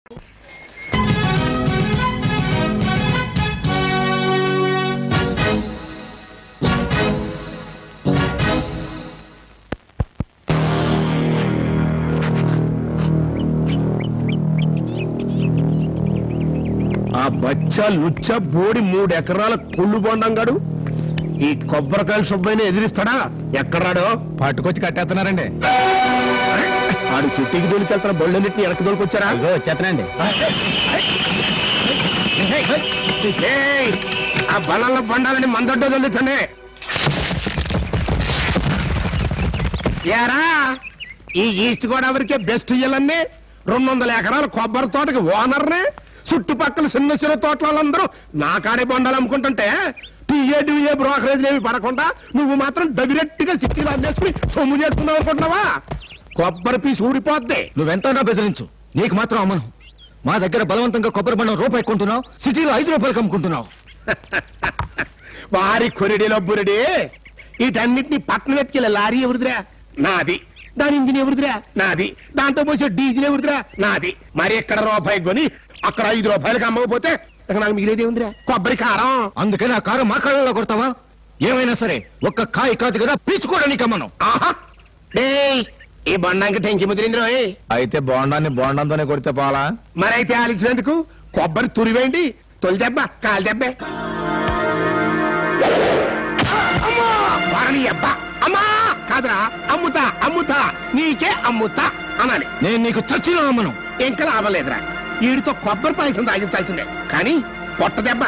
ఆ బచ్చా లుచ్చ బోడి 3 ఎకరాల కుళ్ళు బొండంగాడు ఈ కొబ్బరికాయల సుబ్బైని ఎదిరిస్తాడా? ఎక్కడాడో పట్టుకొచ్చి కట్టేస్తున్నారండి. ఆడు సిటీకి దొరికెళ్తారా? బళ్ళన్నింటినీ ఎనక దొరికొచ్చారా? వచ్చేస్తానండి. ఆ బళ్ళల్లో బండాలని మందడ్డో చల్లించండి. ఏరా, ఈ ఈస్ట్ గోదావరికే బెస్ట్ ఇయ్యాలన్నీ 200 ఎకరాల కొబ్బరి తోటకి ఓనర్నే, చుట్టుపక్కల చిన్న చిన్న తోటలందరూ నా కాడే బండాలు అమ్ముకుంటుంటే టీఏ బ్రోకరేజ్ ఏమి పడకుండా నువ్వు మాత్రం డైరెక్ట్గా సిటీలో అమ్మేసుకుని సొమ్ము చేసుకున్నావు అనుకుంటున్నావా? కొబ్బరి పీసు ఊడిపోద్ది. నువ్వెంతనా బెదిరించు, నీకు మాత్రం అమ్మను. మా దగ్గర బలవంతంగా కొబ్బరి బండం రూపాయి కొంటున్నావు, సిటీలో 5 రూపాయలకు అమ్ముకుంటున్నావు. వారి కొరిడిలో బురిడి. వీటన్నిటిని పట్టణం ఎత్తుకెళ్ళే లారీ ఎవరిదిరా? నాది. దాని ఇంజిన్ ఎవరిదిరా? నాది. దాంతో పోసే డీజిల్ ఎవరిదిరా? నాది. మరి ఇక్కడ రూపాయి కొని అక్కడ 5 రూపాయలకి అమ్మకపోతే నాకు మిగిలేదే ఉందిరా? కొబ్బరి కారం. అందుకని ఆ కారం మా కాళ్ళలో కొడతావా? ఏమైనా సరే ఒక్క కాయ కాదు కదా, పీచుకోవడానికి అమ్మను. ఆహా, ఈ బొండానికి టెంకి ముదిరింద్రో. అయితే బోండాన్ని బోండంతోనే కొడితే పోలా? మరైతే ఆలించినందుకు కొబ్బరి తురివేయండి. తొలి దెబ్బ, కాలి దెబ్బ. అబ్బా అమ్మా కాదురా, అమ్ముతా అమ్ముతా, నీకే అమ్ముతా అనాలి. నేను నీకు చచ్చినా అమ్మను. ఇంకా లాభం లేదురా, వీడితో కొబ్బరి పాయసం తాగించాల్సిందే. కానీ పొట్ట దెబ్బ.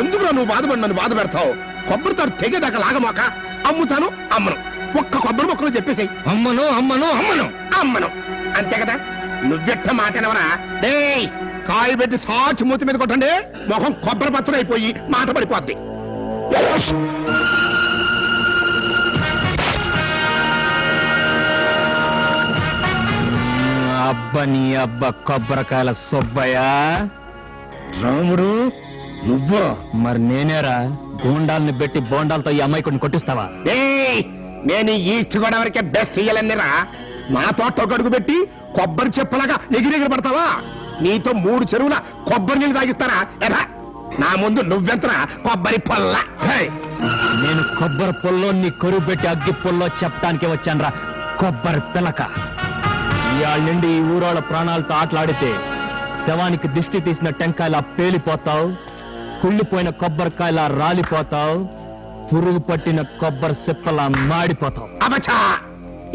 ఎందుకు నువ్వు బాధపడి నన్ను బాధ పెడతావు? కొబ్బరితో తెగేదాకా లాగమాక. అమ్ముతాను అమ్మను. ఒక్క కొబ్బరి మొక్కలు చెప్పేసాయి. అమ్మను అమ్మను అమ్మను అమ్మను అంతే కదా. నువ్వెట్ట మాటనవరా? డే కాయ పెట్టి సాచి మూతి మీద కొట్టండి, మొహం కొబ్బరి పచ్చడి అయిపోయి మాట పడిపోద్ది. అబ్బని అబ్బ కొబ్బరికాయల సుబ్బయ్య. రాముడు నువ్వా? మరి నేనేరా, గూండాల్ని పెట్టి బోండాలతో ఈ అమ్మాయికుడిని కొట్టిస్తావా? నేను ఈస్ట్ గోదావరికే బెస్ట్ ఇయ్యాలన్నరా. నా తోట గడుగు పెట్టి కొబ్బరి చెప్పలాగా ఎగిరెగిరి పడతావా? నీతో 3 చెరువుల కొబ్బరి నీళ్ళు తాగిస్తారా? ఎరా నా ముందు నువ్వెంతరా కొబ్బరి పొల్ల? నేను కొబ్బరి పొల్లో నీ కొరువు పెట్టి అగ్గి పొల్లో చెప్పడానికే వచ్చానరా కొబ్బరి పిలక. ఇవాళ నుండి ఈ ఊరోళ్ళ ప్రాణాలతో ఆటలాడితే శవానికి దిష్టి తీసిన టెంకాయలా పేలిపోతావు, కుళ్ళిపోయిన కొబ్బరికాయలా రాలిపోతావు, పురుగు పట్టిన కొబ్బరి సిప్పలా మాడిపోతావు. అబచా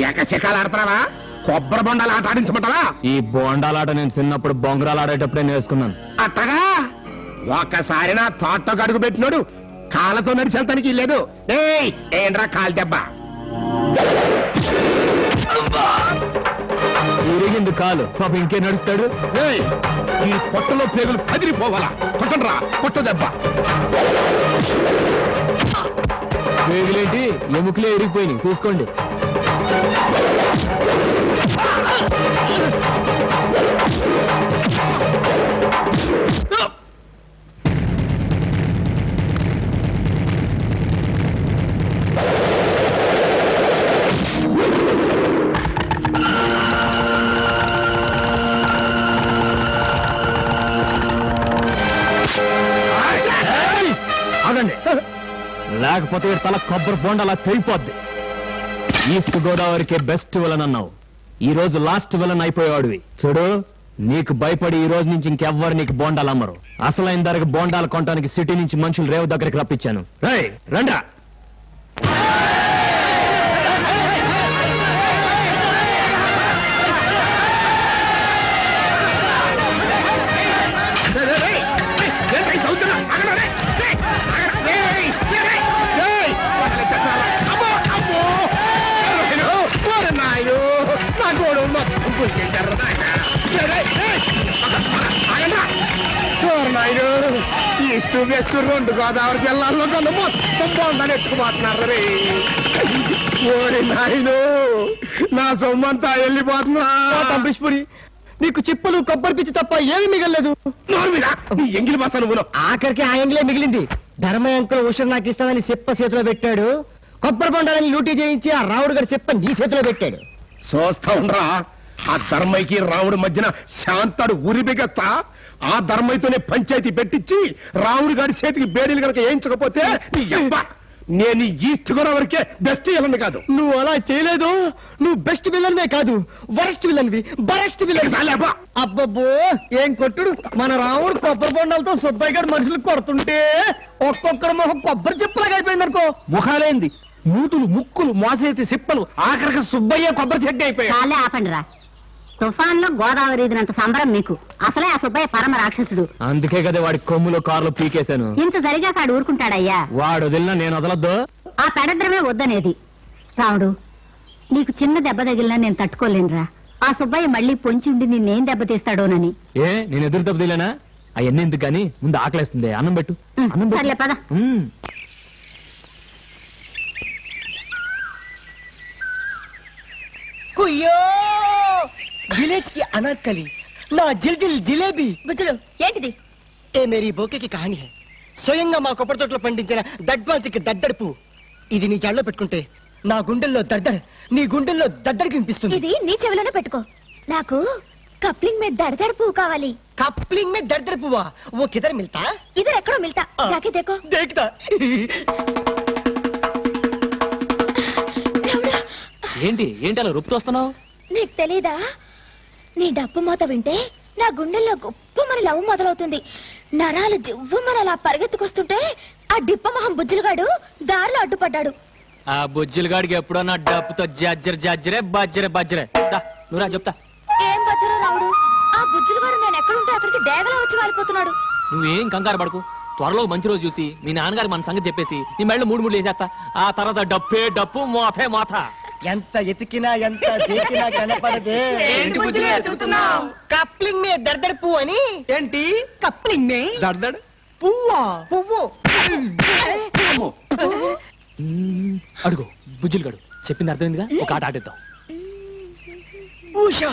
ఏకశిఖాలు ఆడతావా? కొబ్బరి బొండాలు ఆట ఆడించమంటావా? ఈ బోండాలాట నేను చిన్నప్పుడు బొంగరాలు ఆడేటప్పుడే నేర్చుకున్నాను. అట్టగా ఒక్కసారి నా తోట గడుగు పెట్టినోడు కాళ్ళతో నడిచెళ్తానికి లేదు. ఏంట్రా కాలు దెబ్బ? ఇరిగింది కాలు, పాప ఇంకే నడుస్తాడు. ఈ పొట్టలో పేగులు పదిరిపోవాలా? కొట్టండ్రా పొట్ట దెబ్బ. పేగులేంటి, ఎముకలే ఇరిగిపోయినాయి, చూసుకోండి. లేకపోతే తల కొబ్బరి బోండాలా తెగిపోద్ది. ఈస్ట్ గోదావరికే బెస్ట్ విలన్ అన్నావు, ఈ రోజు లాస్ట్ విలన్ అయిపోయేవాడివి. చూడు, నీకు భయపడి ఈ రోజు నుంచి ఇంకెవ్వరు నీకు బోండాలు అమ్మరు. అసలైన ధరకు బోండాలు కొనడానికి సిటీ నుంచి మనుషులు రేవు దగ్గరికి రప్పించాను. రండా. ఈస్ట్ వెస్ట్ 2 గోదావరి జిల్లాల్లో కన్నా మొత్తం బొండాలు ఎత్తుకుపోతున్నారు రే. ఓరి నాయను, నా సొమ్మంతా వెళ్ళిపోతున్నా. తంబిష్పురి, నీకు చిప్పులు కొబ్బరి పిచ్చి తప్ప ఏమి మిగలలేదు. ఎంగిలి బస నువ్వు. ఆఖరికి ఆ ఎంగిలే మిగిలింది. ధర్మ అంకుల్ ఉషర్ నాకు ఇస్తానని చెప్ప చేతిలో పెట్టాడు. కొబ్బరి బొండాలని లూటీ చేయించి ఆ రావుడు గారి చెప్ప నీ చేతిలో పెట్టాడు. చూస్తా ఉండరా, ఆ ధర్మైకి రాముడి మధ్యన శాంతాడు ఉరిబిగత్తా ఆ ధర్మైతోనే పంచాయతీ పెట్టించి రాముడి గారి చేతికి బేడీలు కనుక వేయించకపోతే నీ యబ్బ నేను ఈస్ట్ గోదావరికే బెస్ట్ విలన్ కాదు. నువ్వు అలా చేయలేదు. నువ్వు బెస్ట్ విలన్వే కాదు, వరస్ట్ విలన్వి, బరెస్ట్ విలన్. అబ్బబ్బో ఏం కొట్టుడు! మన రాముడు కొబ్బరి బొండాలతో సుబ్బయ్య గారు మనుషులు కొడుతుంటే ఒక్కొక్కరు మొహం కొబ్బరి చెప్పులాగా అయిపోయింది అనుకో. ముఖాలేంది, మూతులు, ముక్కులు, మోసేతి సిప్పలు, ఆఖరికి సుబ్బయ్య కొబ్బరి చెట్టు అయిపోయాయి. చాలే ఆపండి రా. తుఫాన్ లో గోదావరి ఇదినంత సంబరం మీకు. అసలే ఆ సుబ్బయ్య పరమ రాక్షసుడు. అందుకే కదా వాడి కొమ్ములో కారులో పీకేశాను. ఇంత సరిగా కాడు ఊరుకుంటాడయ్యా. వాడు వదిలినా నేను వదలొద్దు. ఆ పెడద్రమే వద్దనేది. రాముడు, నీకు చిన్న దెబ్బ తగిలినా నేను తట్టుకోలేనురా. ఆ సుబ్బయ్య మళ్ళీ పొంచుండి నిన్నేం దెబ్బతీస్తాడోనని. ఏ నేను ఎదురు దెబ్బ తీలేనా? అవన్నీ ఎందుకు కానీ ముందు ఆకలేస్తుంది, అన్నం పెట్టు. అన్నం పెట్టు. సర్లే పద. కుయ్యో విలేజ్ की अनारकली నా జిల్జిల్ జిలేబీ. బుజ్జులు ఏంటిది? ఏ మేరీ బోకే కి కహానీ హై. స్వయంగా మా కొబ్బరి తోటలో పండించిన దడ్వాన్సికి దడ్డడుపు. ఇది నీ జాడలో పెట్టుకుంటే నా గుండెల్లో దడ్డర్, నీ గుండెల్లో దడ్డడికి వినిపిస్తుంది. ఇది నీ చెవిలోనే పెట్టుకో. నాకు కప్లింగ్ మీద దడదడ పువ్వు కావాలి. కప్లింగ్ में दर्दर पुआ वो किधर मिलता? ఇద్దరు ఎక్కడో మిల్తా. జాకే దేకో. देखता. ఏంటి ఏంటి అలా రుపుతోస్తున్నావు? నీకు తెలీదా? నీ డప్పు మూత వింటే నా గుండెల్లో గొప్పమని లవ్ మొదలవుతుంది. నరాలు జివ్వమని అలా పరిగెత్తుకొస్తుంటే ఆ డిప్ప మొహం బుజ్జులుగాడు దారిలో అడ్డుపడ్డాడు. ఆ బుజ్జిలగాడికి ఎప్పుడో నా డప్పుతో జజ్జరే బజ్జరే నువ్వురా చెప్తా. ఏం బజ్జరో రావుడు, ఆ బుజ్జులుగాడు నేను ఎక్కడుంటే అక్కడికి డేగలా వచ్చి వాలిపోతున్నాడు. నువ్వేం కంగారు పడకు, త్వరలో మంచి రోజు చూసి మీ నాన్నగారి మన సంగతి చెప్పేసి నీ మెళ్ళు మూడు వేసేస్తా. ఆ తర్వాత డప్పే డప్పు మోతే మోత. ఎంత ఎతికినా ఎంత దేకినా కనపడదే. ఏంటి బుజ్జిలు ఎతుకుతున్నావ్? కప్లింగ్ మే దర్దర్ పువ్వు అని. ఏంటి కప్లింగ్ మే దర్దడ్ పువ్వా? పువ్వు అడుగు బుజ్జిలగాడు చెప్పింది అర్థమైందిగా. ఒక ఆట ఆడిద్దాం. ఉషా,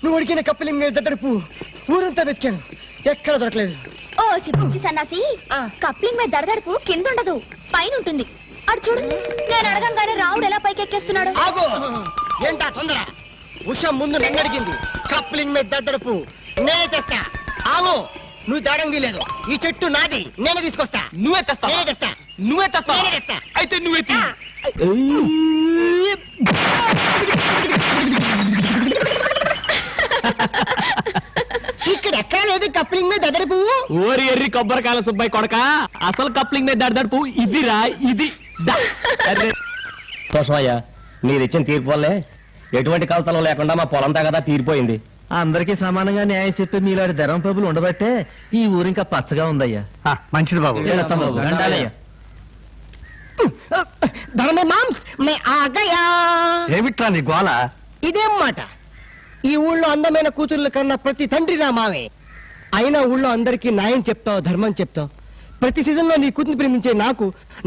నువ్వు అడిగిన కప్లింగ్ మే దర్దర్ పువ్వు ఊరంతా వెతికాను, ఎక్కడ దొరకలేదు. ఓ సిచ్చి సన్నాసి, కప్లింగ్ మీద దడదడుపు కింద ఉండదు, పైన ఉంటుంది. అడు చూడు, నేను అడగంగానే రావుడు ఎలా పైకి ఎక్కేస్తున్నాడు. ఆగో, ఏంటా తొందర? ఉషా ముందు నన్ను అడిగింది. కప్లింగ్ మే దర్దర్ పువ్వు నేనే తెస్తా. ఆగో, నువ్వు తేడం వీలేదు. ఈ చెట్టు నాది, నేనే తీసుకొస్తా. నువ్వే తెస్తా. నేనే తెస్తా. నువ్వే తెస్తా. నేనే తెస్తా. అయితే నువ్వే తీ. ఇక్కడ ఎక్కడ లేదు కప్లింగ్ మీద దర్దర్ పువ్వు. ఓరి ఎర్రి కొబ్బరికాయల సుబ్బాయి కొడక, అసలు కప్లింగ్ మీద దడదడుపు ఇదిరా ఇది. కోసమయ్యా మీరు ఇచ్చిన తీర్పు వల్లే ఎటువంటి కలతలు లేకుండా మా పొలంతా కదా తీరిపోయింది. అందరికీ సమానంగా న్యాయం చెప్పి మీలాంటి ధరం ప్రభులు ఉండబట్టే ఈ ఊరు ఇంకా పచ్చగా ఉందయ్యా. మంచిది బాబు. దండాలయ్యా. ధర్మే మామ్స్ మే ఆ గయా. ఏమిట్రా నీ గోల? ఇదేం మాట? ఈ ఊళ్ళో అందమైన కూతుర్ల కన్నా ప్రతి తండ్రి నా మావే. అయినా ఊళ్ళో అందరికీ న్యాయం చెప్తావు, ధర్మం చెప్తావు. ప్రతి సీజన్ లో నీ కూతురు ప్రేమించే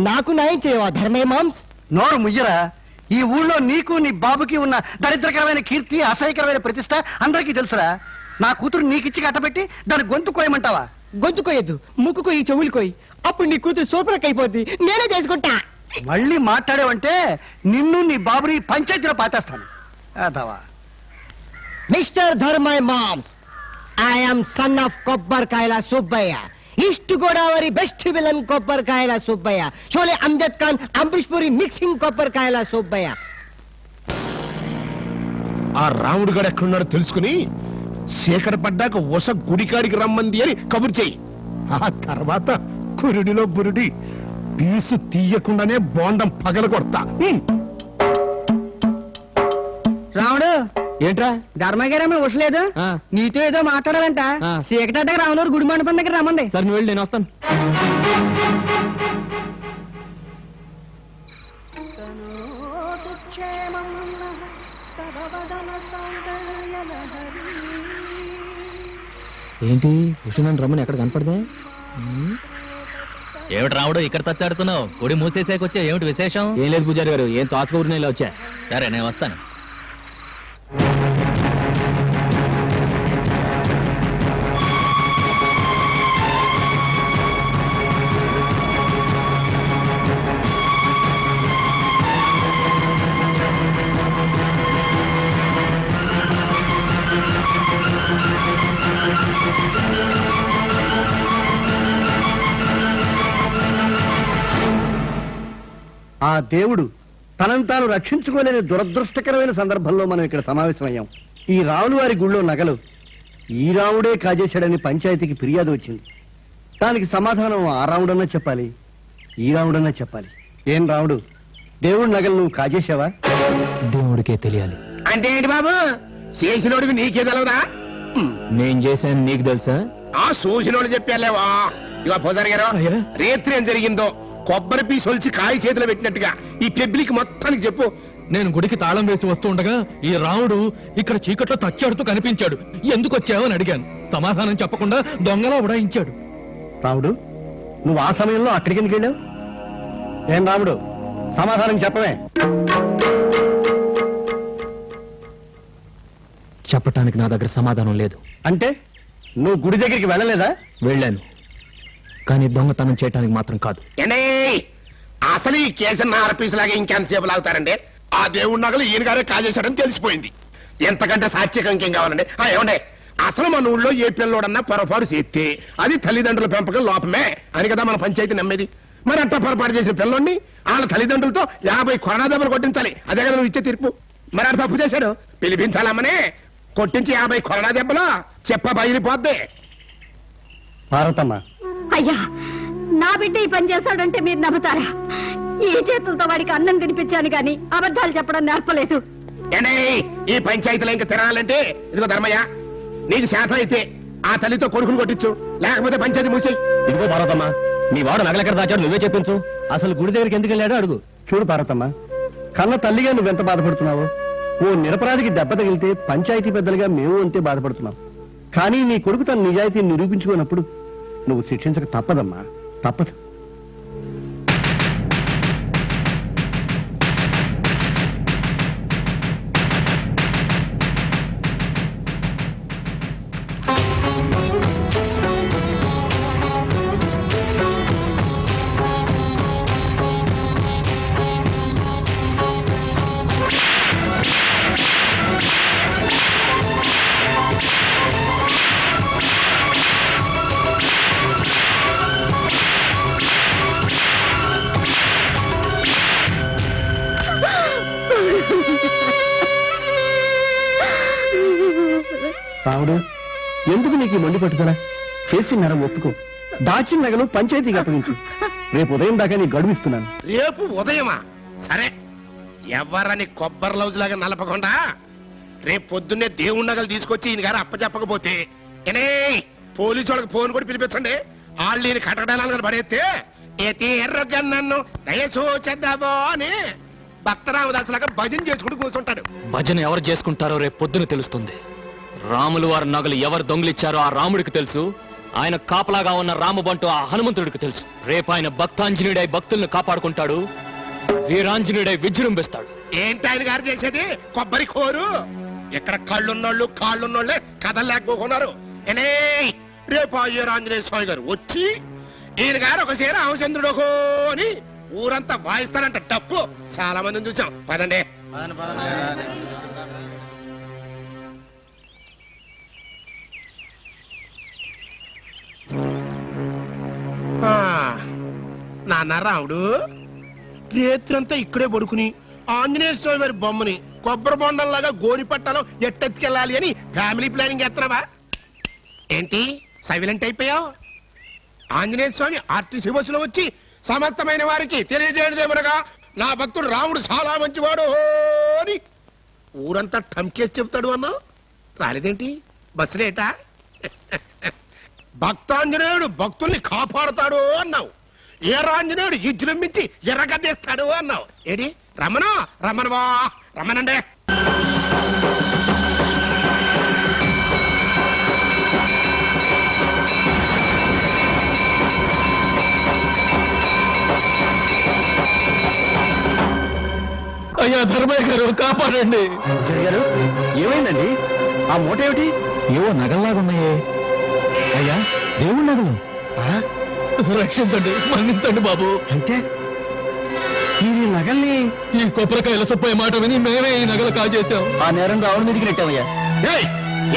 నాకు న్యాయం చేయవా ధర్మే మామ్స్? నోరు ముయ్యరా. ఈ ఊళ్ళో నీకు నీ బాబుకి ఉన్న దరిద్రకరమైన కీర్తి, అసహ్యకరమైన ప్రతిష్ట అందరికీ తెలుసురా. నా కూతురు నీకిచ్చి కట్టబెట్టి దాని గొంతు కోయమంటావా? గొంతు కోయద్దు, ముక్కు కోయి, చెవులు కోయి. అప్పుడు నీ కూతురు సూపర్ అయిపోద్ది, నేనే చేసుకుంటా. మళ్ళీ మాట్లాడావంటే నిన్ను నీ బాబుని పంచాయతీలో పాతేస్తాను. అదవా. మిస్టర్ ధర్మై మామ్స్, ఐఎమ్ సన్ ఆఫ్ కొబ్బరికాయల Subbayya, East Godavari best villain కొబ్బరికాయల సుబ్బయ్య, షోలే అమ్జద్ ఖాన్ అంబరీష్ పూరి మిక్సింగ్ కొబ్బరికాయల సుబ్బయ్య. ఆ రాముడు గడు ఎక్కడున్నాడో తెలుసుకుని చీకటి పడ్డాక ఉష గుడికాడికి రమ్మంది అని కబురు చెయ్యి. ఆ తర్వాత కురుడిలో బురుడి పీసు తీయకుండానే బోండం పగల కొడతా. రాముడు, ఏంట్రా? ధర్మయ్య గారేమో ఉషలేదు, నీతో ఏదో మాట్లాడాలంట. చీకట రామునూరు గుడి మండపం దగ్గర రమ్మంది. సరే నువ్వు వెళ్ళి, నేను వస్తాను. ఏంటి ఉషనని రమ్మని ఎక్కడ కనపడదే? ఏమిటి రాముడు ఇక్కడ తచ్చాడుతున్నావు? గుడి మూసేసేకొచ్చే ఏమిటి విశేషం? ఏం లేదు పూజారి గారు, ఏం తోచకూరిన ఇలా వచ్చా. సరే నేను వస్తాను. ఆ దేవుడు తనను తాను రక్షించుకోలేని దురదృష్టకరమైన సందర్భంలో మనం ఇక్కడ సమావేశమయ్యాం. ఈ రాములు వారి గుళ్ళో నగలు ఈ రాముడే కాజేశాడని పంచాయతీకి ఫిర్యాదు వచ్చింది. దానికి సమాధానం ఆ రాముడన్నా చెప్పాలి, ఈ రాముడన్నా చెప్పాలి. ఏం రాముడు, దేవుడి నగలు నువ్వు కాజేశావా? దేవుడికే తెలియాలి. అంటే ఏంటి బాబు, చేసినోడికి నీకే తెలవదా? నేను చేశాను నీకు తెలుసా? ఆ చూసినోడు చెప్పాలేవా? ఇక పూజారి గారు, రేత్రి ఏం జరిగిందో కొబ్బరి పీసు ఒలిచి కాయ చేతిలో పెట్టినట్టుగా ఈ పెబ్లిక్ మొత్తానికి చెప్పు. నేను గుడికి తాళం వేసి వస్తూ ఉండగా ఈ రాముడు ఇక్కడ చీకట్లో తచ్చాడుతూ కనిపించాడు. ఎందుకు వచ్చావని అడిగాను. సమాధానం చెప్పకుండా దొంగలా ఉడాయించాడు. రాముడు, నువ్వు ఆ సమయంలో అక్కడికి ఎందుకు వెళ్ళావు? ఏం రాముడు, సమాధానం చెప్పవే. చెప్పటానికి నా దగ్గర సమాధానం లేదు. అంటే నువ్వు గుడి దగ్గరికి వెళ్ళలేదా? వెళ్ళాను, కానీ దొంగతనం చేయటానికి మాత్రం కాదు. ఏండే అసలు ఈ కేసున్న ఆర్పీసులాగా ఇంకెంతసేపు లాగుతారండి? ఆ దేవుడి నగలు ఈయన గారే కాజేశాడని తెలిసిపోయింది. ఎంతకంటే సాత్వికం ఇంకేం కావాలండి? ఏమండే, అసలు మన ఊళ్ళో ఏ పిల్లోడన్నా పొరపాటు చేస్తే అది తల్లిదండ్రుల పెంపకం లోపమే అని కదా మన పంచాయతీ నమ్మేది. మరి అట్ట పొరపాటు చేసిన పిల్లోడిని వాళ్ళ తల్లిదండ్రులతో 50 కొరడా దెబ్బలు కొట్టించాలి. అదే కదా నువ్వు ఇచ్చే తీర్పు. మరి అటు తప్పు చేశాడు, పిలిపించాలమ్మనే కొట్టించి 50 కొరడా దెబ్బలు చెప్ప బయలుపోద్ది. పార్వతమ్మ, అయ్యా, నా బిడ్డ ఈ పని చేశాడంటే మీరు నమ్ముతారా? ఈ చేతులతో వాడికి అన్నం తినిపించాను గాని అబద్ధాలు చెప్పడం నేర్పలేదు. ఏంటే ఈ పంచాయతీలో ఇంకా తినాలంటే ఇదిగో ధర్మయ్య, నీకు శాతం అయితే ఆ తల్లితో కొడుకును కొట్టించు, లేకపోతే పంచాయతీ మూసేయి. ఇదిగో పార్వతమ్మ, నీ వాడు నగలెక్కడ దాచాడు నువ్వే చెప్పించు. అసలు గుడి దగ్గరికి ఎందుకు వెళ్ళాడో అడుగు. చూడు పార్వతమ్మ, కన్న తల్లిగా నువ్వెంత బాధపడుతున్నావో. ఓ నిరపరాధికి దెబ్బ తగిలితే పంచాయతీ పెద్దలుగా మేము అంతే బాధపడుతున్నాం. కానీ నీ కొడుకు తన నిజాయితీని నిరూపించుకున్నప్పుడు నువ్వు శిక్షించక తప్పదమ్మా, తప్పదు. రాముడు, ఎందుకు నీకు ఈ మొండి పట్టుదల? చేసిన నరం ఒప్పుకో, దాచిన నగలు పంచాయతీకి అప్పగించు. రేపు ఉదయం దాకా నీ గడువిస్తున్నాను. రేపు ఉదయమా? సరే, ఎవరని కొబ్బరి లౌజ్ లాగా నలపకుండా రేపు పొద్దున్నే దేవుడి నగలు తీసుకొచ్చి ఈయన గారు అప్పచెప్పకపోతే ఏనే పోలీసు వాళ్ళకి ఫోన్ కూడా పిలిపించండి. వాళ్ళు ఈయన కటకడాలను పడేస్తే ఏతి ఎర్రగా నన్ను దయచూచేద్దామో అని భక్తరామదాసులాగా భజన చేసుకుంటూ కూర్చుంటాడు. భజన ఎవరు చేసుకుంటారో రేపు పొద్దున తెలుస్తుంది. రాములు వారి నగలు ఎవరు దొంగిలిచ్చారో ఆ రాముడికి తెలుసు. ఆయన కాపలాగా ఉన్న రామబంటు ఆ హనుమంతుడికి తెలుసు. రేపు ఆయన భక్తాంజనేయుడై భక్తులను కాపాడుకుంటాడు, వీరాంజనేయుడై విజృంభిస్తాడు. ఏంటి ఆయన గారు చేసేది? కొబ్బరి కోరు. ఇక్కడ కళ్ళున్నోళ్ళు కాళ్ళున్నోళ్ళే కదలేకపోతున్నారు. ఏనే రేపు ఆంజనేయ స్వామి గారు వచ్చి ఈయన గారు ఒక సేర రామచంద్రుడు అని ఊరంతా వాయిస్తాడంట డప్పు. చాలా మందిని చూసాం. పదండి. నాన్న రాముడు రేత్రంతా ఇక్కడే పడుకుని ఆంజనేయ స్వామి వారి బొమ్మని కొబ్బరి బొండంలాగా గోని పట్టాలో ఎట్టెత్తుకెళ్ళాలి అని ఫ్యామిలీ ప్లానింగ్ చేస్తున్నావా ఏంటి? సైలెంట్ అయిపోయావు. ఆంజనేయ స్వామి ఆర్టీసీ బస్సులో వచ్చి సమస్తమైన వారికి తెలియజేయడదేమనగా నా భక్తుడు రాముడు చాలా మంచివాడు అని ఊరంతా టంకేసి చెప్తాడు అన్నావు. రాలేదేంటి? బస్సు లేటా? భక్తాంజనేయుడు భక్తుల్ని కాపాడుతాడు అన్నావు. ఏరాంజనేయుడు విజృంభించి ఎర్రగద్దేస్తాడు అన్నావు. ఏడి రమణ రమణవా రమణండే. అయ్యా ధర్మయ్య గారు, కాపాడండి. గారు, ఏమైందండి? ఆ మూట ఏమిటి? ఏవో నగల్లాగున్నాయే. అయ్యా, దేవుడి నగలు. రక్షించండి, మన్నించండి బాబు. అంటే ఈ నగల్ని ఈ కొబ్బరికాయల సొప్పయ్య మాట విని మేమే ఈ నగలు కాజేశాం. ఆ నేరం రావడం మీదకి నెట్టామయ్యా.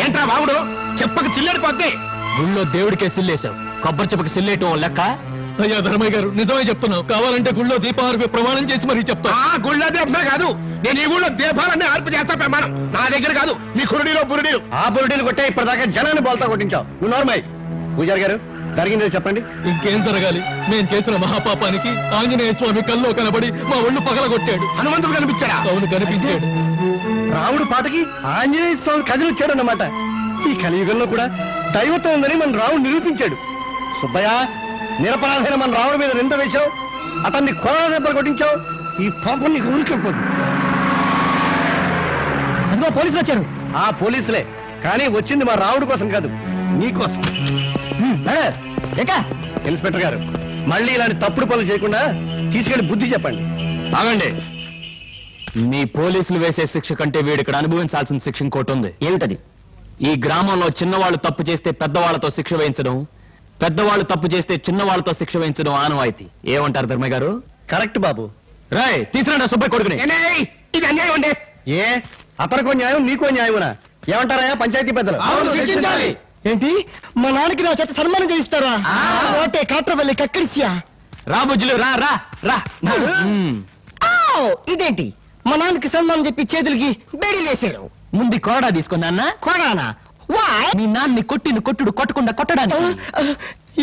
ఏంట్రా బావుడు చెప్పక చిల్లడిపోద్ది. గుళ్ళో దేవుడికే సిల్లేశావు, కొబ్బరి చెప్పకి సిల్లేయటం లెక్క? అయ్యా ధర్మయ్య గారు, నిజమే చెప్తున్నావు. కావాలంటే గుళ్ళో దీపావళి ప్రమాణం చేసి మరీ చెప్తా. గుళ్ళో దీపమే కాదు, నేను ఈ గుళ్ళో దీపాలన్నీ అర్పు చేస్తా ప్రమాణం. నా దగ్గర కాదు, మీ కురుడిలో బురుడీలు. ఆ బురుడీలు కొట్టే ఇప్పటిదాకా జనాన్ని బోల్తా కొట్టించావు. నువ్వు నార్మల్. పూజారి గారు జరిగిందో చెప్పండి. ఇంకేం జరగాలి? మేము చేసిన మహాపాపానికి ఆంజనేయ స్వామి కల్లో కనబడి మా ఒళ్ళు పగలగొట్టాడు. హనుమంతుడు కనిపించాడా? అవును, కనిపించాడు. రాముడు పాటకి ఆంజనేయ స్వామి కదిలిచ్చాడు అన్నమాట. ఈ కలియుగంలో కూడా దైవత్వం ఉందని మన రాముడు నిరూపించాడు. సుబ్బయ్య, నిరపరాధైన మన రాముడి మీద నింద వేశావు, అతన్ని కోరల దెబ్బలు కొట్టించావు. ఈ పాపం నీకు ఊరికెళ్ళిపోదు. అదిగో పోలీసులు వచ్చారు. ఆ పోలీసులే, కానీ వచ్చింది మా రాముడి కోసం కాదు, నీకోసం. ఇన్స్పెక్టర్ గారు, మళ్ళీ ఇలాంటి తప్పుడు పనులు చేయకుండా తీసుకెళ్లి బుద్ధి చెప్పండి. ఆగండి. మీ పోలీసులు వేసే శిక్ష కంటే వీడు ఇక్కడ అనుభవించాల్సిన శిక్ష ఇంకోటి ఉంది. ఏమిటది? ఈ గ్రామంలో చిన్నవాళ్ళు తప్పు చేస్తే పెద్దవాళ్లతో శిక్ష వేయించడం, పెద్దవాళ్ళు తప్పు చేస్తే చిన్నవాళ్లతో శిక్ష వేయించడం ఆనవాయితీ. ఏమంటారు ధర్మయ్య గారు? కరెక్ట్ బాబు. రాయ్, తీసుకురండి సుబ్బయ్య కొడుకుని. ఇది అన్యాయం అండి. ఏ అతనికో న్యాయం నీకో న్యాయమునా? ఏమంటారా పంచాయతీ పెద్దలు? ఏంటి, మా నాన్నకి నా చేత సన్మానం చేయిస్తారా? ఓటే కాట్రవల్లి కక్కడిసియా. రా బుజ్జులు, రా రా రా. ఇదేంటి, మా నాన్నకి సన్మానం చెప్పి చేతులకి బేడీలు వేశారు. ముందు కొరడా తీసుకున్నా. కొడానా? మీ నాన్ని కొట్టుడు కొట్టకుండా కొట్టడానికి.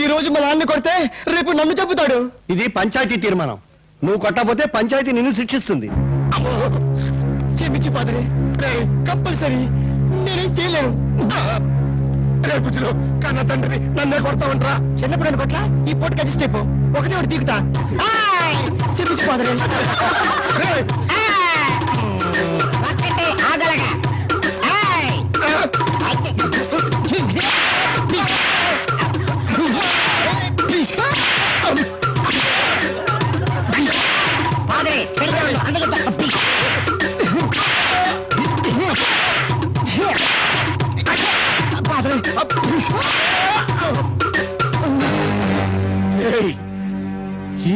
ఈ రోజు మా నాన్న కొడితే రేపు నన్ను చెబుతాడు. ఇది పంచాయతీ తీర్మానం. నువ్వు కొట్టకపోతే పంచాయతీ నిన్ను శిక్షిస్తుంది. క్షమించు పాదరే, కంపల్సరీ నేనేం చేయలేను. రేపు కన్న తండ్రి నన్నే కొడతావంటరా? చిన్నప్పుడు నన్ను కొట్లా, ఈ పోటీకి అడ్జస్ట్ అయిపో. ఒకటే ఒకటి దిగుతా. క్షమించు పాదరే.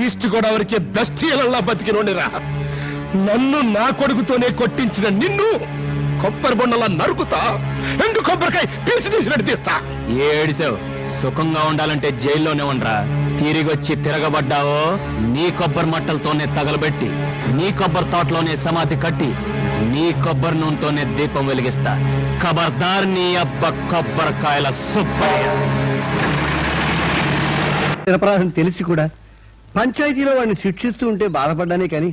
ఈస్ట్ గోదావరికి బెస్ట్ ఇళ్ళల్లా బతికినోడిరా. నన్ను నా కొడుకుతోనే కొట్టించిన నిన్ను కొబ్బరి బొండలా నరుకుతా, ఎండు కొబ్బరికాయ పీల్చి తీసినట్టు తీస్తా. ఏడిసావు. సుఖంగా ఉండాలంటే జైల్లోనే ఉండరా. తిరిగొచ్చి తిరగబడ్డావో నీ కొబ్బరి మట్టలతోనే తగలబెట్టి, నీ కొబ్బరి తోటలోనే సమాధి కట్టి, నీ కొబ్బరి నూనెతోనే దీపం వెలిగిస్తా. ఖబర్దార్ నీ అబ్బ కొబ్బరికాయల సుబ్బయ్య. నిరపరాధం తెలిసి కూడా పంచాయతీలో వాడిని శిక్షిస్తూ ఉంటే బాధపడ్డానే కానీ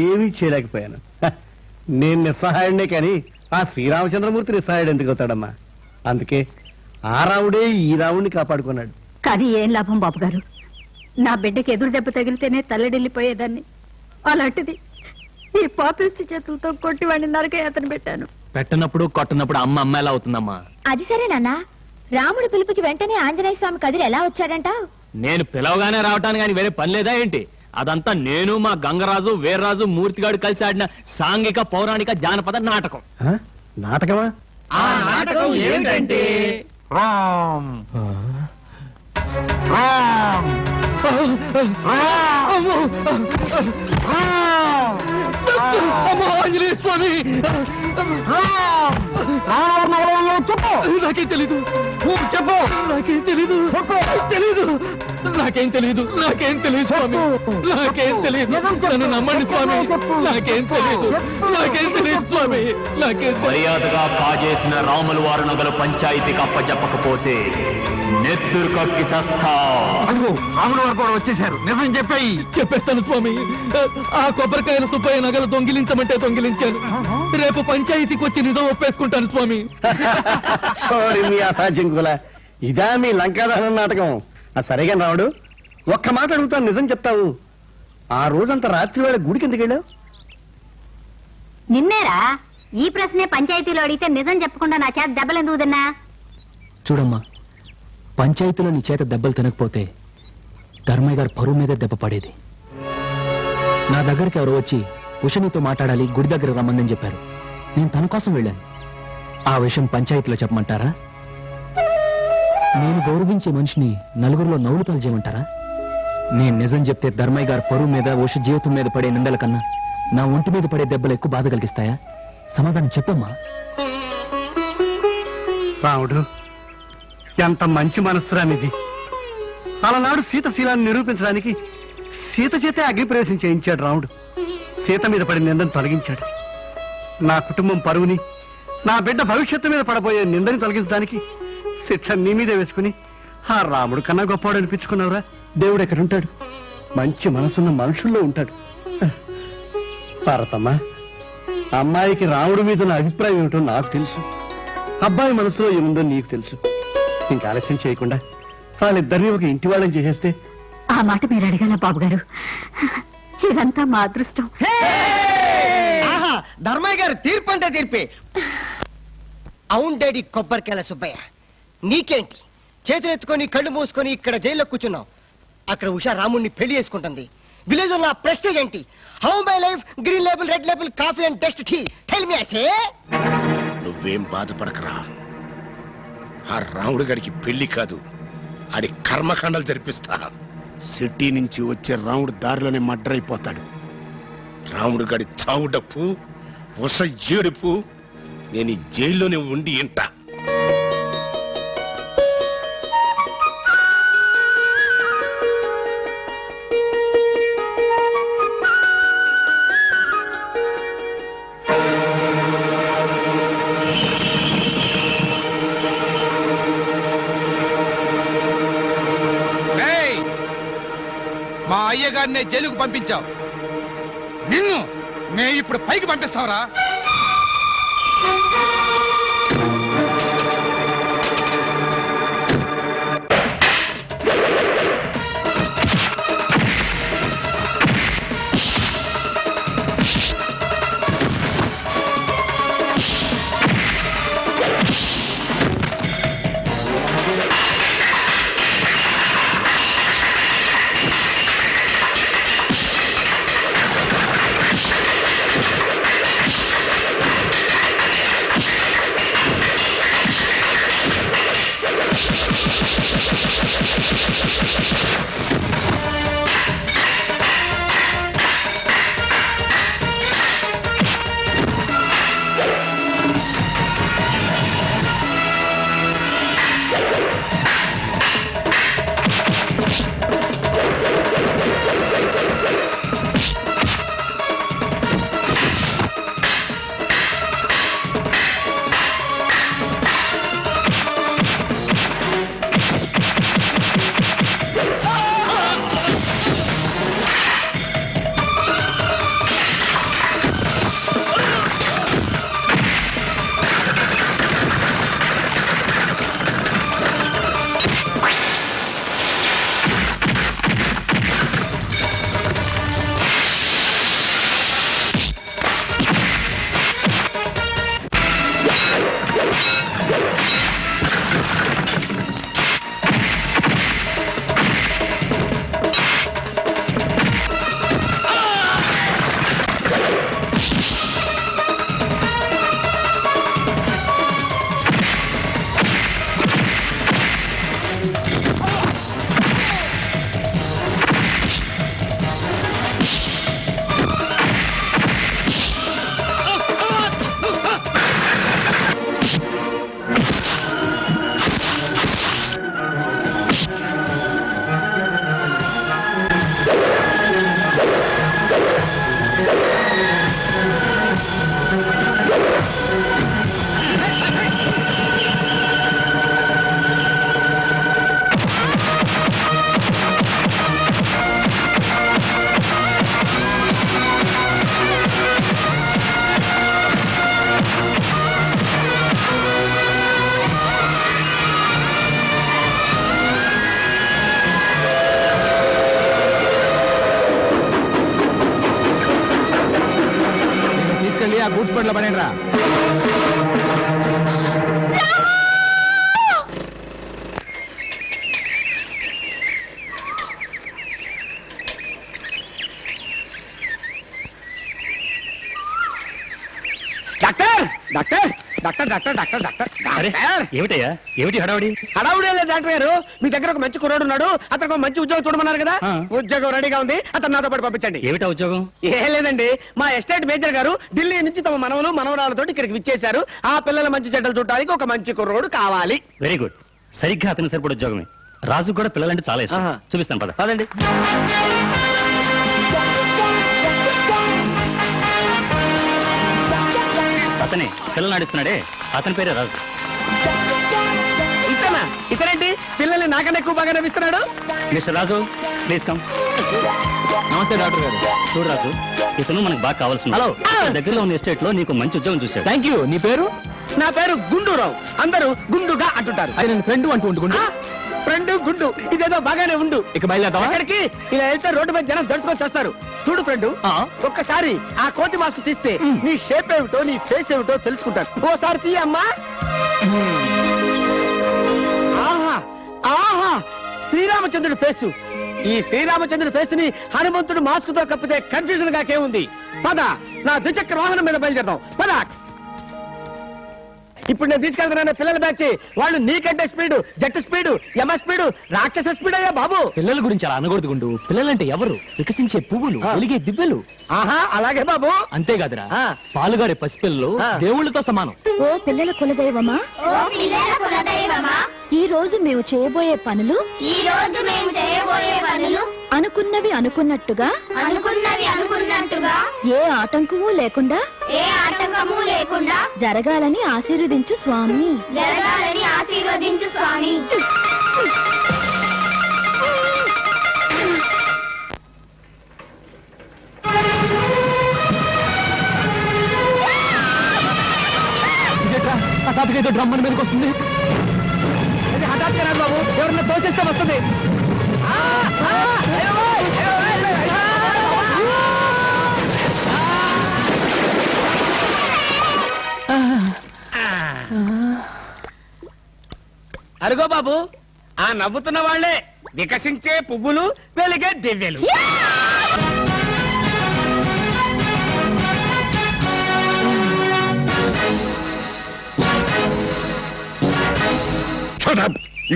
ఏమీ చేయలేకపోయాను. నేను నిస్సహాయుడినే కానీ ఆ శ్రీరామచంద్రమూర్తి నిస్సహాయుడు ఎందుకు అవుతాడమ్మా? అందుకే ఆ రావుడే ఈ రావుడిని కాపాడుకున్నాడు. కానీ ఏం లాభం బాబు గారు, నా బిడ్డకి ఎదురు దెబ్బ తగిలితేనే తల్లడిల్లిపోయేదాన్ని. అలాంటిది ఈ పాపిస్ట్ చేతులతో కొట్టి వాడిని నరకయాతన పెట్టాను. పెట్టనప్పుడు కొట్టనప్పుడు అమ్మ అమ్మాయిలా అవుతుందమ్మా. అది సరే నాన్న, రాముడి పిలుపుకి వెంటనే ఆంజనేయ స్వామి కదిలి ఎలా వచ్చాడంటావు? నేను పిలవగానే రావటానికి కానీ వేరే పని లేదా ఏంటి? అదంతా నేను, మా గంగరాజు, వీర్రాజు, మూర్తిగాడు కలిసి ఆడిన సాంఘిక పౌరాణిక జానపద నాటకం. నాటకమా? ఆ నాటకం ఏంటంటే రామ్ రామ్ ఆంజనేయ స్వామి. చెప్పు, నాకేం తెలీదు. చెప్పు, నాకేం తెలీదు. తెలీదు, నాకేం తెలీదు. నాకేం తెలీదు స్వామి, నాకేం తెలీదు. నన్ను నమ్మండి స్వామి, నాకేం తెలీదు. నాకేం తెలీదు స్వామి, నాకేం. మర్యాదగా కాజేసిన రాముల వారు నగలు పంచాయతీకి అప్పచెప్పకపోతే నెత్తురు కక్కి చస్తా. రాముల వారు కూడా వచ్చేశారు, నిజం చెప్పాయి. చెప్పేస్తాను స్వామి. ఆ కొబ్బరికాయల సుబ్బయ్య నగలు దొంగిలించమంటే దొంగిలించాను. రేపు పంచాయతీకి వచ్చి నిజం ఒప్పేసుకుంటాను స్వామి. మీ అసాధ్యం కూడా ఇదా మీ లంకాదహనం నాటకం? సరేగా రావుడు, ఒక్క మాట అడుగుతాను, నిజం చెప్తావు. ఆ రోజంతా రాత్రి వేళ గుడికి ఎందుకు వెళ్ళావు? నిన్నేరా? ఈ ప్రశ్నే పంచాయతీలో అడిగితే నిజం చెప్పకుండా నా చేత దెబ్బలెందుకు తిన్నా? చూడమ్మా, పంచాయతీలో నీ చేత దెబ్బలు తినకపోతే ధర్మయ్య గారు పరువు మీద దెబ్బ పడేది. నా దగ్గరికి ఎవరు వచ్చి ఉషనితో మాట్లాడాలి, గుడి దగ్గర రమ్మందని చెప్పారు. నేను తన కోసం వెళ్ళాను. ఆ విషయం పంచాయతీలో చెప్పమంటారా? నేను గౌరవించే మనిషిని నలుగురిలో నవ్వులు పాలు చేయమంటారా? నేను నిజం చెప్తే ధర్మయ్య గారు పరువు మీద, ఉష జీవితం మీద పడే నిందల కన్నా నా ఒంటి మీద పడే దెబ్బలు ఎక్కువ బాధ కలిగిస్తాయా? సమాధానం చెప్పమ్మా. రాముడు, ఎంత మంచి మనస్సురానిది. అలనాడు సీతశీలాన్ని నిరూపించడానికి సీత చేతే అగ్నిప్రవేశం చేయించాడు రాముడు. సీత మీద పడిన నిందను తొలగించాడు. నా కుటుంబం పరువుని, నా బిడ్డ భవిష్యత్తు మీద పడబోయే నిందని తొలగించడానికి శిక్ష నీ మీదే వేసుకుని ఆ రాముడు కన్నా గొప్పవాడు అనిపించుకున్నావురా. దేవుడు ఎక్కడుంటాడు? మంచి మనసున్న మనుషుల్లో ఉంటాడు. పార్వతమ్మ, అమ్మాయికి రాముడి మీద నా అభిప్రాయం ఏమిటో నాకు తెలుసు. అబ్బాయి మనసులో ఏముందో నీకు తెలుసు. ఇంకా ఆలస్యం చేయకుండా వాళ్ళిద్దరినీ ఒక ఇంటి వాళ్ళని చేసేస్తే. ఆ మాట మీరు అడగాల బాబు గారు. ఇదంతా మా అదృష్టం. ధర్మయ్య గారు తీర్పు అంటే తీర్పే. అవును డాడీ కొబ్బరికాయల సుబ్బయ్య, నీకేంటి? చేతులు ఎత్తుకొని కళ్ళు మూసుకొని ఇక్కడ జైల్లో కూర్చున్నావు. అక్కడ ఉషా రాముడిని పెళ్లి చేసుకుంటుంది. విలేజ్ లో ప్రెస్టేజ్ ఏంటి? How my life, green label, red label, coffee and test T. Tell me I say. నువ్వేం బాధపడకరా. ఆ రాముడి గారికి పెళ్లి కాదు, ఆడి కర్మకాండాలు జరిపిస్తా. సిటీ నుంచి వచ్చే రాముడు దారిలోనే మర్డర్ అయిపోతాడు. రాముడు గాడి చావు డప్పు, ఉస ఏడుపు నేను ఈ జైల్లోనే ఉండి ఇంటా. మా అయ్యగారినే జైలుకు పంపించావు, నిన్ను నే ఇప్పుడు పైకి పంపిస్తావురా? ఆ గూడ్స్ బండ్లో పడండి రా. Doctor doctor doctor doctor doctor doctor ఏమిటయ్యా, ఏమిటి హడావుడి? హడావుడే లేదు డాక్టర్ గారు. మీ దగ్గర ఒక మంచి కుర్రాడు ఉన్నాడు, అతనికి మంచి ఉద్యోగం చూడమన్నారు కదా. ఉద్యోగం రెడీగా ఉంది, అతను నాతో పాటు పంపించండి. ఏమిటా ఉద్యోగం? ఏం లేదండి, మా ఎస్టేట్ మేజర్ గారు ఢిల్లీ నుంచి తమ మనవలు మనవరాలతో ఇక్కడికి విచ్చేశారు. ఆ పిల్లల మంచి చెడ్డలు చూడడానికి ఒక మంచి కుర్రోడు కావాలి. Very good. సరిగ్గా అతని సరిపడ ఉద్యోగమే. రాజు కూడా పిల్లలంటే చాలా ఇష్టం. చూపిస్తాను పద. పదండి. అతనే పిల్లలు నడిస్తున్నాడే, అతని పేరే రాజు. ఇతనా? ఇతనేంటి పిల్లల్ని నాకన్నా ఎక్కువ బాగా నవ్విస్తున్నాడు? Mister Raju please come. Namaste doctor గారు. చూడు రాజు, ఇతను మనకు బాగా కావాల్సిన. హలో. దగ్గరలో ఉన్న ఎస్టేట్ లో నీకు మంచి ఉద్యోగం చూశాడు. Thank you. నీ పేరు? నా పేరు గుండూరావు, అందరూ గుండుగా అంటుంటారు. అది నేను ఫ్రెండ్ అంటూ ఉంటుకుంటూ ఫ్రెండ్ గుండు ఇదేదో బాగానే ఉండు. ఇక బయలుదేరతావా? ఎక్కడికి? ఇలా వెళ్తే రోడ్డు మీద జనం దడుచుకొని చేస్తారు. చూడు ఫ్రెండ్, ఒక్కసారి ఆ కోటి మాస్క్ తీస్తే నీ షేప్ ఏమిటో నీ ఫేస్ ఏమిటో తెలుసుకుంటారు. ఓసారి తీయమ్మా. ఆహా ఆహా, శ్రీరామచంద్రుడి ఫేసు. ఈ శ్రీరామచంద్రుడి ఫేస్ ని హనుమంతుడు మాస్క్ తో కప్పితే కన్ఫ్యూజన్ గా కేముంది. పద, నా ద్విచక్ర వాహనం మీద బయలుదేరదాం. పద. ఇప్పుడు నేను తీసుకెళ్తున్నాను పిల్లల బ్యాచ్. వాళ్ళు నీకంటే స్పీడ్, జెట్ స్పీడ్, యమ స్పీడ్, రాక్షస స్పీడ్ అయ్యా బాబు. పిల్లల గురించి అలా అనకూడదు గుండు. పిల్లలంటే ఎవరు? వికసించే పువ్వులు, వెలిగే దివ్యలు. ఆహా, అలాగే బాబు. అంతేకాదురా, పాలుగారే పసిపిల్లలు దేవుళ్ళతో సమానం. ఓ పిల్లల కులదైవమా, ఈ రోజు మేము చేయబోయే పనులు అనుకున్నవి అనుకున్నట్టుగా ఏ ఆటంకము లేకుండా జరగాలని ఆశీర్వదించు స్వామి. హఠాత్తుగా ఏదో డ్రమ్ మీదకి వస్తుంది. హఠాత్తుగా రాదు బాబు, ఎవరన్నా తోచేస్తే వస్తుంది. అరుగో బాబు, ఆ నవ్వుతున్న వాళ్లే వికసించే పువ్వులు, వెలిగే దివ్యలు.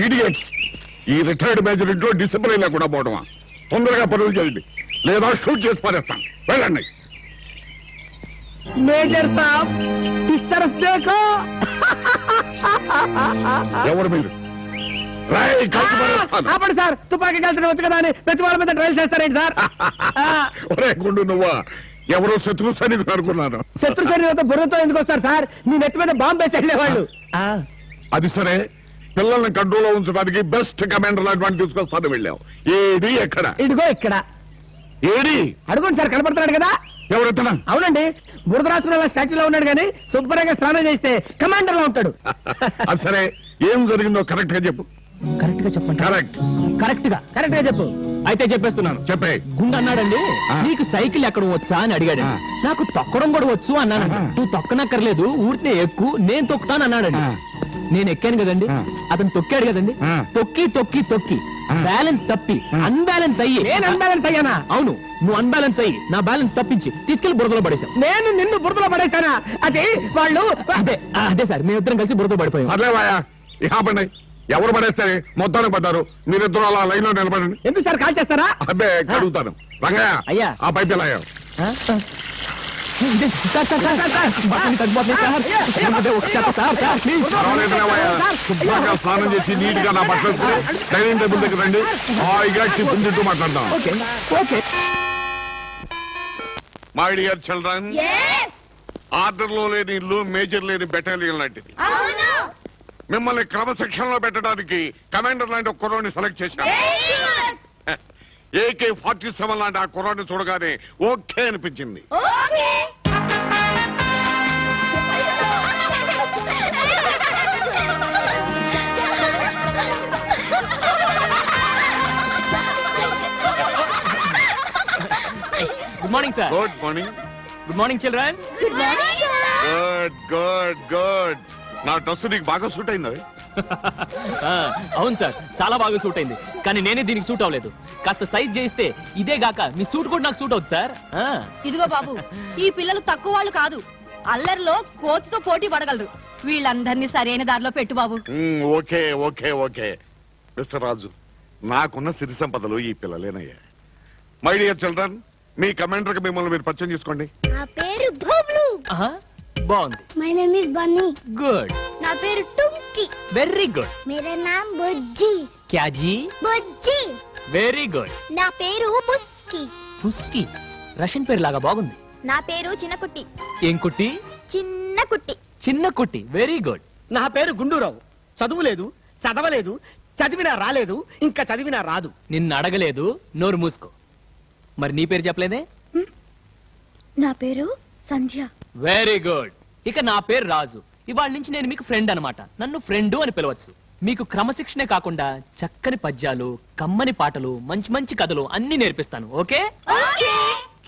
ఇడియట్స్! ఈ రిటైర్డ్ మేజర్ ఇంట్లో డిసిప్లిన్ లేకుండా పోవడమా? తొందరగా పనులు చేయండి, లేదా షూట్ చేసి పారేస్తాను. వెళ్ళండి. మేజర్ సాబ్, ఇస్ తరఫ్ దేఖో. ఎవరు మీరు? ఆపండి సార్, తుపాకీ కాల్చిన వచ్చు కదా అని ప్రతి వాళ్ళ మీద ట్రయల్ చేస్తారేంటి సార్? ఒరే గుండు, నువ్వా? ఎవరో శత్రు సైనికులు అనుకున్నాను. శత్రు సైనికులతో బుర్రతో ఎందుకు వస్తారు సార్? మీ నెత్తి మీద బాంబు వేసి వెళ్ళేవాళ్ళు. అది సరే, పిల్లల్ని కంట్రోల్లో ఉంచడానికి బెస్ట్ కమాండర్ అటువంటి తీసుకొస్తాను వెళ్ళావు. ఏడి ఎక్కడ? ఇదిగో ఇక్కడ. ఏడి? అడుగుండి సార్, కనపడుతున్నాడు కదా. ఎవరెత్తనా? అవునండి, బురద రాసుకున్న స్టాచ్యూలో ఉన్నాడు కానీ శుభ్రంగా స్నానం చేస్తే కమాండర్ లో ఉంటాడు. అది సరే, ఏం జరిగిందో కరెక్ట్ గా చెప్పు. కరెక్ట్ గా చెప్పండి. కరెక్ట్ గా చెప్పు. అయితే చెప్పేస్తున్నాను. చెప్పే. గుండు అన్నాడండి, నీకు సైకిల్ ఎక్కడ వచ్చా అని అడిగాడు. నాకు తొక్కడం కూడా వచ్చు అన్నాను. నువ్వు తొక్కనక్కర్లేదు, ఊరినే ఎక్కువ, నేను తొక్కుతాను అన్నాడండి. నేను ఎక్కాను కదండి, అతను తొక్కాడు కదండి. తొక్కి తొక్కి తొక్కి బ్యాలెన్స్ తప్పి అన్బ్యాలెన్స్ అయ్యి. నేను అన్బ్యాలెన్స్ అయ్యానా? అవును, నువ్వు అన్బ్యాలెన్స్ అయ్యి నా బ్యాలెన్స్ తప్పించి తీసుకెళ్లి బురదలో పడేశావు. నేను నిన్ను బురదలో పడేశానా? అది వాళ్ళు. అదే సార్, మేమిద్దరం కలిసి బురదలో పడిపోయాం. అదేవాయా, ఇహాపండి. ఎవరు పడేస్తే మొత్తాన్ని పడ్డారు. మీరిద్దరు అలా లైన్ లో నిలబడండి. ఎందుకు సార్ కాల్ చేస్తారా? అబ్బే, కడుగుతాను. రంగయ్య, అయ్యా, ఆ పైపు ఎలా అయ్యావు? స్నానం చేసి నీట్ గా నా బట్టలు డైనింగ్ టేబుల్ దగ్గర రండి. హాయిగా టిఫిన్ తింటూ మాట్లాడదాం. మై డియర్ చిల్డ్రన్, ఆర్డర్ లో లేని ఇల్లు, మేజర్ లేని బెటాలియన్ లాంటిది. మిమ్మల్ని క్రమశిక్షణలో పెట్టడానికి కమాండర్ లాంటి ఒక కుర్రాన్ని సెలెక్ట్ చేశాను. AK-47 లాంటి ఆ కుర్రాన్ని చూడగానే ఓకే అనిపించింది. Good morning sir. Good morning. Good morning children. Good good good. నా డ్రెస్ నీకు బాగా సూట్ అయింది. అవును సార్, చాలా బాగా సూట్ అయింది. కానీ నేనే దీనికి సూట్ అవ్వలేదు. కాస్త సైజ్ చేయిస్తే ఇదే గాక మీ సూట్ కూడా నాకు సూట్ అవుతుంది సార్. ఇదిగో బాబు, ఈ పిల్లలు తక్కువ వాళ్ళు కాదు. అల్లరిలో కోతితో పోటీ పడగలరు. వీళ్ళందరినీ సరైన దారిలో పెట్టు బాబు. Okay okay okay. Mister Raju, నాకున్న సిరి సంపదలు ఈ పిల్లలేనయ్యా. మై డియర్ చిల్డ్రన్, మీ కమాండర్ కి మిమ్మల్ని మీరు పరిచయం చేసుకోండి. బాగుంది. My name is Bunny. Good. నా పేరు టుంకి. Very good. మేరా నామ్ బుజ్జి. క్యా జీ? బుజ్జి. Very good. నా పేరు పుస్కి. పుస్కి రష్యన్ పేరు లాగా బాగుంది. నా పేరు చిన్నకుట్టి. ఏం కుట్టి? చిన్న కుట్టి. చిన్న కుట్టి. Very good. నా పేరు గుండూరావు. చదువులేదు, చదవలేదు, చదివినా రాలేదు, ఇంకా చదివినా రాదు. నిన్ను అడగలేదు, నోరు మూసుకో. మరి నీ పేరు చెప్పలేదే? నా పేరు సంధ్య. Very good. ఇక నా పేరు రాజు. ఇవాళ నుంచి నేను మీకు ఫ్రెండ్ అన్నమాట. నన్ను ఫ్రెండు అని పిలవచ్చు. మీకు క్రమశిక్షణే కాకుండా చక్కని పద్యాలు, కమ్మని పాటలు, మంచి మంచి కథలు అన్ని నేర్పిస్తాను. ఓకే?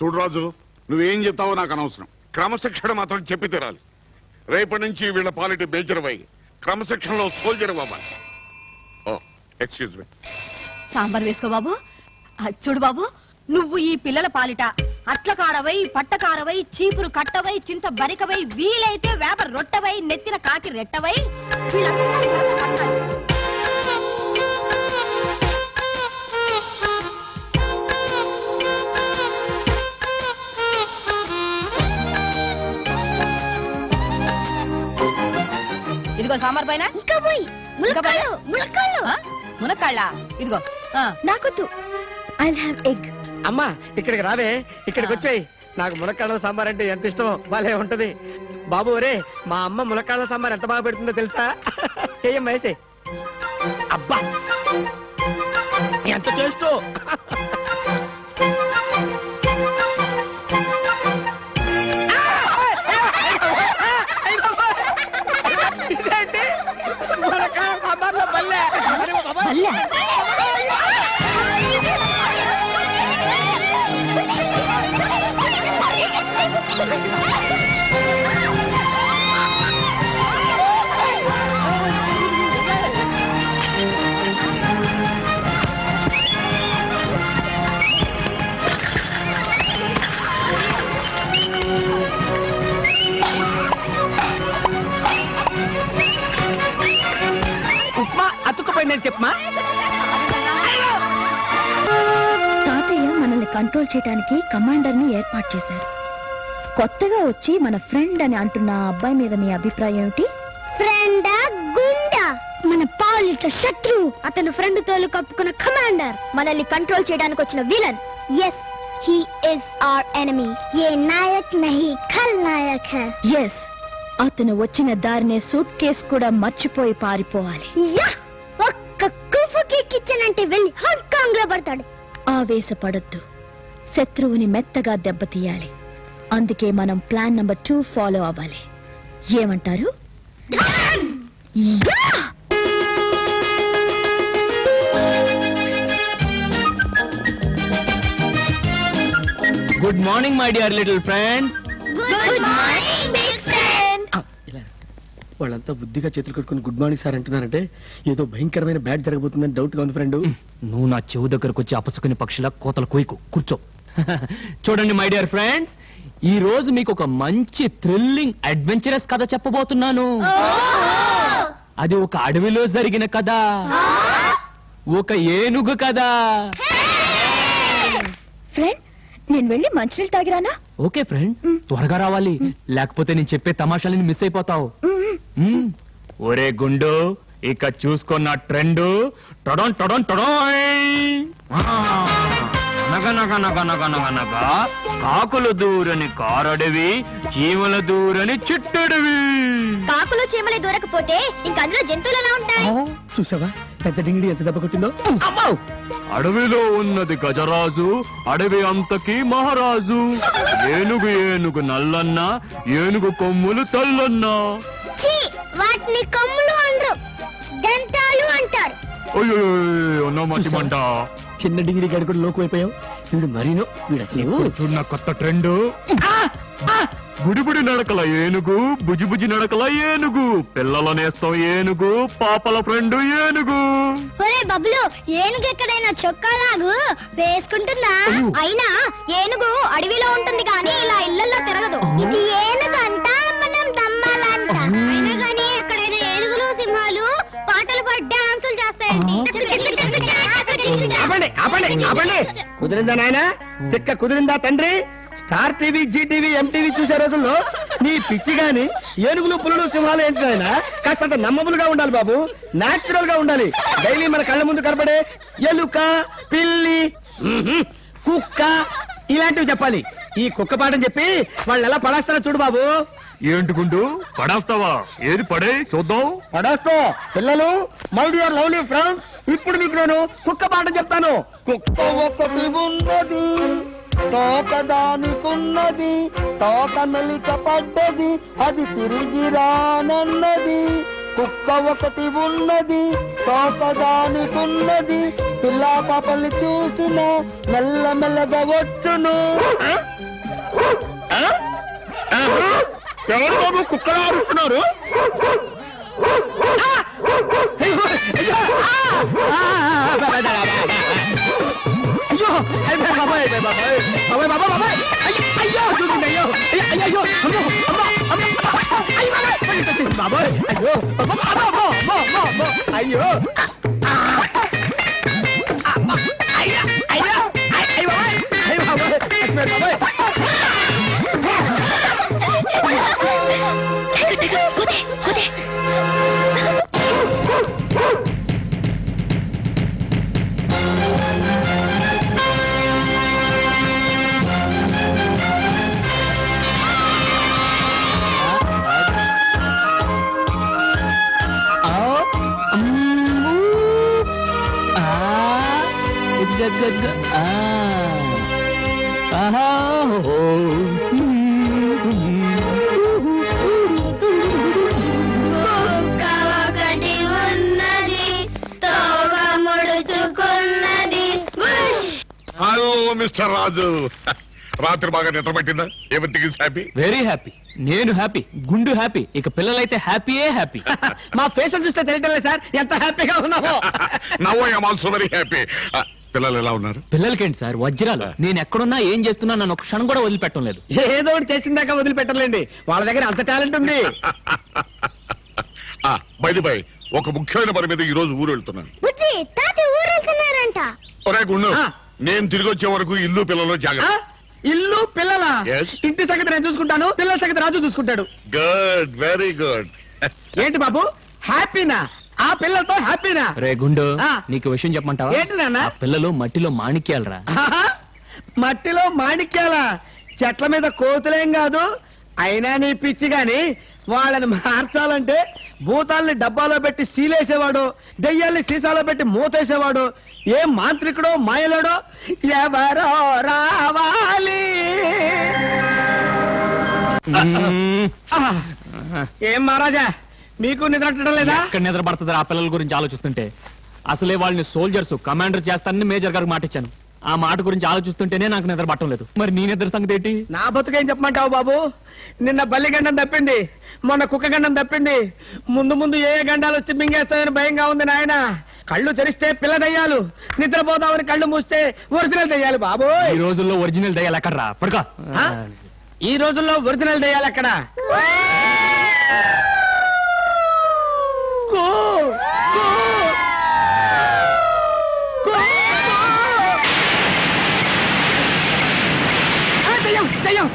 చూడు రాజు, నువ్వేం చెప్తావో నాకు అనవసరం. క్రమశిక్షణ మాత్రం చెప్పి తీరాలి. రేపటి నుంచి వీళ్ళ పాలిటీ మేజర్ వై క్రమశిక్షణలో సోల్జర్ అవ్వాలి. ఓ ఎక్స్క్యూజ్ మీ. సాంబార్ వేసుకో బాబు. చూడు బాబు, నువ్వు ఈ పిల్లల పాలిట అట్ల కాడవై, పట్ట కారవై, చీపురు కట్టవై, చింత బరికవై, వీలైతే వేప రొట్టవై, నెత్తిన కాకి రెట్టవై వీళ్ళందరి భరత పట్టాలి. ఇదిగో సాంబార్ పైన ఇంకా పోయి ములక్కాళ్ళు. ములక్కాళ్ళు. మునక్కాళ్ళ. ఇదిగో నాకొద్దు. I'll have egg. అమ్మా ఇక్కడికి రావే, ఇక్కడికి వచ్చాయి. నాకు ములక్కాళ్ళ సాంబార్ అంటే ఎంత ఇష్టమో, భలే ఉంటది. బాబు ఒరే, మా అమ్మ ములక్కాళ్ళ సాంబార్ ఎంత బాగా పెడుతుందో తెలుసా? ఏం వేసే. అబ్బా ఎంత చేస్తూ. ఇదేంటి ములక్కాళ్ళ సాంబార్లో బల్లె. బల్లె. ఉప్మా అతుక్కుపోయిందని చెప్పమా. తాతయ్య మనల్ని కంట్రోల్ చేయడానికి కమాండర్ ని ఏర్పాటు చేశారు. కొత్తగా వచ్చి మన ఫ్రెండ్ అని అంటున్న ఆ అబ్బాయి మీద మీ అభిప్రాయం ఏమిటి? ఫ్రెండా గుండా? మన పాలిట శత్రువు. అతను ఫ్రెండ్ తోలు కప్పుకున్న కమాండర్. మనల్ని కంట్రోల్ చేయడానికి వచ్చిన villain. Yes, he is our enemy. ఏ నాయక్ నహీ ఖల్నాయక్ హై. ఎస్, అతను వచ్చిన దారినే సూట్ కేస్ కూడా మర్చిపోయి పారిపోవాలి. ఒక్క కుఫుకి కిచెన్ అంటే వెళ్ళి హాంకాంగ్ లో పడతాడు. ఆవేశపడొద్దు, శత్రువుని మెత్తగా దెబ్బతీయాలి. అందుకే మనం ప్లాన్ నంబర్ 2 ఫాలో అవ్వాలి. ఏమంటారు? Good morning my dear little friends. Good morning big friend. వాళ్ళంతా బుద్ధిగా చేతులు కట్టుకుని గుడ్ మార్నింగ్ సార్ అంటున్నారంటే ఏదో భయంకరమైన బ్యాడ్ జరగబోతుందని డౌట్ గా ఉంది ఫ్రెండ్. నువ్వు నా చెవు దగ్గరకు వచ్చి అపసుకుని పక్షుల కోతలు కోయికు కూర్చో. చూడండి మై డియర్ ఫ్రెండ్స్, ఈ రోజు మీకు ఒక మంచి థ్రిల్లింగ్ అడ్వెంచరస్ కథ చెప్పబోతున్నాను. అది ఒక అడవిలో జరిగిన కథ, ఒక ఏనుగు కథ. ఫ్రెండ్, నేను వెళ్ళి మంచినీళ్ళు తాగిరానా? ఓకే ఫ్రెండ్, త్వరగా రావాలి, లేకపోతే నేను చెప్పే తమాషాలని మిస్ అయిపోతావు. ఒరే గుండు, ఇక చూసుకున్న ట్రెండ్ టొడన్ టొడన్ నగనగనగనగనగనగా కాకులు దూరని కారడవి, చీమల దూరని చిట్టడవి. కాకులు చీమలే దూరకపోతే ఇంకా అందులో జంతువులు ఎలా ఉంటాయి? చూసావా పెద్ద డింగిడి ఎంత దెబ్బ కొట్టిందో. అడవిలో ఉన్నది గజరాజు, అడవి అంతకి మహారాజు. ఏనుగు ఏనుగు నల్లన్న, ఏనుగు కొమ్ములు తెల్లన్నా. వాటిని కొమ్ములు అనరు, దంతాలు అంటారు. మంట. చిన్న డింగిడి గడి కూడా లోకు అయిపోయావు. వీడు మరీనో, వీడు అసలు చూడ కొత్త ట్రెండ్. బుడిబుడి నడకల ఏనుగు, బుజిబుజి నడకల ఏనుగు, పిల్లల నేస్తం ఏనుగు, పాపల ఫ్రెండ్ ఏనుగు. ఒరే బబ్లు, ఏనుగు ఎక్కడైనా చొక్కాలాగు వేసుకుంటుందా? అయినా ఏనుగు అడవిలో ఉంటుంది కానీ ఇలా ఇళ్లలో తిరగదు. ఇది ఏనుగు అంట, మనం దమ్మాలంట. అయినా కానీ ఎక్కడైనా ఏనుగులు సింహాలు పాటలు పాడి డాన్సులు చేస్తాయండి. కుదిరిందా నాయన? తిక్క కుదిరిందా తండ్రి? స్టార్ టీవీ జీటీవీ ఎంటీవీ చూసే రోజుల్లో నీ పిచ్చి గాని ఏనుగులు పులులు సింహాలు ఏంటైనా కాస్త నమ్మబులుగా ఉండాలి బాబు, నాచురల్ గా ఉండాలి. డైలీ మన కళ్ళ ముందు కనబడే ఎలుక, పిల్లి, కుక్క ఇలాంటివి చెప్పాలి. ఈ కుక్క పాఠం చెప్పి వాళ్ళు ఎలా పడేస్తారో చూడు బాబు. ఏంటి గుండు పడేస్తావా? ఏది పడే చూద్దాం. పడేస్తా. పిల్లలు, మై డియర్ లవ్లీ ఫ్రెండ్స్, ఇప్పుడు మీకు నేను కుక్క పాఠం చెప్తాను. కుక్క ఒకటి ఉన్నది, తోక దానికున్నది, తోక మెలిక పడ్డది, అది తిరిగి రానన్నది. కుక్క ఒకటి ఉన్నది, తోక దానికున్నది, పిల్లా పాపల్ని చూసిన మెల్ల మెల్లగా వచ్చును. ఎవరు బాబు కుక్కలు ఆడుతున్నారు? అయ్యో బాబాయ్ బాబాయ్ బాబాయ్ బాబాయ్ బాబాయ్ అయ్యో అయ్యో అయ్యో బాబాయ్ అయ్యో అయ్యో హలో మిస్టర్ రాజు, రాత్రి బాగా నిద్ర పట్టిందా? ఎవరికి హ్యాపీ? Very happy. నేను హ్యాపీ, గుండు హ్యాపీ, ఇక పిల్లలైతే హ్యాపీయే హ్యాపీ. మా ఫేస్ చూస్తే తెలియటలేదు సార్ ఎంత హ్యాపీగా ఉన్నామో. Now I am also very happy. పిల్లలు ఎలా ఉన్నారు? పిల్లలకేంటి సార్ వజ్రాలు? నేను ఎక్కడున్నా ఏం చేస్తున్నా నన్ను ఒక క్షణం కూడా వదిలిపెట్టడం లేదు. ఏదో ఒకటి చేసిందాకా వదిలిపెట్టలేండి, వాళ్ళ దగ్గర అంత టాలెంట్ ఉంది. బై ఒక ముఖ్యమైన పని మీద ఈ రోజు ఊరు వెళ్తున్నాను. ఒరే గుండు, నేను తిరిగి వచ్చే వరకు ఇల్లు పిల్లలు జాగ్రత్త. ఇల్లు పిల్లల Yes. ఇంటి సంగతి నేను చూసుకుంటాను, పిల్లల సంగతి రాజు చూసుకుంటాడు. Good, very good. ఏంటి బాబు హ్యాపీనా? ఆ పిల్లలతో హ్యాపీనా? రే గుండు, ఆ. నీకు విషయం చెప్పమంటావా? ఏంటి నాన్న? ఆ పిల్లలు మట్టిలో మాణిక్యాలరా. ఆహా, మట్టిలో మాణిక్యాల చెట్ల మీద కోతులేం కాదు. అయినా నీ పిచ్చి గాని వాళ్ళని మార్చాలంటే భూతాల్ని డబ్బాలో పెట్టి సీలేసేవాడు, దెయ్యాల్ని సీసాలో పెట్టి మూతేసేవాడు, ఏ మాంత్రికుడో మాయలోడో ఎవరో రావాలి. ఏం మహారాజా మీకు నిద్రట్టడం లేదా? ఎక్కడ నిద్ర పడుతుంది ఆ పిల్లల గురించి ఆలోచిస్తుంటే? అసలే వాళ్ళని సోల్జర్స్ కమాండర్ చేస్తానని మేజర్ గారికి మాట ఇచ్చాను. ఆ మాట గురించి ఆలోచిస్తుంటేనే నాకు నిద్ర పట్టడం లేదు. మరి నీ నిద్ర సంగతి ఏంటి? నా బతుకేం చెప్పమంటావు బాబు? నిన్న బల్లి గండం తప్పింది, మొన్న కుక్క గండం తప్పింది. ముందు ముందు ఏ గండాలు వచ్చి మింగేస్తాయని భయంగా ఉంది నాయన. కళ్ళు తెరిస్తే పిల్ల దయ్యాలు, నిద్రపోదామని కళ్ళు మూస్తే ఒరిజినల్ దయ్యాలు బాబు. ఈ రోజుల్లో ఒరిజినల్ దయ్యాలు ఎక్కడ్రా? పడుకో. ఈ రోజుల్లో ఒరిజినల్ దయ్యాలు ఎక్కడ? కూ, కూ, కూ. దయ్యం దయ్యం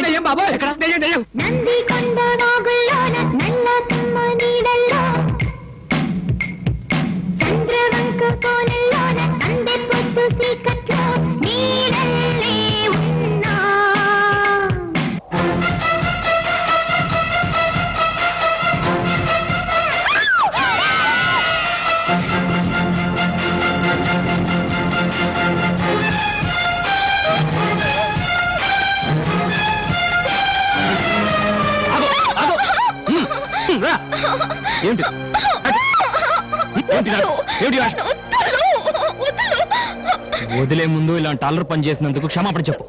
దయ్యం బాబోయ్, దయ్యం దయ్యం. నందికొండ వాగుల్లోన నల్ల తమ్మ నీడల్లో, చంద్రవంక కోనల్లోన అందే పొద్దు చీకట్లో నీడల్లే ఉన్నా. ఏంటి వదిలే ముందు ఇలాంటి అల్లరి పని చేసినందుకు క్షమాపణ చెప్పు.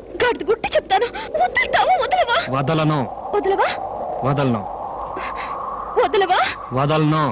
గుట్టు చెప్తాను, వదులుతావా వదలవా? వదలను. వదలవా? వదలను. వదలవా? వదలను.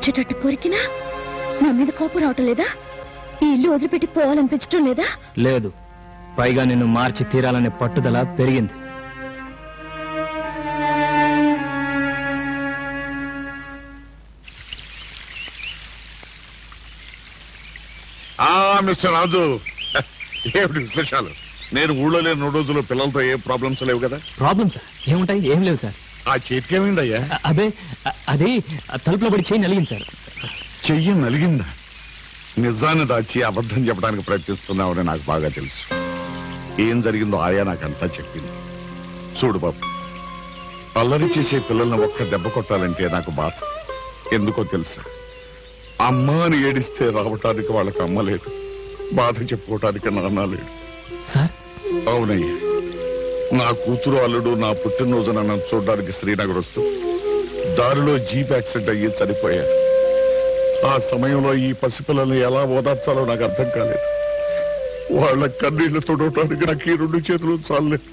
వచ్చేటట్టు కోరికినా నా మీద కోపం రావటం లేదా? ఈ ఇల్లు వదిలిపెట్టి పోవాలనిపించటం లేదా? లేదు, పైగా నిన్ను మార్చి తీరాలనే పట్టుదల పెరిగింది. మిస్టర్ రాజు, ఏమిటి విశేషాలు? నేను ఊళ్ళో లేని 2 రోజులు పిల్లలతో ఏ ప్రాబ్లమ్స్ లేవు కదా? ప్రాబ్లమ్ సార్ ఏముంటాయి? ఏం లేవు సార్. ఆ చేతికి ఏమైందయ్యా? అదే అది తలుపులో పడి చేయి నలిగింది సార్. చెయ్యి నలిగిందా? నిజాన్ని దాచి అబద్ధం చెప్పడానికి ప్రయత్నిస్తున్నావని నాకు బాగా తెలుసు. ఏం జరిగిందో ఆయా నాకంతా చెప్పింది. చూడు బాబు, అల్లరి చేసే పిల్లల్ని ఒక్క దెబ్బ కొట్టాలంటే నాకు బాధ. ఎందుకో తెలుసా? అమ్మ అని ఏడిస్తే రావటానికి వాళ్ళకి అమ్మ లేదు, బాధ చెప్పుకోవటానికి నాన్న లేడు. సార్ అవునయ్యా, నా కూతురు అల్లుడు నా పుట్టినరోజు నన్ను చూడడానికి శ్రీనగర్ వస్తూ దారిలో జీప్ యాక్సిడెంట్ అయ్యి చనిపోయారు. ఆ సమయంలో ఈ పసిపిల్లల్ని ఎలా ఓదార్చాలో నాకు అర్థం కాలేదు. వాళ్ళ కన్నీళ్లు తుడవటానికి నాకు ఈ 2 చేతులు చాలలేదు.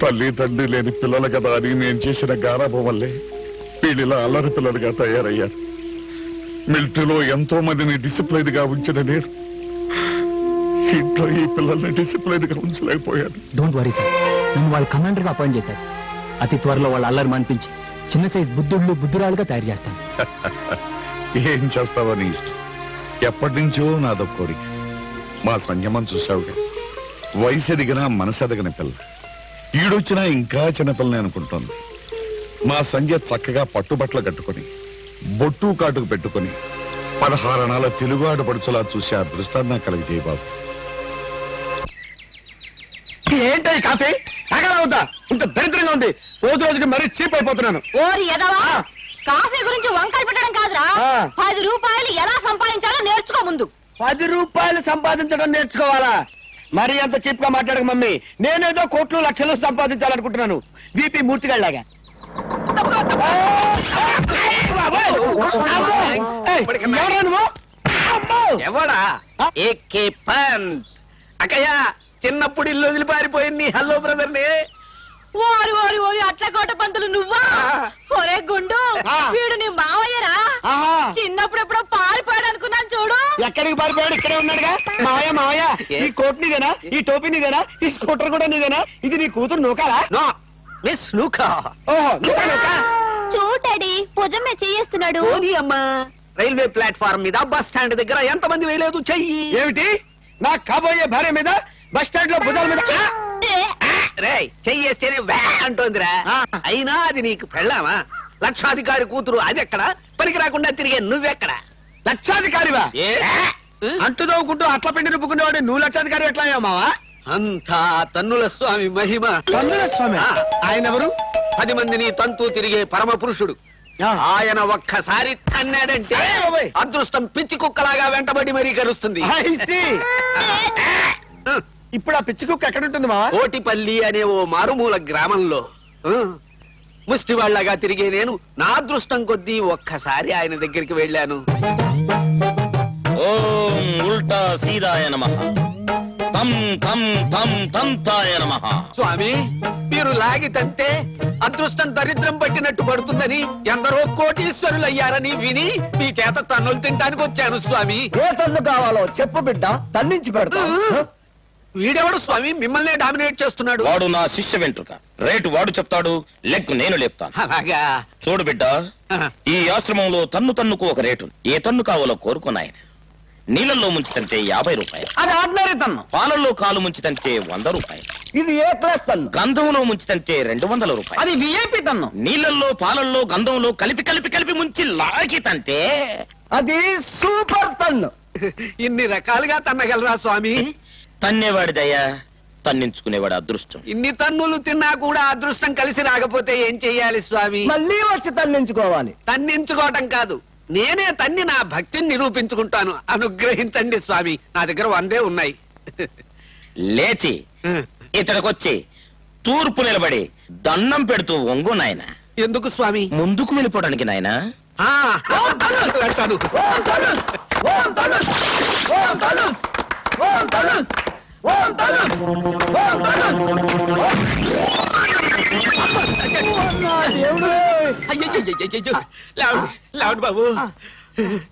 తల్లి తండ్రి లేని పిల్లలు కదా అని నేను చేసిన గారాభం వల్లే వీళ్ళిలా అల్లరి పిల్లలుగా తయారయ్యారు. మిలిటరీలో ఎంతో మందిని డిసిప్లైన్ గా ఉంచిన నేను ఇంట్లో ఈ పిల్లల్ని డిసిప్లైన్ గా ఉంచలేకపోయాను. డోంట్ వరీ సార్, నన్ను వాళ్ళ కమాండర్ గా అపాయింట్ చేశారు. అతి త్వరలో వాళ్ళ అల్లరి మానిపించి చిన్న సైజ్ బుద్ధురాలుగా తయారు చేస్తాను. ఏం చేస్తావో నీ ఇష్టం. ఎప్పటి నుంచో నాదో కోరిక. మా సంయమం చూసావుగా, వయసు ఎదిగినా మనసు ఎదగని పిల్ల. ఈడొచ్చినా ఇంకా చిన్నపిల్లని అనుకుంటోంది. మా సంజయ్ చక్కగా పట్టుబట్టలు కట్టుకుని బొట్టు కాటుకు పెట్టుకుని 16 అణాల తెలుగు ఆడపడుచులా చూసే అదృష్టాన్ని నాకు కలిగజేయ బాబు. ఏంటో ఈ కాఫీ తాగలవుతా? ఇంత దరిద్రంగా ఉంది. రోజు రోజుకి మరీ చీప్ అయిపోతున్నాను. ఓరి ఎదవా, కాఫీ గురించి వంకలు పెట్టడం కాదురా, 10 రూపాయలు ఎలా సంపాదించాలో నేర్చుకో ముందు. 10 రూపాయలు సంపాదించడం నేర్చుకోవాలా? మరి అంత చీప్ గా మాట్లాడక మమ్మీ. నేనేదో కోట్లు లక్షలు సంపాదించాలనుకుంటున్నాను, బీపీ మూర్తిగాళ్ళగా. ఎవడా ఏకే పంత్ అక్కయ్య, చిన్నప్పుడు ఇల్లు వదిలి పారిపోయింది హలో బ్రదర్ ని. ఓరి ఓరి ఓరి అట్లకోట పంతులు నువ్వా? ఒరే గుండు, వీడు నీ మావయ్యరా? చిన్నప్పుడు ఎప్పుడో పారిపోయాడు అనుకున్నాను చూడు. ఎక్కడికి పారిపోయాడు? ఇక్కడే ఉన్నాడుగా. మావయ్య మావయ్య, ఈ కోట్ నీదేనా? ఈ టోపీ నీదేనా? ఈ స్కూటర్ కూడా నీదేనా? ఇది నీ కూతురు నూకాలా? మిస్ నూకా. ఓహో, నూకా నూకా. చూడండి, భుజం మీద చేస్తున్నాడు. అమ్మా, రైల్వే ప్లాట్ఫారం మీద బస్ స్టాండ్ దగ్గర ఎంతమంది వేయలేదు చెయ్యి. ఏమిటి? నా కాబోయే భార్య మీద బస్ స్టాండ్ లో భుజాల మీద చెయ్యేస్తేనే వ్యా అంటోందిరా. అయినా అది నీకు పెళ్ళామా? లక్షాధికారి కూతురు అది ఎక్కడ? పనికి రాకుండా తిరిగే నువ్వెక్కడ? లక్షాధికారివా? అంటుదోకుంటూ అట్ల పిండి రుబ్బుకునేవాడు నువ్వు లక్షాధికారి ఎట్లా అయ్యామావా? అంతా తన్నుల స్వామి మహిమ. తన్నుల స్వామి ఆయన ఎవరు? 10 మందిని తంతు తిరిగే పరమ పురుషుడు. ఆయన ఒక్కసారి తన్నాడంటే అదృష్టం పిచ్చి కుక్కలాగా వెంటబడి మరీ కరుస్తుంది. ఇప్పుడు ఆ పిచ్చి కుక్క ఎక్కడుంటుంది మా? కోటిపల్లి అనే ఓ మారుమూల గ్రామంలో ముష్టి వాళ్ళగా తిరిగే నేను నా అదృష్టం కొద్దీ ఒక్కసారి ఆయన దగ్గరికి వెళ్ళాను. ఓం ఉల్టా సీదాయ నమః, తం తం తం తంతాయ నమః. స్వామి, మీరు లాగి తంతే అదృష్టం దరిద్రం పట్టినట్టు పడుతుందని ఎందరో కోటీశ్వరులయ్యారని విని మీ చేత తన్నులు తింటానికి వచ్చాను స్వామి. ఏ తన్ను కావాలో చెప్పు బిడ్డ, తన్నించి పెడతా. వీడెవడు స్వామి మిమ్మల్ని డామినేట్ చేస్తున్నాడు? వాడు నా శిష్య వెంట్రుక. రేటు వాడు చెప్తాడు, లెక్కు నేను లేపుతాను. అలాగా? చూడు బిడ్డ, ఈ ఆశ్రమంలో తన్నుకు ఒక రేటు. ఏ తన్ను కావాలో కోరుకున్నాయన. నీళ్ళల్లో ముంచితంటే 50 రూపాయలు. అది ఆర్డినరీ తన్ను. పాలల్లో కాలు ముంచితంటే 100 రూపాయలు. ఇది ఏ క్లాస్ తన్ను? గంధంలో ముంచితంటే 200 రూపాయలు. అది విఐపి తన్ను. నీళ్ళల్లో పాలల్లో గంధంలో కలిపి ముంచి లాగితంటే అది సూపర్ తన్ను. ఇన్ని రకాలుగా తన్నగలరా స్వామి? తన్నేవాడిదయ్యా, తన్నించుకునేవాడు అదృష్టం. ఇన్ని తన్నులు తిన్నా కూడా అదృష్టం కలిసి రాకపోతే ఏం చెయ్యాలి స్వామి? మళ్ళీ వచ్చి తన్నించుకోవాలి. తన్నించుకోవటం కాదు, నేనే తన్ని నా భక్తిని నిరూపించుకుంటాను. అనుగ్రహించండి స్వామి. నా దగ్గర 100 ఉన్నాయి. లేచి ఇతడికొచ్చి తూర్పు నిలబడి దండం పెడుతూ వంగు నాయన. ఎందుకు స్వామి? ముందుకు వెళ్ళిపోవడానికి నాయన. లేవండి బాబు,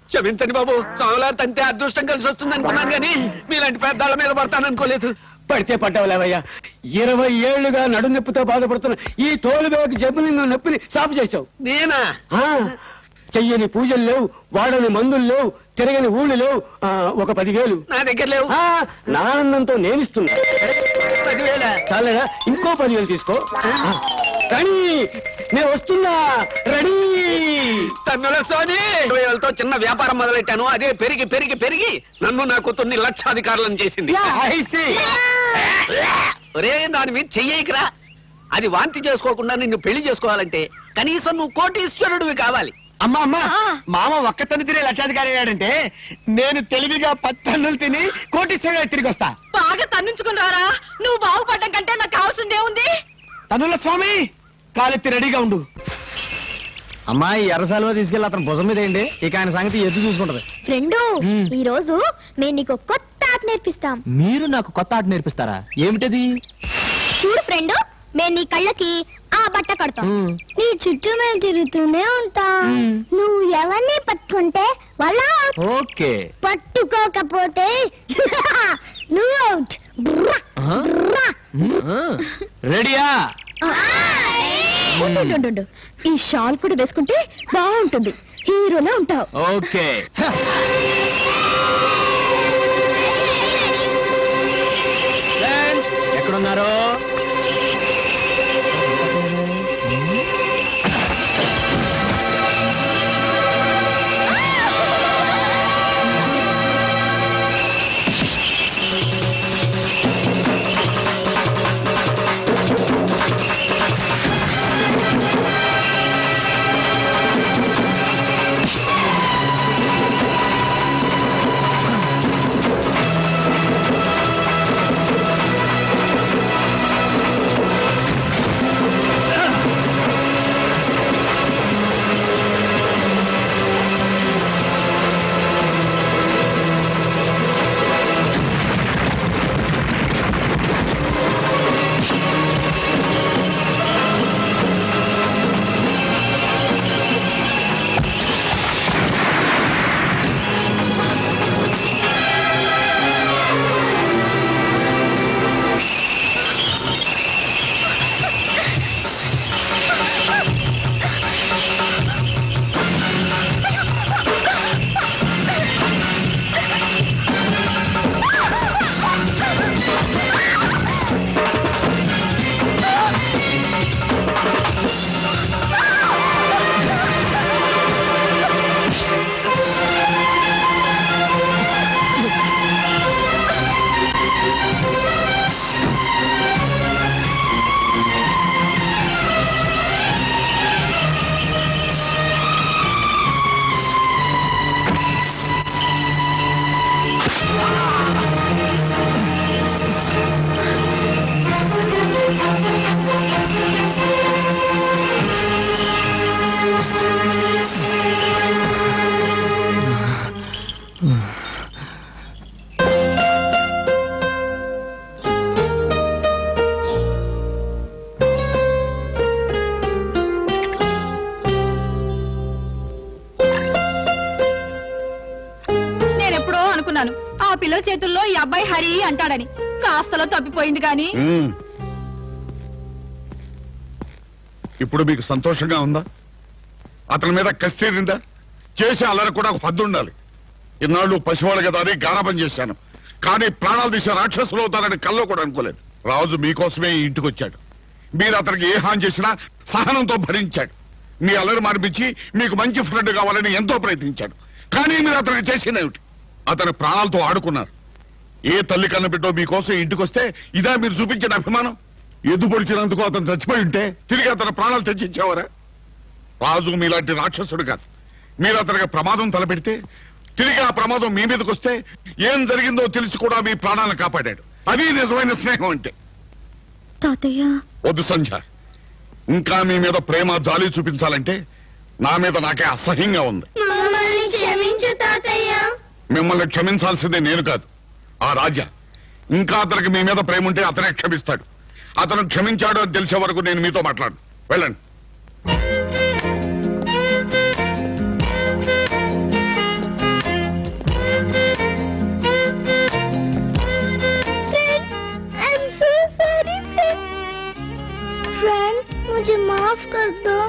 క్షమించండి బాబు. సోమలారు తంతే అదృష్టం కలిసి వస్తుంది అనుకున్నాను కానీ మీలాంటి పెద్దాళ్ళ మీద పడతాను అనుకోలేదు. పడితే పడ్డావులేవయ్యా. 20 ఏళ్లుగా నడు నొప్పితో బాధపడుతున్న ఈ తోలుబేకు జబ్బుని నొప్పిని సాపు చేశావు. నేనా? చెయ్యని పూజలు లేవు, వాడని మందులు లేవు, తిరగని ఊళ్ళు లేవు. ఒక 10,000 నా దగ్గర లేవు. నా ఆనందంతో నేనిస్తున్నా. 10,000 చాలేదా? ఇంకో 10,000 తీసుకో. కానీ నేను వస్తున్నా, రెడీ. తన్నుల సోని 20,000తో చిన్న వ్యాపారం మొదలెట్టాను. అదే పెరిగి పెరిగి పెరిగి నన్ను నా కూతుర్ని లక్షాధికారులను చేసింది. ఒరే, దాని మీద చెయ్యకురా. అది వాంతి చేసుకోకుండా నిన్ను పెళ్లి చేసుకోవాలంటే కనీసం నువ్వు కోటీశ్వరుడివి కావాలి. అమ్మా అమ్మా, మామ ఒక్క తన్ను తినే లక్షాధికారి అయ్యాడంటే నేను తెలివిగా 10 టన్నులు తిని కోటీశ్వరుడు తిరిగి వస్తా. బాగా తన్నించుకుని రారా. నువ్వు బాగుపడడం కంటే నాకు కావాల్సిందే ఉంది. తన్నుల స్వామి, కాలెత్తి రెడీగా ఉండు. అమ్మాయి ఎర్రసాలువ తీసుకెళ్ళి అతను భుజం మీద ఏంటి, ఇక ఆయన సంగతి ఎదురు చూసుకుంటది. ఫ్రెండు, ఈ రోజు మేము నీకు కొత్త ఆట నేర్పిస్తాం. మీరు నాకు కొత్త ఆట నేర్పిస్తారా? ఏమిటది? చూడు ఫ్రెండు, మేము నీ కళ్ళకి ఆ బట్ట కడతాం. నీ చుట్టూ మేము తిరుగుతూనే ఉంటాం. నువ్వు ఎవరిని పట్టుకుంటే వాళ్ళ ఓకే, పట్టుకోకపోతే నువ్వు అవుట్. రెడీయా? ఈ షాల్ కూడా వేసుకుంటే బాగుంటుంది, హీరోలా ఉంటావు. ఓకే. ఎక్కడున్నారు? ఆ పిల్లల చేతుల్లో ఈ అబ్బాయి హరి అంటాడని కాస్తలో తప్పిపోయింది కానీ ఇప్పుడు మీకు సంతోషంగా ఉందా? అతని మీద కస్తీరిందా? చేసే అల్లరి కూడా హద్దు ఉండాలి. ఇన్నాళ్ళు పసివాళ్ళ కదా అని గారాబం చేశాను, కానీ ప్రాణాలు తీసే రాక్షసులు అవుతారని కల్లో కూడా అనుకోలేదు. రాజు మీకోసమే ఈ ఇంటికి వచ్చాడు. మీరు అతనికి ఏ హాని చేసినా సహనంతో భరించాడు. మీ అల్లరి మానిపించి మీకు మంచి ఫ్రెండ్ కావాలని ఎంతో ప్రయత్నించాడు. కానీ మీరు అతనికి చేసినేమిటి? అతని ప్రాణాలతో ఆడుకున్నారు. ఏ తల్లి కన్న బిడ్డో మీకోసం ఇంటికి వస్తే ఇదా మీరు చూపించిన అభిమానం? ఎద్దు పొడిచినందుకు అతను చచ్చిపోయి ఉంటే తిరిగి అతని ప్రాణాలు తెచ్చిచ్చేవారా? రాజు మీలాంటి రాక్షసుడు కాదు. మీరు అతనికి ప్రమాదం తలపెడితే తిరిగి ఆ ప్రమాదం మీ మీదకి వస్తే ఏం జరిగిందో తెలిసి కూడా మీ ప్రాణాలను కాపాడాడు. అది నిజమైన స్నేహం అంటే. వద్దు సంధ్య, ఇంకా మీ మీద ప్రేమ జాలి చూపించాలంటే నా మీద నాకే అసహ్యంగా ఉంది. మిమ్మల్ని క్షమించాల్సిందే నేను కాదు, ఆ రాజా. ఇంకా అతనికి మీ మీద ప్రేమ ఉంటే అతనే క్షమిస్తాడు. అతను క్షమించాడు అని తెలిసే వరకు నేను మీతో మాట్లాడు. వెళ్ళండి. मुझे माफ कर दो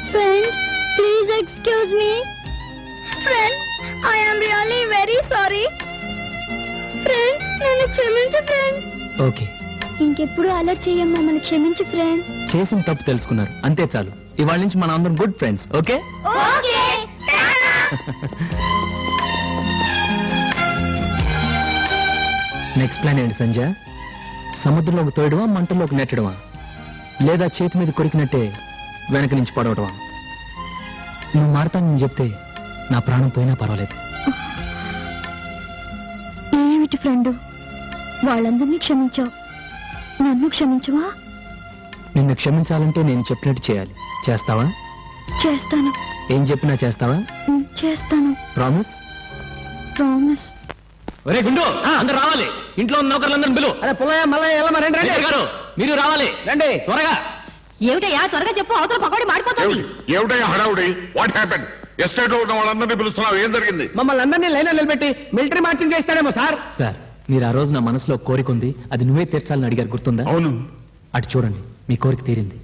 friend please excuse me friend I am really very sorry friend నన్ను క్షమించు ఫ్రెండ్ ఓకే ఇంకెప్పుడు అలా చెయ్యం మమ్మల్ని క్షమించు ఫ్రెండ్ చేసిన తప్పు తెలుసుకున్నారు అంతే చాలు ఇవాళ నుంచి మన అందరం good friends okay okay next plan ఏంటి సంజయ్ సముద్రంలోకి తోయడమా మంటల్లోకి నెట్టడమా లేదా చేతి మీద కొరికినట్టే వెనక నుంచి పడవటమా నువ్వు మారతానని చెప్తే నా ప్రాణం పోయినా పర్వాలేదు ఏమిటి ఫ్రెండ్ వాళ్ళందరినీ క్షమించావు నన్ను క్షమించవా నిన్ను క్షమించాలంటే నేను చెప్పినట్టు చేయాలి చేస్తావా చేస్తాను ఏం చెప్పినా చేస్తావా చేస్తాను ప్రామిస్ ప్రామిస్ ఒరే గుండు అందరు రావాలి ఇంట్లో ఉన్న నౌకర్లందరూ పిలు అరే పుల్లయ్య మల్లయ్య ఎలా మరి రండి గారు మీరు రావాలి రండి త్వరగా ఏమిటయ్యా త్వరగా చెప్పు అవతల పకోడి మాడిపోతుంది ఏమిటయ్యా హడావుడి వాట్ హ్యాపెన్ ఎస్టేట్ లో ఉన్న వాళ్ళందరినీ పిలుస్తున్నావు ఏం జరిగింది మమ్మల్ని అందరినీ లైన్ నిలబెట్టి మిలిటరీ మార్చింగ్ చేస్తాడేమో సార్ సార్ మీరు ఆ రోజు నా మనసులో కోరిక ఉంది అది నువ్వే తీర్చాలని అడిగారు గుర్తుందా అవును అటు చూడండి మీ కోరిక తీరింది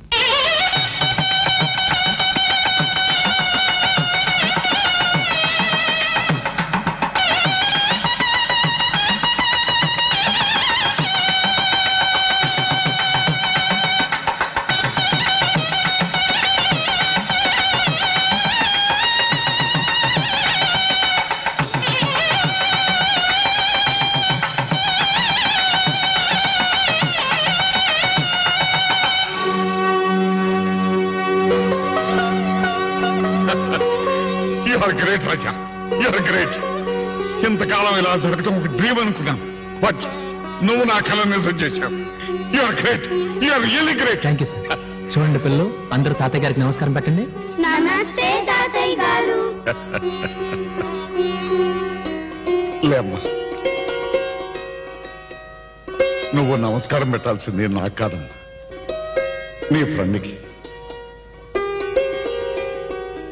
గ్రేట్ రాజా యూఆర్ గ్రేట్ ఇంతకాలం ఇలా జరగటం ఒక డ్రీమ్ అనుకున్నాను బట్ నువ్వు నా కళ నిజం చేశావు you're great you're really great thank you sir చూడండి పిల్లలు అందరూ తాతయ్య గారికి నమస్కారం పెట్టండి నమస్తే తాతయ్య గారు లేమ్మా నువ్వు నమస్కారం పెట్టాల్సింది నాకు కాదమ్మా నీ ఫ్రెండ్కి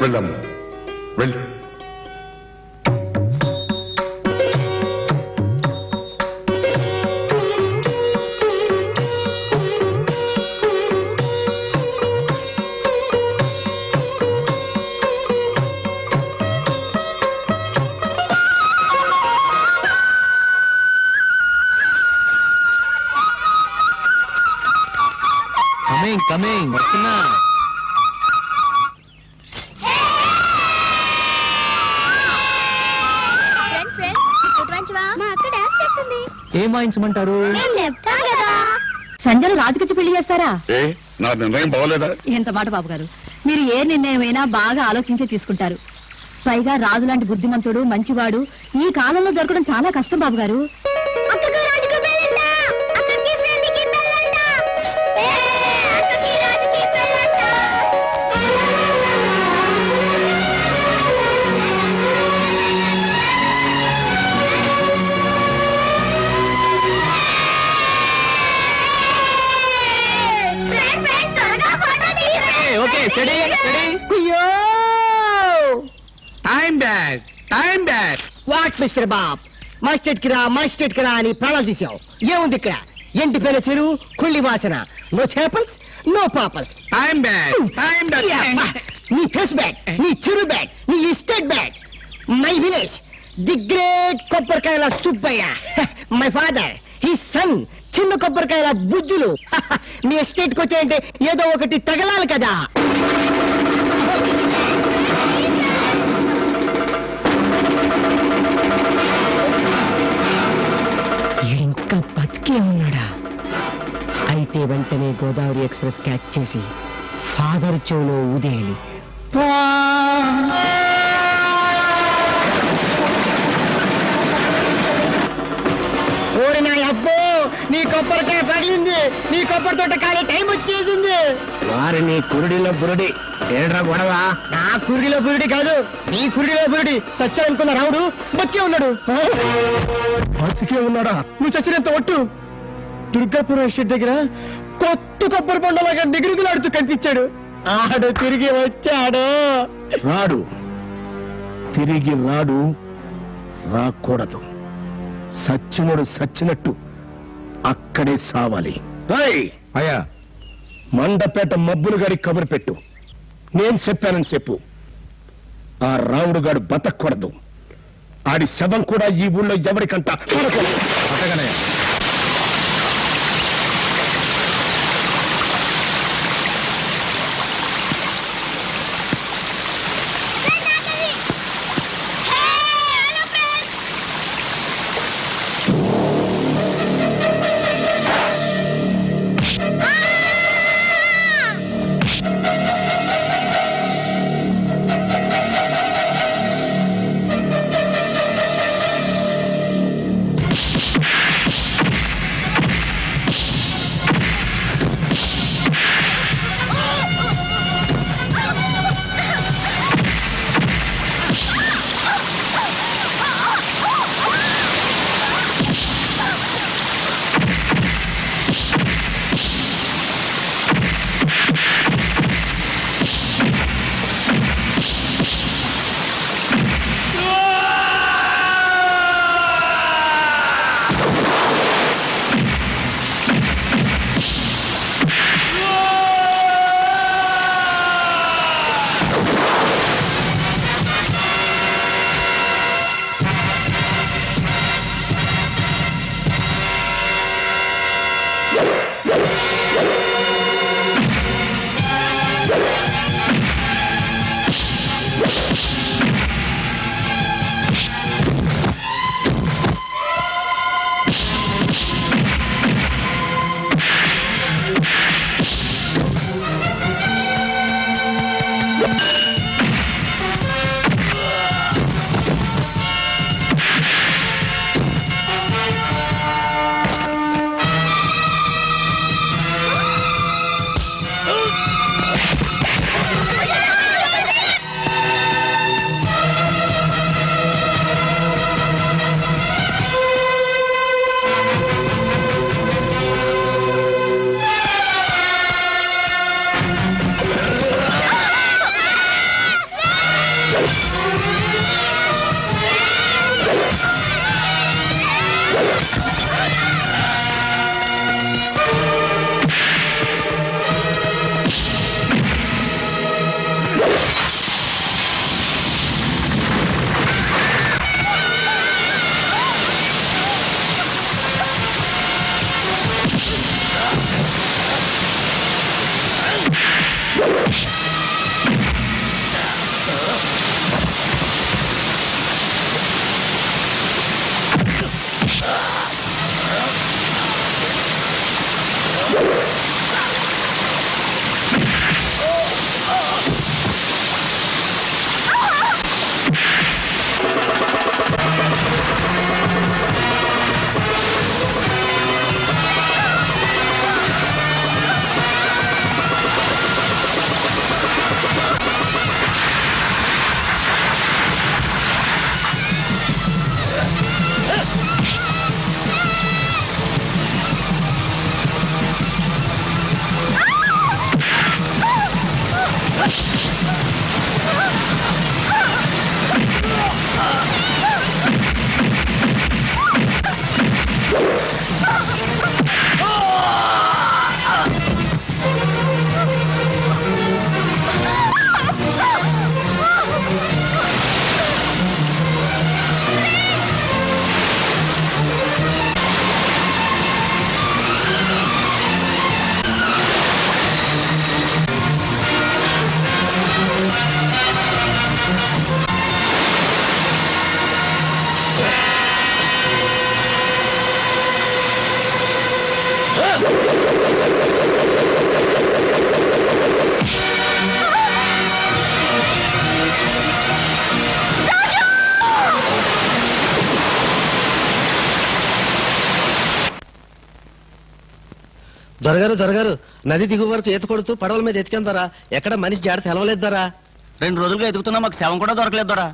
వెళ్ళమ్మా వెళ్ళు కమింగ్ వస్తున్నా ఏం వాయించమంటారు సంజయ్ రాజుకిచ్చి పెళ్లి చేస్తారా నా నిర్ణయం బాగోలేదా ఎంత మాట బాబు గారు మీరు ఏ నిర్ణయమైనా బాగా ఆలోచించే తీసుకుంటారు పైగా రాజు లాంటి బుద్ధిమంతుడు మంచివాడు ఈ కాలంలో దొరకడం చాలా కష్టం బాబు గారు okay study time bad what mister Bob మస్టెడ్ కిరా అని ప్రాణాలు తీసావు ఏముంది ఇక్కడ ఎండిపోయిన చెరువు కుళ్ళి వాసన నో చేపల్స్ నో పాపల్స్ టైం బ్యాడ్ నీ ఫేస్ బ్యాడ్ నీ చెరువు బ్యాడ్ నీ estate bad my village the great కొబ్బరికాయల Subbayya my father he son చిన్న కొబ్బరికాయల బుజ్జులు మీ ఎస్టేట్ కి వచ్చాయంటే ఏదో ఒకటి తగలాలి కదా ఇంకా బతికే ఉన్నాడా అయితే వెంటనే గోదావరి ఎక్స్ప్రెస్ క్యాచ్ చేసి ఫాదర్ చెవులో ఊదేయాలి ఓరి నా అబ్బో నీ కొబ్బరికాయ పగిలింది నీ కొబ్బరి తోట కాలే టైం వచ్చేసింది వారి నీ కురుడిలో బురుడి ఏడ్రా గొడవ నా కురుడిలో బురుడి కాదు నీ కురుడిలో బురుడి సత్యం అనుకున్న రావుడు బతికే ఉన్నాడు బతికే ఉన్నాడా నువ్వు చచ్చినంత ఒట్టు దుర్గాపురం ఎస్టేట్ దగ్గర కొత్త కొబ్బరి బొండలాగా నిగురుగులాడుతూ కనిపించాడు ఆడు తిరిగి వచ్చాడు రాడు తిరిగి రాడు రాకూడదు సచ్చినోడు సచ్చినట్టు అక్కడే సావాలి అయ్యా మండపేట మబ్బులు గారి కబురు పెట్టు. నేను చెప్పానని చెప్పు. ఆ రాముడు గారు బతకూడదు. ఆడి శవం కూడా ఈ ఊళ్ళో ఎవరికంట పడకూడదు. దొరగారు నది దిగువ వరకు ఈత కొడుతూ పడవల మీద ఎతికేందరా ఎక్కడ మనిషి జాడ తెలవలేదు దొరా 2 రోజులుగా ఎదుగుతున్నా మాకు శవం కూడా దొరకలేదు దొరా.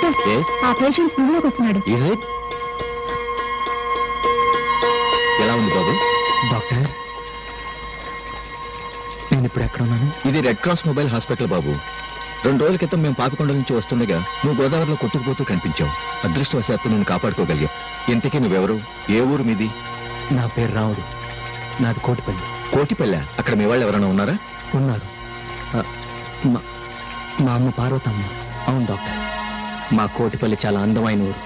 డాక్టర్ ఆ పేషెంట్ స్పృహలోకి వస్తున్నాడు. ఎలా ఉంది బాబు? డాక్టర్ నేను ఇప్పుడు ఎక్కడ ఉన్నాను? ఇది రెడ్ క్రాస్ మొబైల్ హాస్పిటల్ బాబు. 2 రోజుల క్రితం మేము పాపికొండ నుంచి వస్తుండగా నువ్వు గోదావరిలో కొట్టుకుపోతూ కనిపించావు. అదృష్టవశాత్తు నేను కాపాడుకోగలిగావు. ఇంతకీ నువ్వెవరు? ఏ ఊరు మీది? నా పేరు రావుడు. నాది కోటిపల్లి. కోటిపల్లి? అక్కడ మీ వాళ్ళు ఎవరైనా ఉన్నారా? ఉన్నారు. మా అమ్మ పార్వతమ్మ. అవును డాక్టర్. మా కోటిపల్లి చాలా అందమైన ఊరు.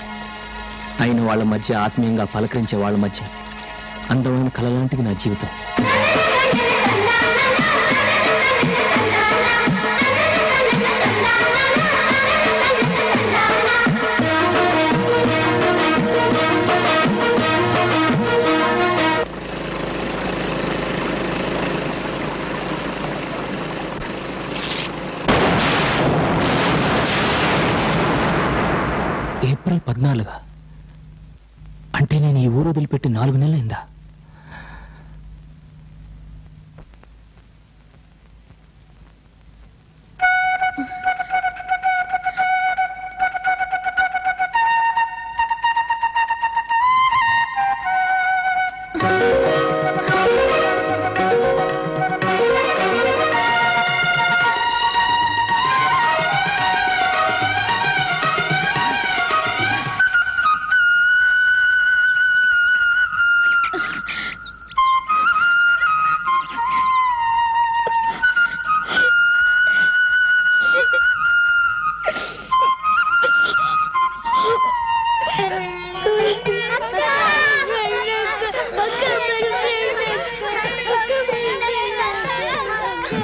అయిన వాళ్ళ మధ్య ఆత్మీయంగా పలకరించే వాళ్ళ మధ్య అందమైన కళ లాంటిది నా జీవితం. ఏప్రిల్ 14 అంటే నేను ఈ ఊరు వదిలిపెట్టి 4 నెలలైందా?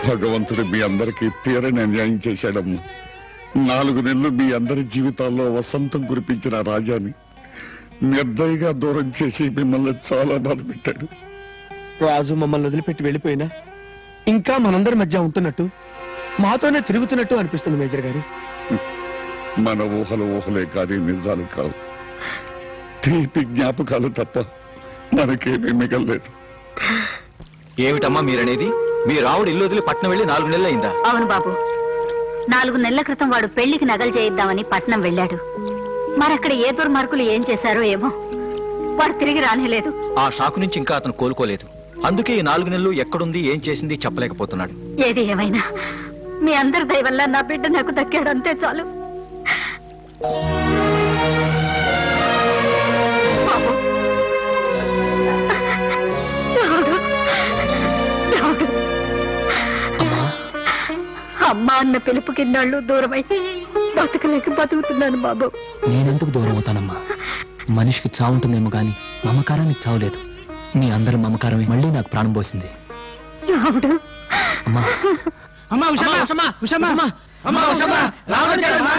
భగవంతుడు మీ అందరికీ తీరని అన్యాయం చేశాడమ్మా. 4 నెలలు మీ అందరి జీవితాల్లో వసంతం కురిపించిన రాజాని నిర్దయగా దూరం చేసి మిమ్మల్ని చాలా బాధ పెట్టాడు. రాజు మమ్మల్ని వదిలిపెట్టి వెళ్ళిపోయినా ఇంకా మనందరి మధ్య ఉంటున్నట్టు, మాతోనే తిరుగుతున్నట్టు అనిపిస్తుంది మేజర్ గారు. మన ఊహలే కానీ నిజాలు కావు. తీపి జ్ఞాపకాలు తప్ప మనకేమీ మిగల్లేదు. ఏమిటమ్మా మీరనేది? మీ రావుడు ఇల్లు వదిలి పట్నం వెళ్ళి 4 నెలలు అయిందా? అవును బాబు. 4 నెలల క్రితం వాడు పెళ్లికి నగలు చేయిద్దామని పట్నం వెళ్ళాడు. మరక్కడ ఏ దుర్మార్గులు ఏం చేశారో ఏమో, వాడు తిరిగి రానేలేదు. ఆ షాకు నుంచి ఇంకా అతను కోలుకోలేదు. అందుకే ఈ 4 నెలలు ఎక్కడుంది, ఏం చేసింది చెప్పలేకపోతున్నాడు. ఏది ఏమైనా మీ అందరి దయ వల్ల నా బిడ్డ నాకు దక్కాడు, అంతే చాలు. బాబు, అమ్మ అన్న పిలుపు కిన్నాళ్ళు దూరమై బతకలేక బతుకుతున్నాను బాబు. నేనెందుకు దూరం అవుతానమ్మా? మనిషికి చావుంటుందేమో గాని మమకారానికి చావులేదు. మీ అందరి మమకారమే మళ్ళీ నాకు ప్రాణం పోసింది. రావుడు, అమ్మా అమ్మా ఉషమ్మా ఉషమ్మా ఉషమ్మా అమ్మా ఉషమ్మా రావచ్చాడమ్మా.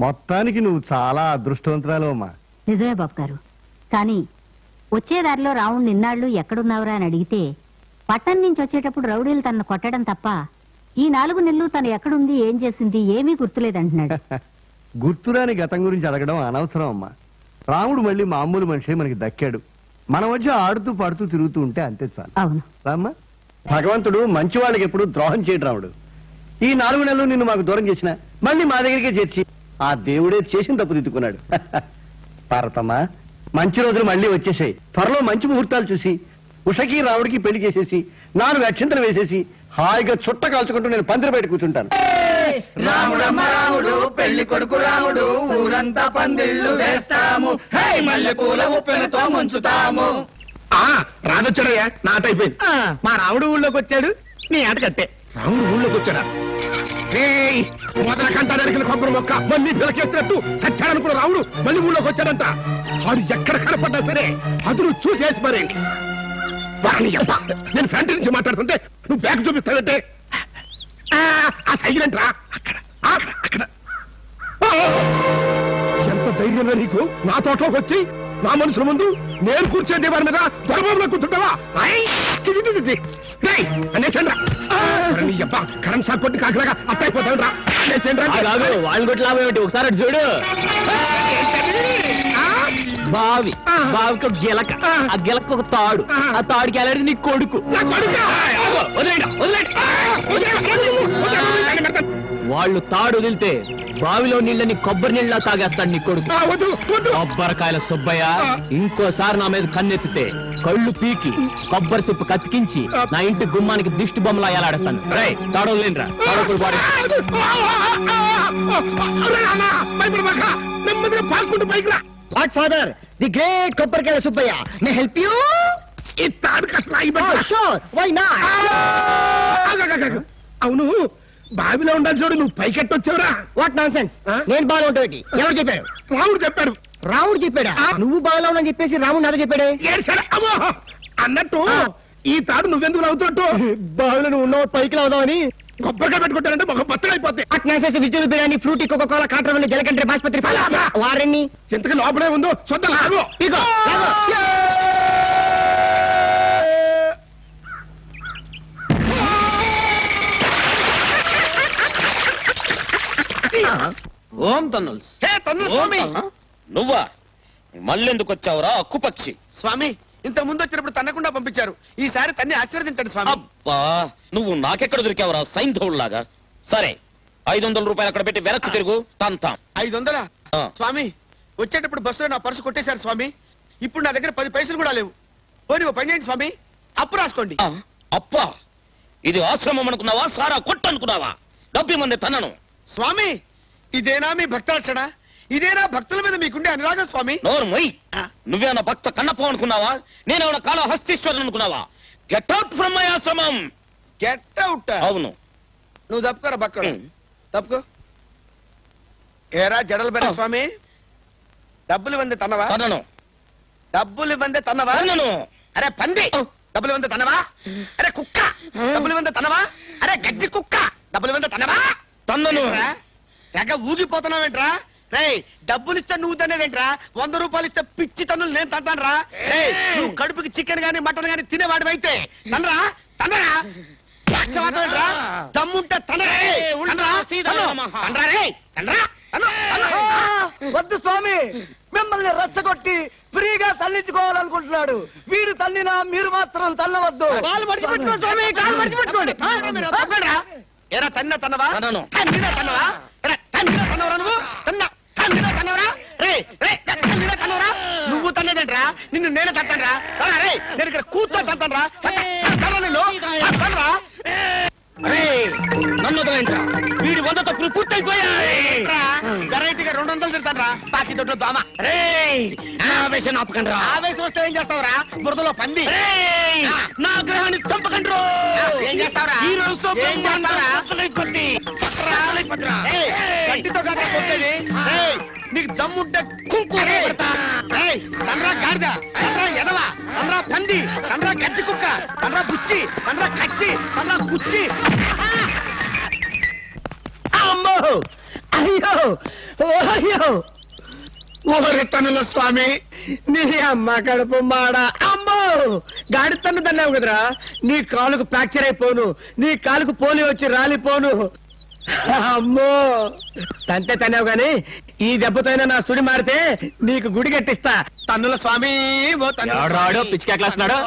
మొత్తానికి నువ్వు చాలా అదృష్టవంతురాలు అమ్మా. నిజమే బాబు గారు. కానీ వచ్చేదారిలో రావుణ్ణి ఇన్నాళ్ళు ఎక్కడున్నావురా అని అడిగితే పట్టణం నుంచి వచ్చేటప్పుడు రౌడీలు తనను కొట్టడం తప్ప ఈ 4 నెలలు తను ఎక్కడుంది, ఏం చేసింది ఏమీ గుర్తులేదంటున్నాడు. గుర్తురాని గతం గురించి అడగడం అనవసరం అమ్మా. రాముడు మళ్ళీ మామూలు మనిషి మనకి దక్కాడు. మన మధ్య ఆడుతూ పాడుతూ తిరుగుతూ ఉంటే అంతే చాలు. అవును రామ్మా. భగవంతుడు మంచి వాళ్ళకి ఎప్పుడు ద్రోహం చేయడు రాముడు. ఈ 4 నెలలు నిన్ను మాకు దూరం చేసిన మళ్ళీ మా దగ్గరికే చేర్చి ఆ దేవుడే చేసిన తప్పు దిద్దుకున్నాడు. పార్వతమ్మా, మంచి రోజులు మళ్ళీ వచ్చేసాయి. త్వరలో మంచి ముహూర్తాలు చూసి ఉషకి రావుడికి పెళ్లి చేసేసి 4 అక్షింతలు వేసేసి హాయిగా చుట్ట కాల్చుకుంటూ నేను పందిరి బయట కూర్చుంటాను. రాముడమ్మ రాముడు పెళ్లి కొడుకు రాముడు, ఊరంతా పందిళ్ళు వేస్తాము, మల్లె పూల ఉప్పెనతో ముంచుతాము. రాజొచ్చాడయ్యా, నాట అయిపోయింది. మా రాముడు ఊళ్ళోకి వచ్చాడు, నీ ఆట కట్టే. రాముడు ఊళ్ళోకి వచ్చాడా? మొదల కంట నరికిన కొబ్బరి మొక్క మళ్ళీ పిలకెత్తినట్టు చచ్చాడనుకున్న రాముడు మళ్ళీ ఊళ్ళోకి వచ్చాడంట. వాడు ఎక్కడ కనపడ్డా సరే అదును చూసేసి మరేంటి. నేను ఫ్రంట్ నుంచి మాట్లాడుతుంటే నువ్వు బ్యాగ్ చూపిస్తావంటే ఆ సైలెంట్ రా. అక్కడ ఎంత ధైర్యం నీకు? నా తోటలోకి వచ్చి నా మనుషుల ముందు నేను కూర్చోండి వారి మీద దొరబాబులో కూర్చుంటావా? అనేసండి కరెంట్ షాక్ కొట్టి కాకలాగా అట్టయిపోతాడు రా. వాళ్ళు కొట్టి లాభం ఏమిటి ఒకసారి అటు చూడు. బావి బావికి ఒక గిలక, ఆ గిలక ఒక తాడు, ఆ తాడుకి వెళ్ళాడు నీ కొడుకు. వాళ్ళు తాడు వదిలితే బావిలో నీళ్ళని కొబ్బరి నీళ్ళ తాగేస్తాడు నీ కొడుకు. కొబ్బరికాయల సుబ్బయ్య ఇంకోసారి నా మీద కన్నెత్తితే కళ్ళు పీకి కొబ్బరి సిప్పు కతికించి నా ఇంటి గుమ్మానికి దిష్టి బొమ్మలా ఎలాడేస్తాను. రే తాడు వదిలేంద్రా, తాడు పాల్గొంటూ పైకి రా. వాట్ ఫాదర్, ది గ్రేట్ కొబ్బరికాయల సుబ్బయ్య, మే హెల్ప్ యూ? ఈ తాడు షూర్, వై నాట్? అవును, బావిలో ఉండాలి చూడు, నువ్వు పైకెట్టొచ్చావురా. వాట్ నాన్ సెన్స్, నేను బాగా ఉంటాడు. ఎవరు చెప్పారు? రాముడు చెప్పాడు. రాముడు చెప్పాడా? నువ్వు బాగా ఉండని చెప్పేసి రాముడు నాతో చెప్పాడే. అన్నట్టు ఈ తాడు నువ్వెందుకు అవుతున్నట్టు? బావిలో నువ్వు ఉన్నావు, పైకి అవుదామని. కొబ్బరికాయ పెట్టుకుంటారంటే ఒక బత్తలు అయిపోతాయి. అట్నేసేసి వెజిటబుల్ బిర్యానీ, ఫ్రూటీ, కోకోకోలా, కాటరవల్లి, జలకండ్రి, బాస్పత్రి వారెన్ని ఇంతకు లోపలే ఉందో చూద్దాం. ఇగో ఓం తన్నుల్స్. నువ్వా మళ్ళెందుకు వచ్చావురా అక్కుపక్షి? స్వామి, ఇంత ముందు వచ్చినప్పుడు తన్నకుండా పంపించారు, ఈసారి తన్ని ఆశీర్వదించండి స్వామి. అబ్బా, నువ్వు నాకెక్కడ దొరికావురా సైంధవుల్లాగా? సరే, 500 రూపాయలు అక్కడ పెట్టి వెనక్కి తిరుగు, తంతాం. 500? స్వామి, వచ్చేటప్పుడు బస్సులో నా పర్సు కొట్టేశారు స్వామి. ఇప్పుడు నా దగ్గర 10 పైసలు కూడా లేవు. పోనీ ఓ పని చేయండి స్వామి, అప్పు రాసుకోండి. అప్పా, ఇది ఆశ్రమం అనుకున్నావా, సారా కొట్టు అనుకున్నావా? డబ్బి మంది తనను. స్వామి, ఇదేనా మీ భక్త లక్షణ? ఇదేనా భక్తుల మీద మీకుండే అనురాగం స్వామి? నోర్మై, నువ్వేనా భక్త కన్నప్ప అనుకున్నావా? నేనేమన్నా కాల హస్తీశ్వరుని అనుకున్నావా? గెట్ అవుట్ ఫ్రమ్ మై ఆశ్రమం. Get out? అవును. నువ్వు తప్పుకోరా బక్కడ, తప్పుకో. ఏరా జడలు పెడ స్వామి, డబ్బులు ఇవ్వండి తన్నవా? తనను. డబ్బులు ఇవ్వండి తన్నవా? తనను. అరే పంది, డబ్బులు ఇవ్వండి తన్నవా? అరే కుక్క, డబ్బులు ఇవ్వండి తన్నవా? అరే గజ్జి కుక్క, డబ్బులు ఇవ్వండి తన్నవా? తన్నను. తెగ ఊగిపోతున్నావేంట్రా? రేయ్, డబ్బులు ఇస్తే నువ్వు తనేదేంట్రా? 100 రూపాయలు ఇస్తే పిచ్చి తన్నులు నేను తంటాను రా. నువ్వు కడుపుకి చికెన్ గానీ మటన్ గానీ తినేవాడు అయితే తనరా తనరా పక్షవాతమేంట్రా? దమ్ముంటే తనరా. వద్దు స్వామి, మిమ్మల్ని రెచ్చగొట్టి ఫ్రీగా తల్లించుకోవాలనుకుంటున్నాడు. వీరు తల్లినా మీరు మాత్రం తల్లవద్దు. కాలు మర్చిపెట్టుకోండి స్వామి, కాలు మర్చిపెట్టుకోండి. ఎరా తన్న తన్నవా? తనను. తన్నినా తన్నవా? తన్నినా తన్నవరా నువ్వు? తన్నినా తన్నవరా? తన్నినా తన్నవరా? నువ్వు తన్నేదేంట్రా? నిన్ను నేనే తట్టనరా? రే, నేను ఇక్కడ కూర్చొని తట్టనరా? తన్నరా? నన్ను వదలంట్రా, వీడి 100 తప్పులు పూర్తయిపోయాయి. వెరైటీగా 200 తిడతానరా? బాకీ దొడ్లో దోమ. ఆవేశం ఆపకండ్రా. ఆవేశం వస్తే ఏం చేస్తావురా? బురదలో పంది. నా గ్రహాన్ని చంపకండ్రో. ఏం చేస్తావురా? ఏం చేస్తావురా? గట్టితో కాక కొట్టేది. నీకు దమ్ముంటే కుంకు తనరా గాడిద, తనరా ఎదవ, తనరా పంది, తనరా గజ్జి కుక్క, తనరా బుచ్చి, తనరా కచ్చి, తనరా కుచ్చి. అమ్మో, అయ్యో, అయ్యో, ఓరి తనుల స్వామి, నీ అమ్మ కడుపు మాడ. అమ్మో, గాడి తన్ను తన్నావు కదరా, నీ కాలుకు ఫ్రాక్చర్ అయిపోను, నీ కాలుకు పోలియో వచ్చి రాలిపోను. అమ్మో, తంతే తన్నావు గాని ఈ దెబ్బతోనే నా సుడి మారితే నీకు గుడి కట్టిస్తా. తన్నుల స్వామి, ఓ ఎవడాడో పిచ్చికా క్లాస్తున్నాడు?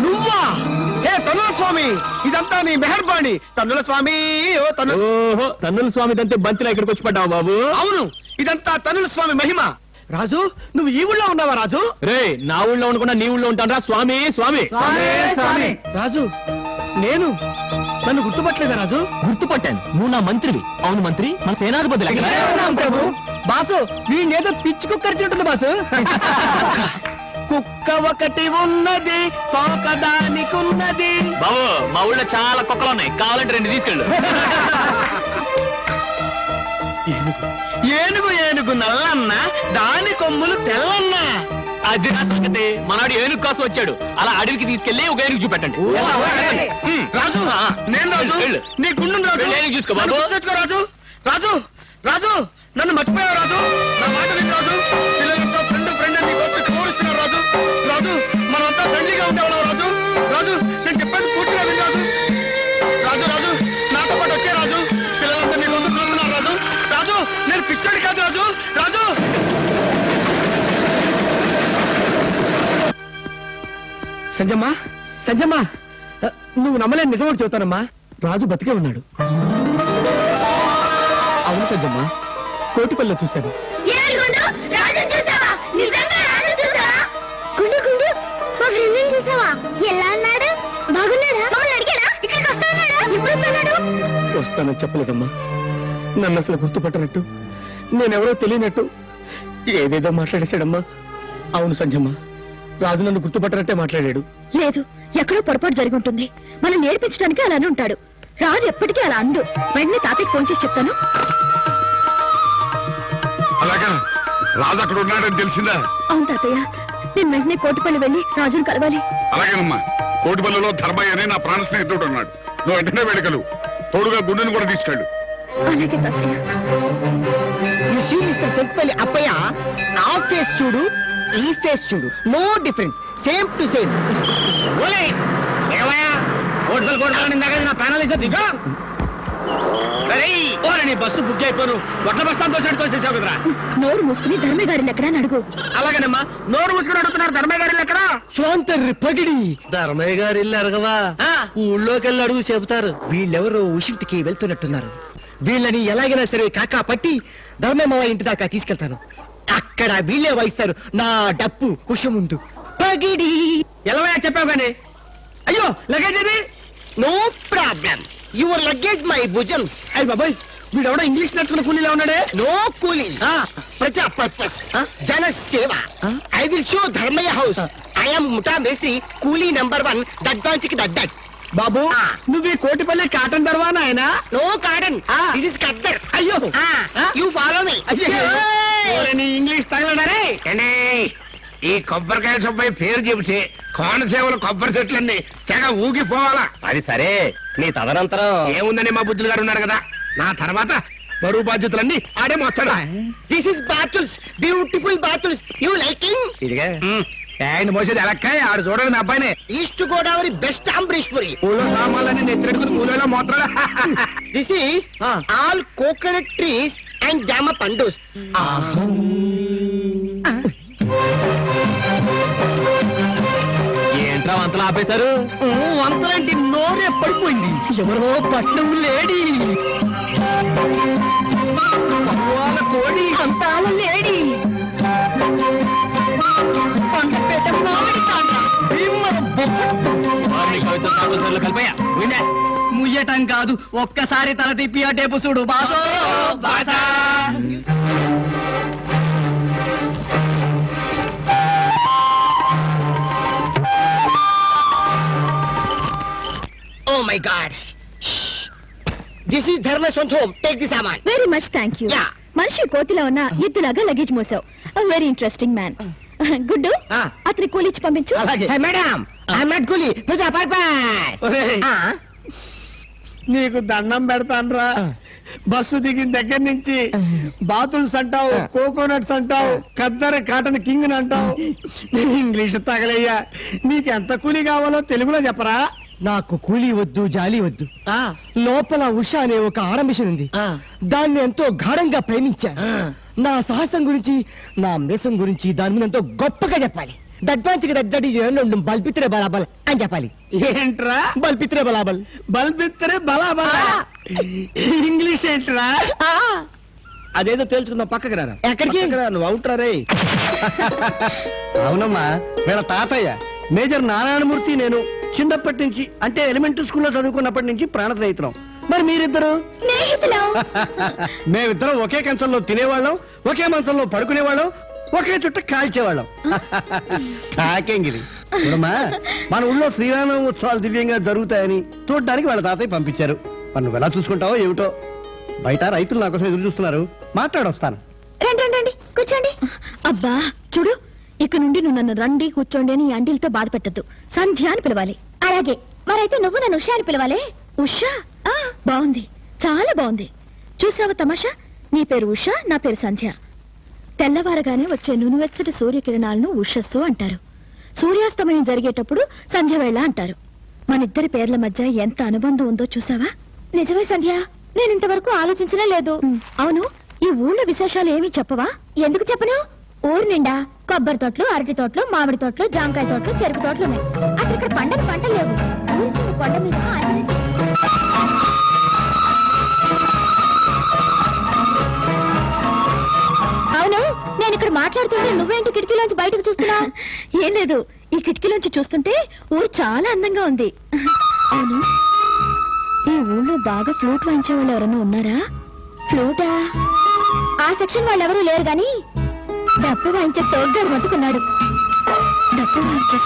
నువ్వా? హే తన్నుల స్వామి, ఇదంతా నీ మెహర్బాణి. తన్నుల స్వామి, ఓ తన్ను. ఓహో, తన్నుల స్వామి దంతే బంతిలో ఇక్కడికి వచ్చి పడ్డావు బాబు. అవును, ఇదంతా తన్నుల స్వామి మహిమ. రాజు, నువ్వు ఈ ఊళ్ళో ఉన్నావా రాజు? రే, నా ఊళ్ళో ఉండకుండా నీ ఊళ్ళో ఉంటాను రా. స్వామి స్వామి రాజు, నేను నన్ను గుర్తుపట్టలేదా రాజు? గుర్తుపట్టాను, నువ్వు నా మంత్రివి. అవును మంత్రి, మన సేనాధిపతి ప్రభు. బాసు, వీణేదో పిచ్చి కుక్కరిచినట్టుంది బాసు. కుక్క ఒకటి ఉన్నది, తోకదానికున్నది. బాబు, మా ఊళ్ళో చాలా కుక్కలు ఉన్నాయి, కావాలంటే 2 తీసుకెళ్ళు. ఏనుగు ఏనుగు నల్లన్న, దాని కొమ్ములు తెల్లన్న. అది నా సంగతి. మనవాడు ఏనుగు కోసం వచ్చాడు, అలా అడవికి తీసుకెళ్లి ఒక ఏనుగు చూపెట్టండి. రాజు, నేను రాజు, నీ గుండు రాజు. ఏనుగు చూసుకో బాబు. తెచ్చుకో రాజు. రాజు, రాజు, నన్ను మర్చిపోయావు రాజు. నా మాట విను రాజు. పిల్లలతో ఫ్రెండ్ ఫ్రెండ్ అని సంజమ్మా సంజమ్మా నువ్వు నమ్మలేని నిజం ఒకటి చెబుతానమ్మా. రాజు బతికే ఉన్నాడు. అవును సంజమ్మా, కోటిపల్లిలో చూశాను. వస్తానని చెప్పలేదమ్మా. నన్ను అసలు గుర్తుపట్టనట్టు, నేనెవరో తెలియనట్టు ఏదేదో మాట్లాడేశాడమ్మా. అవును సంజమ్మ, రాజు నన్ను గుర్తుపట్టనట్టే మాట్లాడాడు. లేదు, ఎక్కడో పొరపాటు జరిగి ఉంటుంది. మనం నేర్పించడానికి అలానే ఉంటాడు. రాజు ఎప్పటికీ అలా అండు. వెంటనే తాతయ్యకి ఫోన్ చేసి చెప్తాను. అలాగా రాజు అక్కడ ఉన్నాడని తెలిసిందా? అవును తాతయ్య, నేను వెంటనే కోటిపల్లి వెళ్ళి రాజును కలవాలి. అలాగేనమ్మా. కోటిపల్లిలో ధర్మయ్య అని నా ప్రాణ స్నేహితుడు ఉన్నాడు. నువ్వు వెంటనే వెళ్ళగలవు. తోడుగా గుండెను కూడా తీసుకెళ్ళు. అలాగే తాతయ్య. మిస్టర్ సెట్పల్లి అప్పయ్య, ఆ ఫేస్ చూడు, ఈ ఫేస్ చూడు, no difference, same to same. Bus book అయిపోను. ఒట్ల బస్తాను తోసేసావు కదరా. నోరు మూసుకుని ధర్మయ్య గారిని ఎక్కడా అడుగు. అలాగేనమ్మా, నోరు మూసుకుని అడుగుతున్నారు. ధర్మయ్య గారి ఎక్కడా? స్వాంతర్రి పగిడి. ధర్మయ్య గారు ఇల్లు అరగవా? ఊళ్ళోకి వెళ్ళి అడుగు చెబుతారు. వీళ్ళెవరో ఉషింటికి వెళ్తున్నట్టున్నారు. వీళ్ళని ఎలాగైనా సరే కాకా పట్టి ధర్మయ్య ఇంటి దాకా తీసుకెళ్తాను. అక్కడ వీళ్ళే వాయిస్తారు నా డప్పు ఉష ముందు. పగిడి ఎలా చెప్పావు గానీ. అయ్యో లగేజ్ ఇది. No problem, your luggage my భుజమ్స్. అయ్యి బాబాయ్, వీడెవడో ఇంగ్లీష్ నేర్చుకున్న కూలీలా ఉన్నాడే. నో కూలీ, ప్రజా పర్పస్, జన సేవ. I will show Dharmaiah house. I'm ముఠా మేస్త్రి, కూలీ నెంబర్ 1, దడ్డాంచికి దడ్డాట్. బాబు, నువ్వు ఈ కోటిపల్లి కాటన్ దర్వానా ఆయన? నో కాటన్, దిస్ ఇస్ కత్తర్. అయ్యో, యు ఫాలో మీ. నీ ఇంగ్లీష్ తగలడారే. ఈ కొబ్బరికాయ సుబ్బయ్య పేరు చెబితే కోనసీమలు కొబ్బరి చెట్లన్నీ తెగ ఊగిపోవాలా? అది సరే, నీ తదనంతరం ఏముందని మా బుద్ధులు గారు ఉన్నారు కదా. నా తర్వాత బరువు బాధ్యతలన్నీ ఆడే మొత్తాడు. దిస్ ఇస్ బాతుల్స్, బ్యూటిఫుల్ బాతుల్స్. You liking? ఇదిగా ట్యాంక్ మోసేది ఎలక్కాయ. ఆడు చూడండి మీ అబ్బాయిని. East Godavari best Ambarish Puri. ఊళ్ళో సామాన్లన్నీ నెత్తెట్టుకుని కూలీలో మోత్రాలు. This is all coconut trees and జామ పండుస్. ఏంట్రా వంతలు ఆపేశారు? వంతలంటే నోరే పడిపోయింది. ఎవరో పట్నం లేడీ, పర్వాల కోడి, అంతాల లేడీ, పండుపేట మామిడి కాండ, భీమర బొబ్బట్టు. కలిపోయా ముయ్యటం కాదు, ఒక్కసారి తల తిప్పి ఆ టేపు చూడు. బాసో బాసా. Oh my God! This is Dharma's home. Take the saman. Very much thank you. Yeah. మనిషి కోతిలో ఉన్న ఎద్దులాగా లగేజ్ మోసావు. Very interesting man. గుడ్డు, అతని కూలిచ్చి పంపించు. అలాగే. మేడం, ఐ నాట్ కూలీ, ప్రజా పర్పస్. నీకు దండం పెడతాన్రా. బస్సు దిగిన దగ్గర నుంచి బాతుల్స్ అంటావు, కోకోనట్స్ అంటావు, ఖద్దర్ కాటన్ కింగ్ అంటావు. ఇంగ్లీష్ తగలయ్యా. నీకెంత కూలీ కావాలో తెలుగులో చెప్పరా? నాకు కూలీ వద్దు, జాలి వద్దు. లోపల ఉష అనే ఒక ఆడంబిషన్ ఉంది. దాన్ని ఎంతో గాఢంగా ప్రేమించా. నా సాహసం గురించి, నా మేసం గురించి దాని మీద ఎంతో గొప్పగా చెప్పాలి. దడ్వాంచికి దడ్డడి బల్పిత్రే బలాబల్ అని చెప్పాలి. ఏంట్రా బల్పిత్రే బలాబల్? బల్పిత్రే బలాబల్ ఇంగ్లీష్ ఏంట్రా? అదేదో తెలుసుకుందాం. పక్కకి రారా. ఎక్కడికి? నువ్వు అవుట్రా రే. అవునమ్మా, వీళ్ళ తాతయ్య మేజర్ నారాయణమూర్తి నేను చిన్నప్పటి నుంచి, అంటే ఎలిమెంటరీ స్కూల్లో చదువుకున్నప్పటి నుంచి ప్రాణ స్నేహితులం. మరి మీరిద్దరు? మేమిద్దరం ఒకే కంచంలో తినేవాళ్ళం, ఒకే మంచంలో పడుకునేవాళ్ళం, ఒకే చుట్ట కాల్చేవాళ్ళం. కాకేంగిరి చూడమ్మా, మన ఊళ్ళో శ్రీరామ ఉత్సవాలు దివ్యంగా జరుగుతాయని చూడడానికి వాళ్ళ తాతయ్య పంపించారు. మరి నువ్వు ఎలా చూసుకుంటావో ఏమిటో. బయట రైతులు నా కోసం ఎదురు చూస్తున్నారు. మాట్లాడొస్తాను. రండి, కూర్చోండి. అబ్బా చూడు, ఇక నుండి నువ్వు నన్ను రండి కూర్చోండి అని అండిలతో బాధ పెట్టద్దు. సంధ్య అని పిలవాలి. అలాగే. మరైతే నువ్వు నన్ను ఉషా అని పిలవాలి. ఉషా? బాగుంది, చాలా బాగుంది. చూసావా తమాషా? నీ పేరు ఉషా, నా పేరు సంధ్య. తెల్లవారగానే వచ్చే నునువెచ్చటి సూర్యకిరణాలను ఉషస్సు అంటారు. సూర్యాస్తమయం జరిగేటప్పుడు సంధ్యవేళ అంటారు. మనిద్దరి పేర్ల మధ్య ఎంత అనుబంధం ఉందో చూసావా? నిజమే సంధ్య, నేను ఇంతవరకు ఆలోచించనే లేదు. అవును, ఈ ఊళ్ళో విశేషాలు ఏమీ చెప్పవా? ఎందుకు చెప్పను? ఊరు నిండా కొబ్బరి తోటలు, అరటి తోటలు, మామిడి తోటలు, జామకాయ తోటలు, చెరుకు తోటలు ఉన్నాయి. అసలు ఇక్కడ పంటలు పంటలు లేవు. ఊరి చిన్న కొండ మీద అవును, నేను ఇక్కడ మాట్లాడుతుంటే నువ్వేంటి కిటికీలోంచి బయటకు చూస్తున్నా? ఏం లేదు, ఈ కిటికీలోంచి చూస్తుంటే ఊరు చాలా అందంగా ఉంది. అవును, ఈ ఊళ్ళో బాగా ఫ్లూట్ వాయించే వాళ్ళు ఎవరైనా ఉన్నారా? ఫ్లూటా? ఆ సెక్షన్ వాళ్ళు ఎవరూ లేరు గాని డప్పు వాయించే తోగ్గారు మట్టుకున్నాడు. డప్పు వాయించే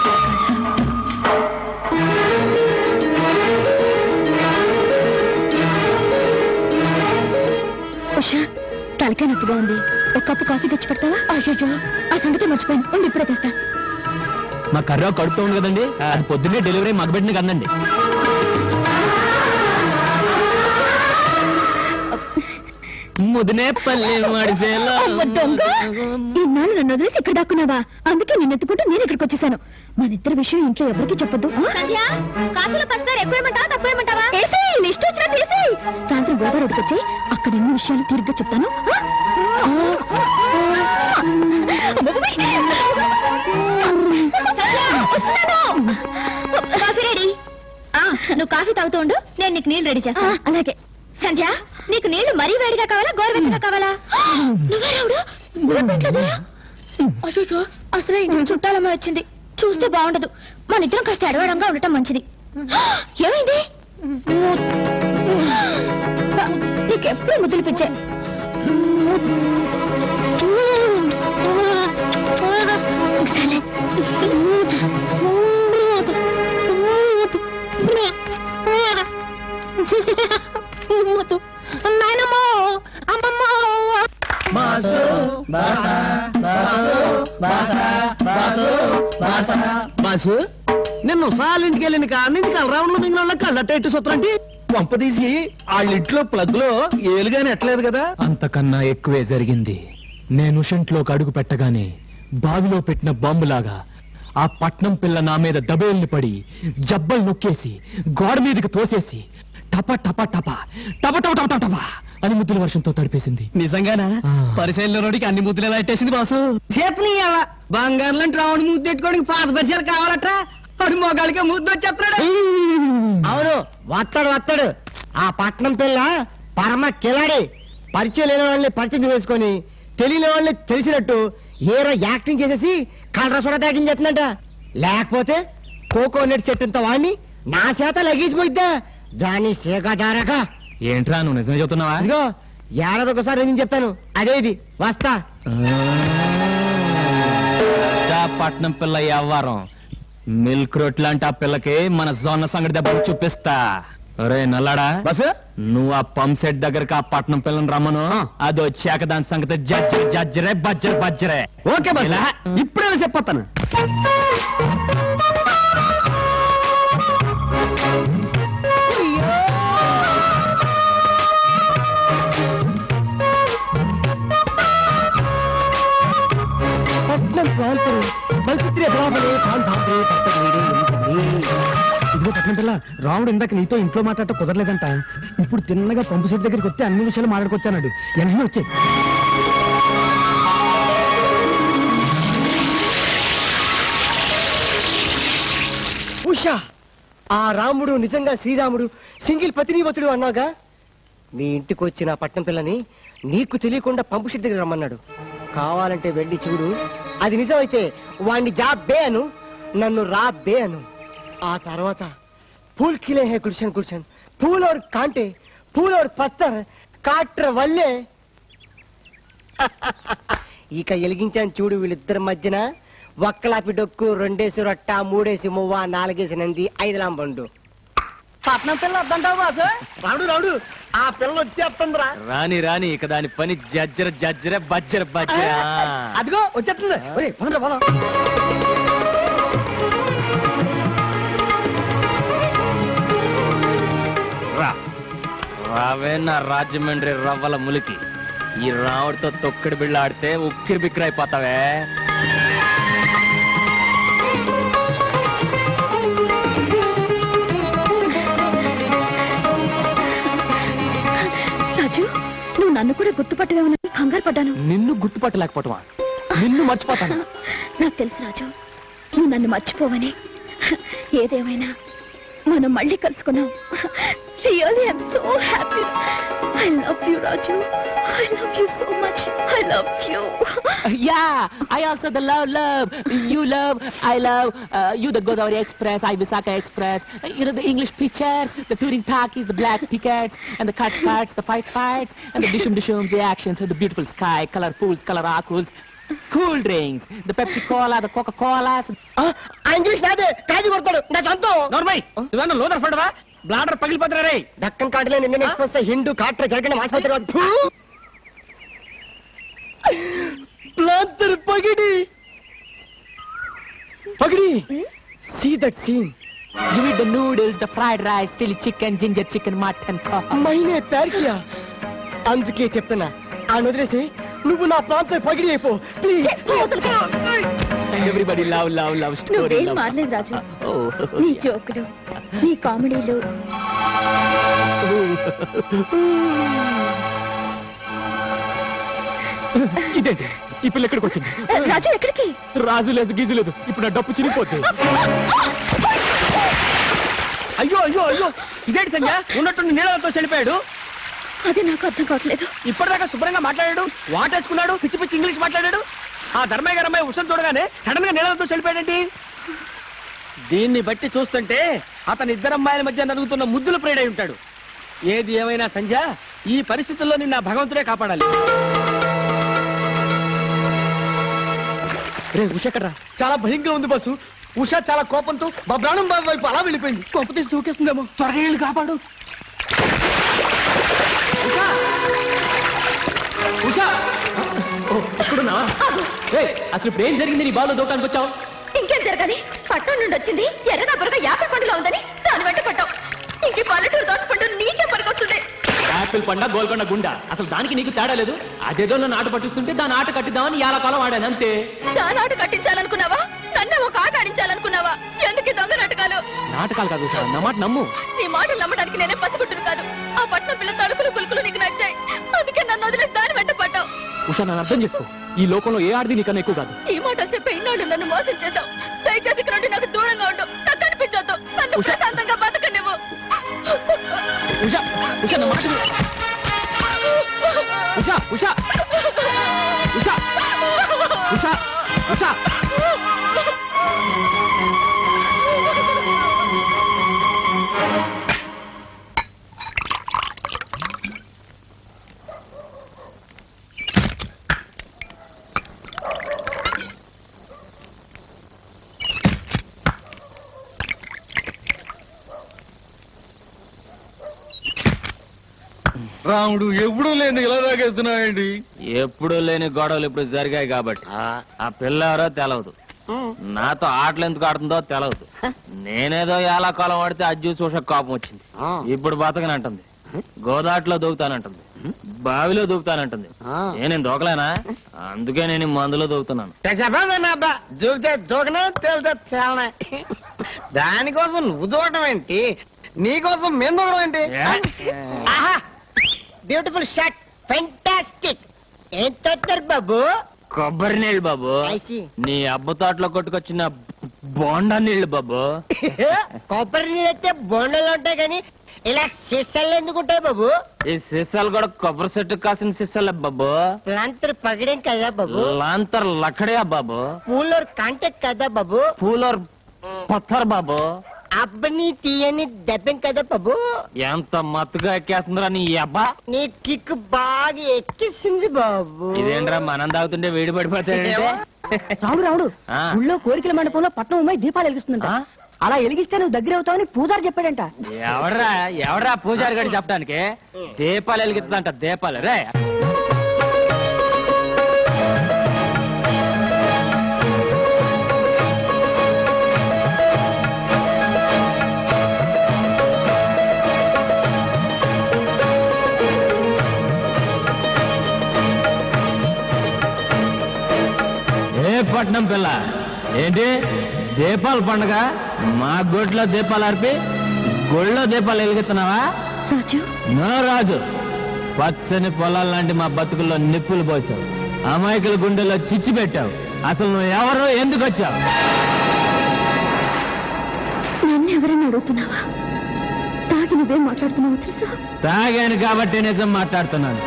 ఉషా, తలకాయ నొప్పిగా ఉంది. ఒక కప్పు కాఫీ తెచ్చి పెడతావా? అయ్యో, ఆ సంగతి మర్చిపోయాను. ఉండి ఇప్పుడే తెస్తా. మా కర్ర కడుతూ ఉంది కదండి, అది పొద్దున్నే డెలివరీ మగబెట్టిన కదండి. ముదినే పల్లె ఇన్నాళ్ళు నన్ను వదిలేసి ఇక్కడ దాక్కున్నావా? అందుకే నిన్ను ఎత్తుకుంటూ నేను ఇక్కడికి వచ్చేసాను. మన ఇద్దరి విషయం ఇంట్లో ఎవరికి చెప్పొద్దు. సాయంత్రం గోదావరి రోడ్డుకి వచ్చి అక్కడ ఎన్ని విషయాలు తీరుగ్గా చెప్తాను. Coffee ready. నువ్వు కాఫీ తాగుతూ ఉండు, నేను నీకు నీళ్ళు రెడీ చేస్తా. అలాగే. సంధ్య, నీకు నీళ్లు మరీ వేడిగా కావాలా, గోరువెచ్చగా కావాలా? నువ్వే రావుడు. అయ్యో, అసలే ఇంటికి చుట్టాలమ్మ వచ్చింది. చూస్తే బాగుండదు. మన ఇద్దరం కాస్త ఎడవడంగా ఉండటం మంచిది. ఏమైంది? నీకెప్పుడు ముద్దులు పిచ్చే. బాసు, నిన్న సార్లు ఇంటికి వెళ్ళిన కాడ నుంచి కలరావులో మిగిలిన కళ్ళట్ట ఎట్టు సూత్రంటి పంప తీసి వాళ్ళ ఇంట్లో ప్లగ్ లో ఏలుగాని ఎట్లేదు కదా. అంతకన్నా ఎక్కువే జరిగింది. నేను షంట్లోకి అడుగు పెట్టగానే బావిలో పెట్టిన బాంబులాగా ఆ పట్నం పిల్ల నా మీద దబేల్ని పడి జబ్బలు నొక్కేసి గోడ మీదకి తోసేసి టప టప టప టప టప టప టప అని ముద్దుల వర్షంతో తడిపేసింది. నిజంగానా? పరిశీలన రోడ్డుకి అన్ని ముద్దులు ఎలా ఎట్టేసింది బాసు? చేతని బంగారు లాంటి రావుడి ముద్దు పెట్టుకోవడానికి పాత పరిచయాలు కావాలట. అడు మొగాడికి ముద్దు వచ్చేస్తున్నాడు. అవును, వస్తాడు. ఆ పట్నం పిల్ల పరమ కిలాడి. పరిచయం లేని వాళ్ళని పరిచయం వేసుకొని తెలియని వాళ్ళని తెలిసినట్టు హీరో యాక్టింగ్ చేసేసి కలరా సోడా తాగించేస్తుందంట. లేకపోతే కోకోనట్ చెట్టు వాడిని నా చేత లగేసిపోయిద్దా దాన్ని సేకదారగా. ఏంట్రా నువ్వు నిజమే చెప్తున్నావా? ఇదిగో ఏడాది ఒకసారి నేను చెప్తాను. అదే ఇది, వస్తా. పట్నం పిల్ల వ్యవహారం మిల్క్ రోట్ లాంటి ఆ పిల్లకి మన జొన్న సంగటి దెబ్బ చూపిస్తా. ఒరే నల్లాడా, బస్సు నువ్వు ఆ పంప్ సెట్ దగ్గరకు ఆ పట్నం పిల్లని రమ్మను. అది వచ్చాక దాని సంగతి జజ్జరే బజ్జరే. ఓకే బస్సు, ఇప్పుడే చెప్పొస్తాను. ఇదిగో పట్నం పిల్ల, రాముడు ఇందాక నీతో ఇంట్లో మాట్లాడటం కుదరలేదంట. ఇప్పుడు తిన్నగా పంపు సెట్ దగ్గరికి వస్తే అన్ని విషయాలు మాట్లాడుకొచ్చాడు. వెంటనే వచ్చే. ఉషా, ఆ రాముడు నిజంగా శ్రీరాముడు, సింగిల్ పతినివతుడు అన్నాగా. మీ ఇంటికి వచ్చిన పట్నం పిల్లని నీకు తెలియకుండా పంపు సెట్ దగ్గర రమ్మన్నాడు. కావాలంటే వెళ్ళి చూడు. అది నిజమైతే వాణ్ణి జాబే అను, నన్ను రాబే అను. ఆ తర్వాత ఫూల్ ఖిలే హే గుల్షన్ గుల్షన్, ఫూల్ और कांटे, फूल और पत्थर काट వల్లే. ఇక ఎలిగించాను చూడు వీళ్ళిద్దరి మధ్యన. ఒక్కలాపి డొక్కు, రెండేసి రొట్ట, మూడేసి మువ్వ, నాలుగేసి నంది, ఐదులాంబండు. పట్నం పిల్ల వద్దంటావు బాసు? రాడు, ఆ పిల్ల వచ్చేస్తుందిరా. రాని ఇక దాని పని జజ్జరే బజ్జర. అదిగో వచ్చేస్తుంది. రావే నా రాజమండ్రి రవ్వల ములికి. ఈ రావుడితో తొక్కడి బిళ్ళ ఆడితే ఉక్కిరి బిక్కిరి అయిపోతావే. రాజు, నువ్వు నన్ను కూడా గుర్తుపట్టవేమని కంగారు పడ్డాను. నిన్ను గుర్తుపట్టలేకపోవటమా? నిన్ను మర్చిపోతాను. నాకు తెలుసు రాజు, నువ్వు నన్ను మర్చిపోవని. ఏదేమైనా మనం మళ్ళీ కలుసుకున్నాం. Really I'm so happy. I love you Raju. I love you so much. I love you. Yeah, I also the love. You love, I love. You the Godavari Express, I Visakha Express. You know the English pictures, the touring talkies, the black tickets, and the cuts, the fights, and the dishum, the actions, and the beautiful sky, color pools, color aquas, cool drinks, the Pepsi Cola, the Coca Cola. English నాదే కాజీ కొడతాడు నా సొంతం. నోర్మై నువ్వేనా లోదర్ పడవా? Bladder పగిలిపోతున్నా రే. Deccan కాటలే Indian express Hindu కాట్ర జరగని ఆసుపత్రి planter పగిడి. See that scene. You eat the noodles, the fried rice, chili chicken, ginger chicken, mutton. Maine Pyaar Kia. అందుకే చెప్తున్నా ఆ వదిలేసి నువ్వు నా ప్రాంతం పగిడి అయిపో ప్లీజ్. Everybody love story. నువ్వేం మారలేదు రాజు. నీ జోకులు, నీ కామెడీలు. ఇదేంటి ఈ పిల్ల ఎక్కడికి వచ్చింది? రాజు ఎక్కడికి? రాజు లేదు గీజు లేదు, ఇప్పుడు నా డప్పు చిరిగిపోతుంది. అయ్యో అయ్యో అయ్యో ఇదేంటి సంజ ఉన్నట్టుండి నీళ్ళతో చనిపోయాడు. అదే నాకు అర్థం కావట్లేదు. ఇప్పటిదాకా శుభ్రంగా మాట్లాడాడు, వాటేసుకున్నాడు, పిచ్చి పిచ్చి ఇంగ్లీష్ మాట్లాడాడు. ఆ ధర్మయ్య గారు అమ్మాయి ఉషం చూడగానే సడన్ గా నీళ్ళతో చనిపోయాడండి. దీన్ని బట్టి చూస్తుంటే అతని ఇద్దరమ్మాయిల మధ్య నలుగుతున్న ముద్దులు ప్రేడై ఉంటాడు. ఏది ఏమైనా సంజ ఈ పరిస్థితుల్లో నిన్న భగవంతుడే కాపాడాలి. రే ఉష ఎక్కడ్రా? చాలా భయంగా ఉంది బస్సు. ఉష చాలా కోపంతో మా ప్రాణం బాబు వైపు అలా వెళ్ళిపోయింది. కోప తీసి దూకేస్తుందేమో. త్వరగా వెళ్ళి కాపాడు. అసలు ఇప్పుడు ఏం జరిగింది? నీ బాలో దూకానికి వచ్చావు? ఇంకేం జరగాలి? పట్టణం నుండి వచ్చింది ఎర్రగా బుర్రగా యాపిల్ పండులో ఉందని దాని వెంట పట్టావు. ఇంక పల్లెటూరు దోసపండు నీకే పనికొస్తుంది. యాపిల్ పండ గోల్కొండ గుండా, అసలు దానికి నీకు తేడా లేదు. అదేదో నన్ను ఆట పట్టిస్తుంటే దాని ఆట కట్టిద్దామని ఎలా కాలం వాడాను అంతే. దాని ఆట కట్టించాలనుకున్నావా? నన్ను ఒక ఆట ఆడించాలనుకున్నావా? ఎందుకు దొంగ నాటకాలు? నాటకాలు కాదు ఉషా, నా మాట నమ్ము. నీ మాటలు నమ్మడానికి నేనే పసిగుట్టును కాదు. ఆ పట్నం పిల్ల తలుపులు కులుకులు నీకు నచ్చాయి, అందుకే నన్ను వదిలేసి దాని వెంట పడ్డావు. ఉషా నన్ను అర్థం చేసుకో, ఈ లోకంలో ఏ ఆడది నీకన్నా ఎక్కువ కాదు. ఈ మాటలు చెప్పే ఇన్నాళ్ళు నన్ను మోసం చేశావు. దయచేసి ఇక్కడ నుండి నాకు దూరంగా ఉండు. నాకు కనిపించొద్దు. నన్ను ప్రశాంతంగా బతకనివ్వు. ఉషా ఉషా నా మాట విను. ఉషా ఉషా ఉషా ఉషా ఉషా రాముడు ఎప్పుడు లేని ఇలా తాగేస్తున్నాయండి. ఎప్పుడు లేని గొడవలు ఇప్పుడు జరిగాయి కాబట్టి ఆ పిల్ల ఎవరో తెలవదు, నాతో ఆటలు ఎందుకు ఆడుతుందో తెలవదు. నేనేదో ఎలా కాలం ఆడితే అది చూసి ఉష కోపం వచ్చింది. ఇప్పుడు బతకనంటుంది, గోదాట్లో దూకుతానంటుంది, బావిలో దూకుతానంటుంది. నేను దూకలేనా? అందుకే నేను మందులో దూకుతున్నాను. దానికోసం నువ్వు దూకడం ఏంటి? నీకోసం మేము దూకడం ఏంటి? Beautiful shirt, fantastic. ఏం తెచ్చారు బాబు? కొబ్బరి నీళ్ళు బాబు. నీ అబ్బ తోటలో కొట్టుకొచ్చిన బోండా నీళ్లు బాబు. కొబ్బరి నీళ్ళు అయితే బోండాలు ఉంటాయి కానీ ఇలా సీసాలు ఎందుకు ఉంటాయి బాబు? ఈ సీసాలు కూడా కొబ్బరి చెట్టు కాసిన సీసాలే బాబు. లాంతర్ పగడం కదా బాబు? లాంతర్ లక్కడే బాబు. పూలర్ కాంటాక్ట్ కదా బాబు? పూలర్ పత్తర్ బాబు. అబ్బని తీయని దెబ్బం కదా బాబు? ఎంత మత్తుగా ఎక్కేస్తుందిరా నీ అబ్బా. నీ కిక్ బాగా ఎక్కేసింది బాబు. ఇదేంట్రా మనం తాగుతుంటే వేడి పడిపోతాడు. రావుడు రావుడు ఊళ్ళో కోరికల మండపంలో పట్నం అమ్మాయి దీపాలు వెలిగిస్తుందంట. అలా వెలిగిస్తే నువ్వు దగ్గర అవుతావని పూజారి చెప్పాడంట. ఎవడ్రా పూజారి గడి చెప్పడానికి? దీపాలు వెలిగిస్తుందంట. దీపాలు రే పట్నం పిల్ల ఏంటి దీపాల పండుగ? మా గొడ్లో దీపాలు అర్పి గొళ్ళో దీపాలు వెలిగిస్తున్నావా? రాజు రాజు పచ్చని పొలాల లాంటి మా బతుకుల్లో నిప్పులు పోసావు. అమాయకుల గుండెల్లో చిచ్చు పెట్టావు. అసలు నువ్వు ఎవరో, ఎందుకు వచ్చావు? నన్ను ఎవరైనా అడుగుతున్నావా? తాగి నువ్వేం మాట్లాడుతున్నావో తెలుసా? తాగాను కాబట్టి నిజం మాట్లాడుతున్నాను.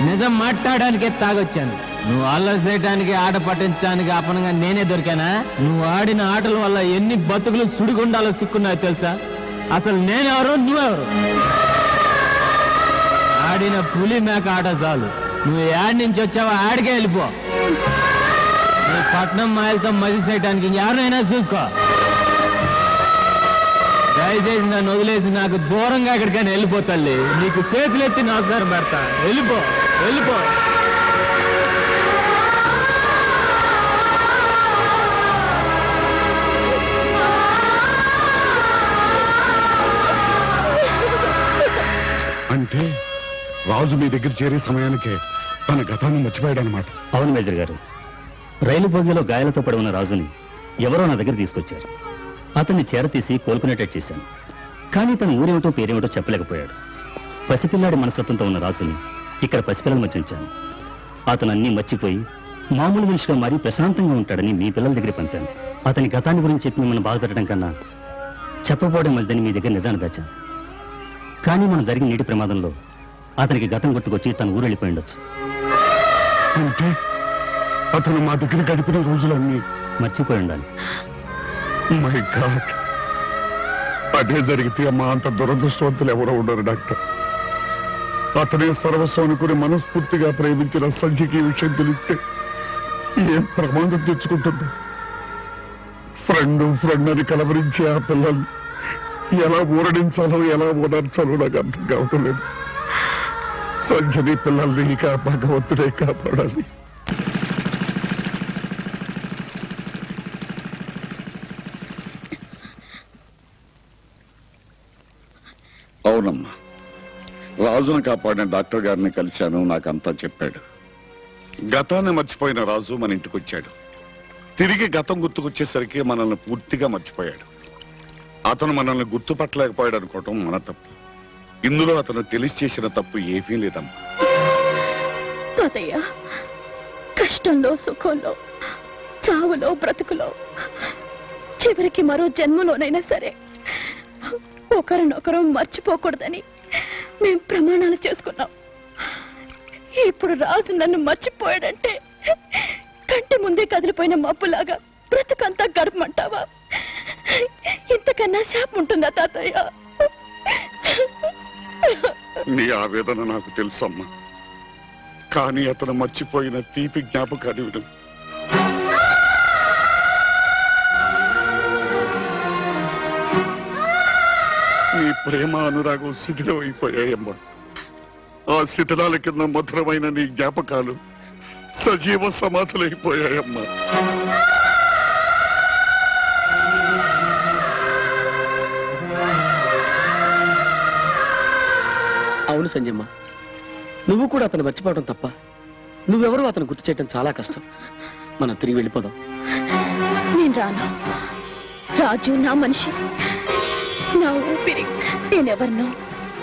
నిజం మాట్లాడడానికే తాగొచ్చాను. నువ్వు అల్లరి చేయడానికి, ఆట పట్టించడానికి అపనంగా నేనే దొరికానా? నువ్వు ఆడిన ఆటల వల్ల ఎన్ని బతుకులు సుడిగుండాలో సిక్కున్నాయో తెలుసా? అసలు నేనెవరు, నువ్వెవరు? ఆడిన పులి మేక ఆట చాలు. నువ్వు యాడ్ నుంచి వచ్చావో ఆడికే వెళ్ళిపో. నీ పట్నం మాయలతో మజి చేయడానికి ఎవరైనా చూసుకో. దయచేసి నన్ను వదిలేసి నాకు దూరంగా ఎక్కడికైనా వెళ్ళిపోతాల్లి. నీకు చేతులెత్తి నమస్కారం పెడతా. వెళ్ళిపో, వెళ్ళిపో. అంటే రాజు మీ దగ్గర చేరే సమయానికే తన గతాన్ని మర్చిపోయాడనమాట. అవును మేజర్ గారు. రైలు బోగిలో గాయాలతో పడి ఉన్న రాజుని ఎవరో నా దగ్గర తీసుకొచ్చారు. అతన్ని చేరతీసి కోలుకునేటట్టు చేశాను. కానీ తన ఊరేమిటో పేరేమిటో చెప్పలేకపోయాడు. పసిపిల్లాడి మనస్తత్వంతో ఉన్న రాజుని ఇక్కడ పసిపిల్లల మధ్య ఉంచాను. అతను అన్నీ మర్చిపోయి మామూలు మనిషిగా మారి ప్రశాంతంగా ఉంటాడని మీ పిల్లల దగ్గర పంపాను. అతని గతాన్ని గురించి చెప్పి మిమ్మల్ని బాధపెట్టడం కన్నా చెప్పబోవడం మంచిదని మీ దగ్గర నిజాన్ని దాచాను. కానీ మనం జరిగిన నీటి ప్రమాదంలో అతనికి గతం గుర్తుకొచ్చి తన ఊరు వెళ్ళిపోయి ఉండొచ్చు. అంటే అతను మా దగ్గర గడిపిన రోజులన్నీ మర్చిపోయి ఉండాలి. మై గాడ్, అదే జరిగితే అమ్మా అంత దురదృష్టవంతులు ఎవరో ఉండరు డాక్టర్. అతనే సర్వస్వం అనుకుని మనస్ఫూర్తిగా ప్రేమించిన సంధ్యకి ఈ విషయం తెలిస్తే ఏం ప్రమాదం తెచ్చుకుంటుంది. ఫ్రెండ్ అని కలవరించే ఆ పిల్లల్ని ఎలా ఊరడించాలో, ఎలా ఓదార్చాలో నాకు అర్థం కావటం లేదు. సంధ్యని పిల్లల్ని ఇక భగవంతుడే కాపాడాలి. అవునమ్మా, రాజును కాపాడిన డాక్టర్ గారిని కలిశాను. నాకంతా చెప్పాడు. గతాన్ని మర్చిపోయిన రాజు మన ఇంటికి వచ్చాడు. తిరిగి గతం గుర్తుకొచ్చేసరికి మనల్ని పూర్తిగా మర్చిపోయాడు. అతను మనల్ని గుర్తుపట్టలేకపోయాడు అనుకోవటం మన తప్పు. ఇందులో అతను తెలిసి చేసిన తప్పు ఏమీ లేదమ్మా. తాతయ్య, కష్టంలో, సుఖంలో, చావులో, బ్రతుకులో, చివరికి మరో జన్మలోనైనా సరే ఒకరినొకరు మర్చిపోకూడదని మేం ప్రమాణాలు చేసుకున్నాం. ఇప్పుడు రాజు నన్ను మర్చిపోయాడంటే కంటి ముందే కదిలిపోయిన మబ్బులాగా బ్రతుకంతా గడపమంటావా? ఇంతకన్నా శాపం ఉంటుందా తాతయ్య? నీ ఆవేదన నాకు తెలుసమ్మా. కానీ అతను మర్చిపోయిన తీపి జ్ఞాపకాన్ని విను. నీ ప్రేమ అనురాగం శిథిలం అయిపోయాయమ్మా. ఆ శిథిలాల కింద మధురమైన నీ జ్ఞాపకాలు సజీవ సమాధులైపోయాయమ్మా. అవును సంజయమ్మ, నువ్వు కూడా అతను మర్చిపోవడం తప్ప నువ్వెవరో అతను గుర్తు చేయడం చాలా కష్టం. మనం తిరిగి వెళ్ళిపోదాం. నేను రాను. రాజు నా మనిషి, నా ఊపిరి. నేనెవరినో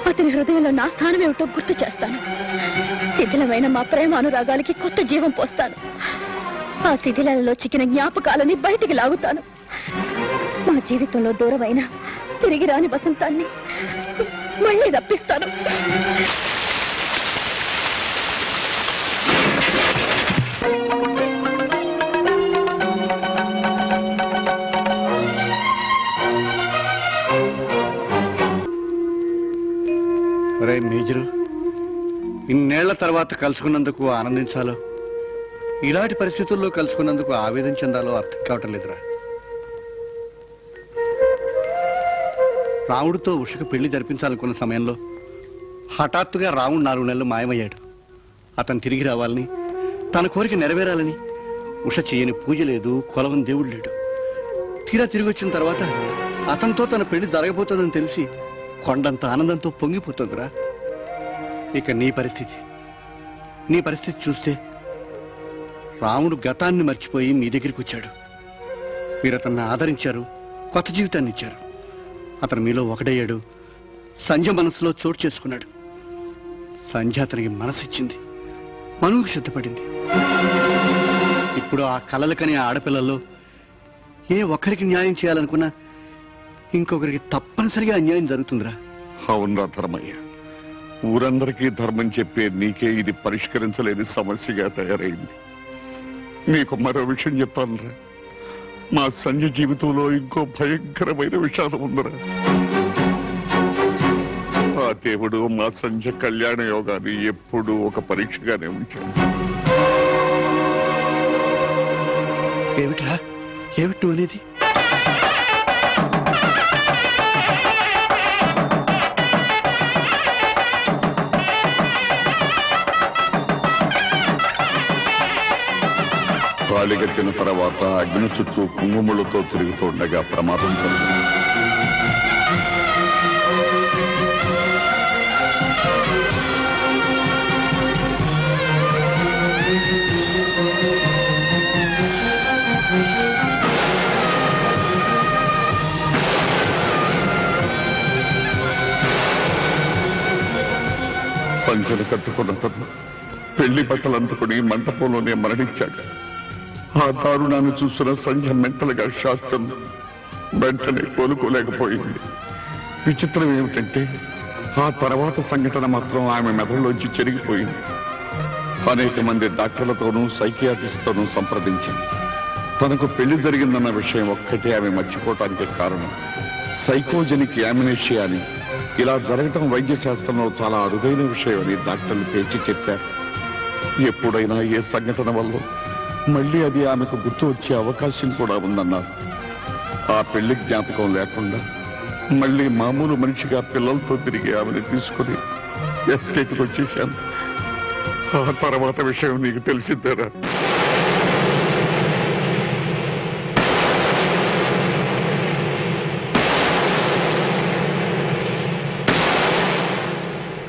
అతని హృదయంలో నా స్థానం ఏమిటో గుర్తు చేస్తాను. శిథిలమైన మా ప్రేమ అనురాగాలకి కొత్త జీవం పోస్తాను. ఆ శిథిలాలలో చిక్కిన జ్ఞాపకాలని బయటికి లాగుతాను. మా జీవితంలో దూరమైన తిరిగి రాని వసంతాన్ని మళ్ళీ రప్పిస్తాను. మేజరు, ఇన్నేళ్ల తర్వాత కలుసుకున్నందుకు ఆనందించాలో, ఇలాంటి పరిస్థితుల్లో కలుసుకున్నందుకు ఆవేదన చెందాలో అర్థం కావటం లేదురా. రాముడితో ఉషకు పెళ్లి జరిపించాలనుకున్న సమయంలో హఠాత్తుగా రాముడు 4 నెలలు మాయమయ్యాడు. అతను తిరిగి రావాలని, తన కోరిక నెరవేరాలని ఉష చేయని పూజ లేదు, కొలవని దేవుడు లేడు. తీరా తిరిగి వచ్చిన తర్వాత అతనితో తన పెళ్లి జరగబోతుందని తెలిసి కొండంత ఆనందంతో పొంగిపోతుందిరా. ఇక నీ పరిస్థితి చూస్తే రాముడు గతాన్ని మర్చిపోయి మీ దగ్గరికి వచ్చాడు. మీరు అతన్ని ఆదరించారు, కొత్త జీవితాన్ని ఇచ్చారు. అతను మీలో ఒకడయ్యాడు. సంధ్య మనసులో చోటు చేసుకున్నాడు. సంధ్య అతనికి మనసిచ్చింది, మనువుకు సిద్ధపడింది. ఇప్పుడు ఆ కలలు కని ఆడపిల్లల్లో ఏ ఒక్కరికి న్యాయం చేయాలనుకున్నా ఇంకొకరికి తప్పనిసరిగా అన్యాయం జరుగుతుందిరా. అవునరా ధర్మయ్య, ఊరందరికీ ధర్మం చెప్పే నీకే ఇది పరిష్కరించలేని సమస్యగా తయారైంది. నీకు మరో విషయం చెప్తానురా, మా సంజయ్ జీవితంలో ఇంకో భయంకరమైన విషాదం ఉందిరా. ఆ దేవుడు మా సంజయ్ కళ్యాణ యోగాన్ని ఎప్పుడూ ఒక పరీక్షగానే ఉంచాడు. ఏమిట్రా, ఏమిటి అనేది? తాళిగట్టిన తర్వాత అగ్ని చుట్టూ కుంగుములతో తిరుగుతుండగా ప్రమాదం జరిగింది. సంచలు కట్టుకున్న తను పెళ్లి బట్టలు అందుకుని మంటపంలోనే మరణించాక ఆ దారుణాన్ని చూసిన సంధ్య మెంటలుగా షాక్ ఉంది. వెంటనే కోలుకోలేకపోయింది. విచిత్రం ఏమిటంటే ఆ తర్వాత సంఘటన మాత్రం ఆమె మెదడులోంచి చెరిగిపోయింది. అనేక మంది డాక్టర్లతోనూ సైకియాట్రిస్ట్తోనూ సంప్రదించింది. తనకు పెళ్లి జరిగిందన్న విషయం ఒక్కటే ఆమె మర్చిపోవటానికి కారణం సైకోజెనిక్ యామినేషియా అని. ఇలా జరగటం వైద్య శాస్త్రంలో చాలా అరుదైన విషయం అని డాక్టర్లు పేర్చి చెప్పారు. ఎప్పుడైనా ఏ సంఘటన వల్ల మళ్ళీ అది ఆమెకు గుర్తు వచ్చే అవకాశం కూడా ఉందన్నారు. ఆ పెళ్లి జ్ఞాపకం లేకుండా మళ్ళీ మామూలు మనిషిగా పిల్లలతో తిరిగి ఆమెను తీసుకుని ఎస్టేట్కి వచ్చేసాను. ఆ తర్వాత విషయం నీకు తెలిసిందేరా?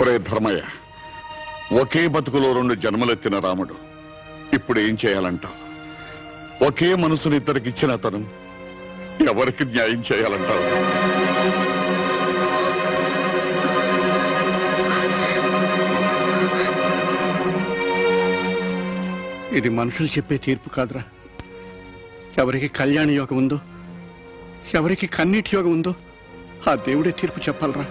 ఒరే ధర్మయ్య, ఒకే బతుకులో 2 జన్మలెత్తిన రాముడు ఇప్పుడు ఏం చేయాలంటావు? ఒకే మనసుని ఇద్దరికిచ్చిన అతను ఎవరికి న్యాయం చేయాలంటావు? ఇది మనుషులు చెప్పే తీర్పు కాదురా. ఎవరికి కళ్యాణ యోగం ఉందో, ఎవరికి కన్నీటి యోగం ఉందో ఆ దేవుడే తీర్పు చెప్పాలరా.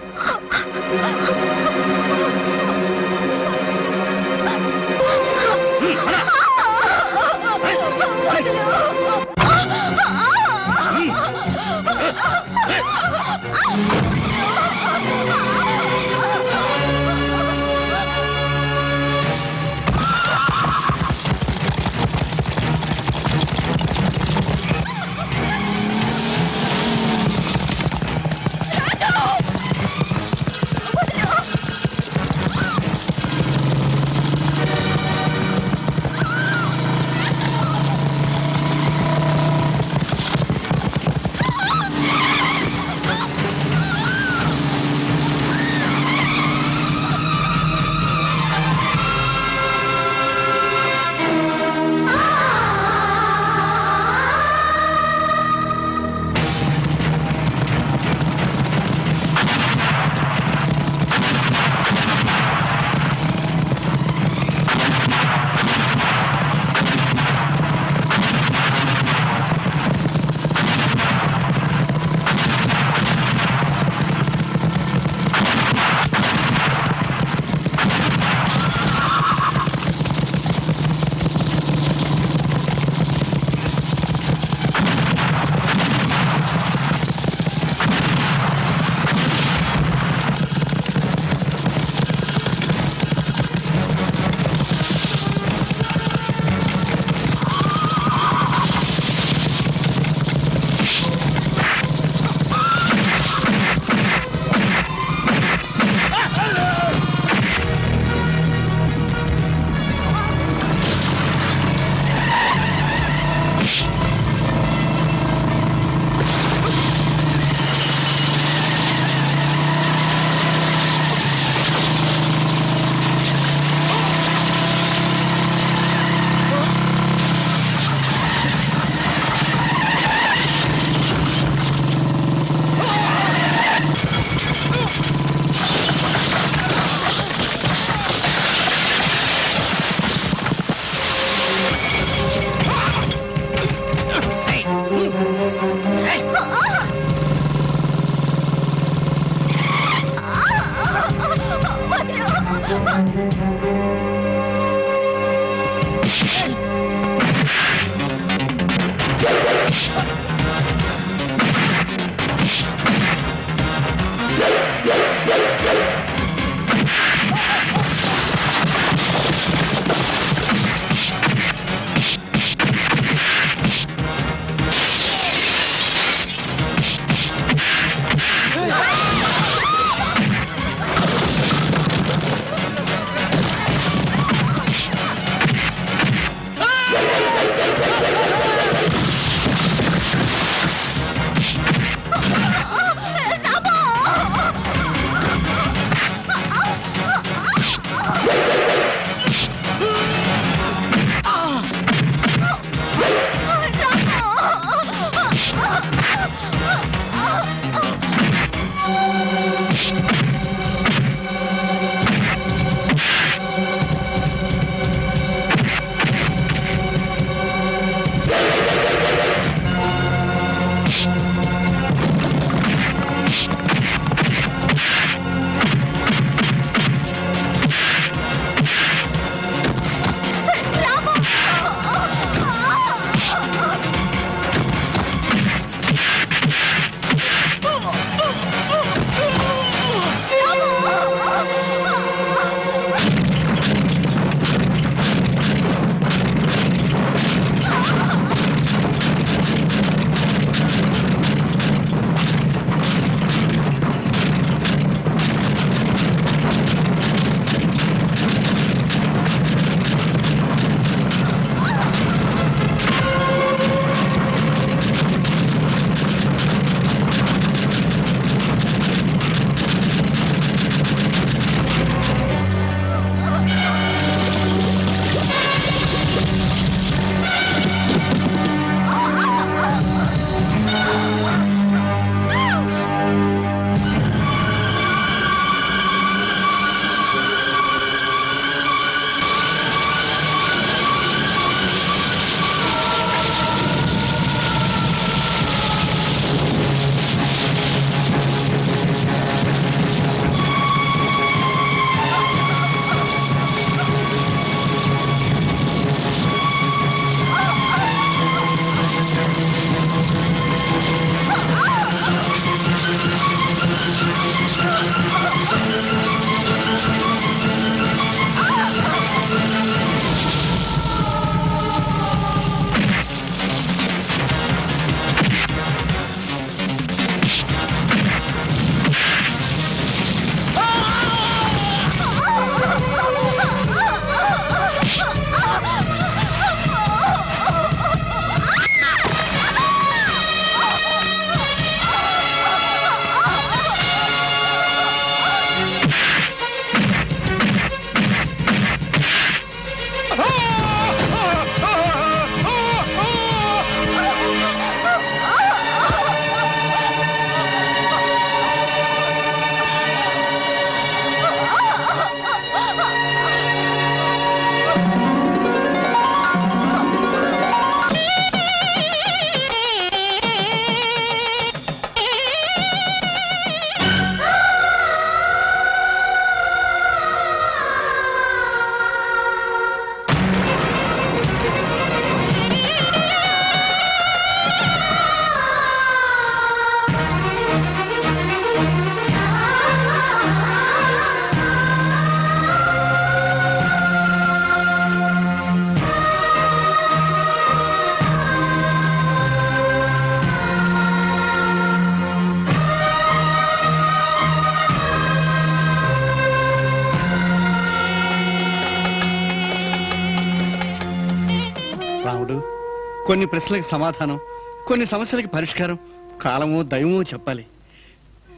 కొన్ని ప్రశ్నలకు సమాధానం, కొన్ని సమస్యలకి పరిష్కారం కాలమో దైవమో చెప్పాలి.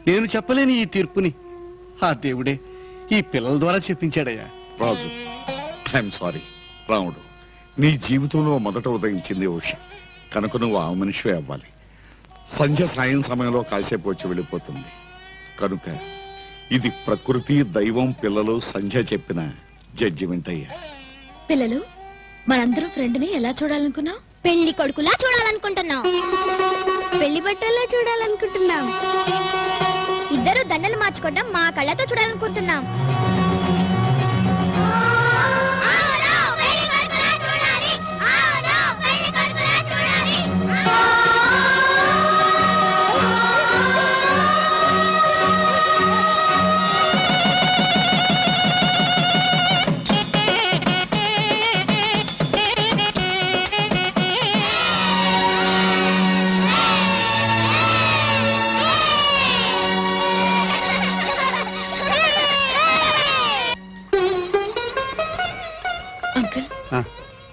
నేను చెప్పలేని ఈ తీర్పుని ఆ దేవుడే ఈ పిల్లల ద్వారా చెప్పించాడయ్యా. రాజు, ఐఎమ్ సారీ. రాముడు, నీ జీవితంలో మొదట ఉదయించింది ఉష కనుక నువ్వు ఆ మనిషివే అవ్వాలి. సంధ్య సాయం సమయంలో కాసేపు వచ్చి వెళ్ళిపోతుంది కనుక ఇది ప్రకృతి, దైవం, పిల్లలు, సంధ్య చెప్పిన జడ్జిమెంట్ అయ్యా. పిల్లలు, మనందరూ ఫ్రెండ్ని ఎలా చూడాలనుకున్నాం? పెళ్లి కొడుకులా చూడాలనుకుంటున్నాం. పెళ్లి బట్టల్లో చూడాలనుకుంటున్నాం. ఇద్దరు దండలు మార్చుకోవడం మా కళ్ళతో చూడాలనుకుంటున్నాం.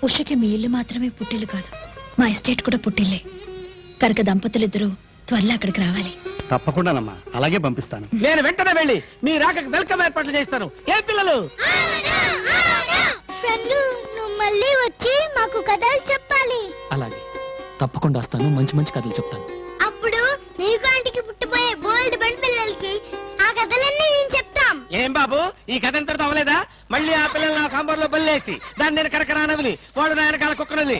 ఉషకి మీ ఇల్లు మాత్రమే పుట్టిల్లు కాదు, మా ఎస్టేట్ కూడా పుట్టిల్లే కనుక దంపతులిద్దరూ త్వరలో అక్కడికి రావాలి. తప్పకుండానమ్మా, అలాగే పంపిస్తాను. నేను వెంటనే వెళ్ళి మీ రాకకి వెల్కమ్ ఏర్పాట్లు చేస్తాను. ఏ పిల్లలు? నువ్వు మళ్ళీ వచ్చి మాకు కథలు చెప్పాలి. అలాగే తప్పకుండా వస్తాను, మంచి మంచి కథలు చెప్తాను. అప్పుడు నీకు ఆంటీకి పుట్టిపోయే బోల్డ్ బండి పిల్లలకి ఆ కథలన్నీ నేను చెప్తాం. ఏం బాబు, ఈ కథ ఎంతటితో అవలేదా? మళ్ళీ ఆ పిల్లలు నా సాంబార్లో బల్లేసి దాన్ని నేను కరకరానవలి వాడు నా వెనకాల కుక్కడని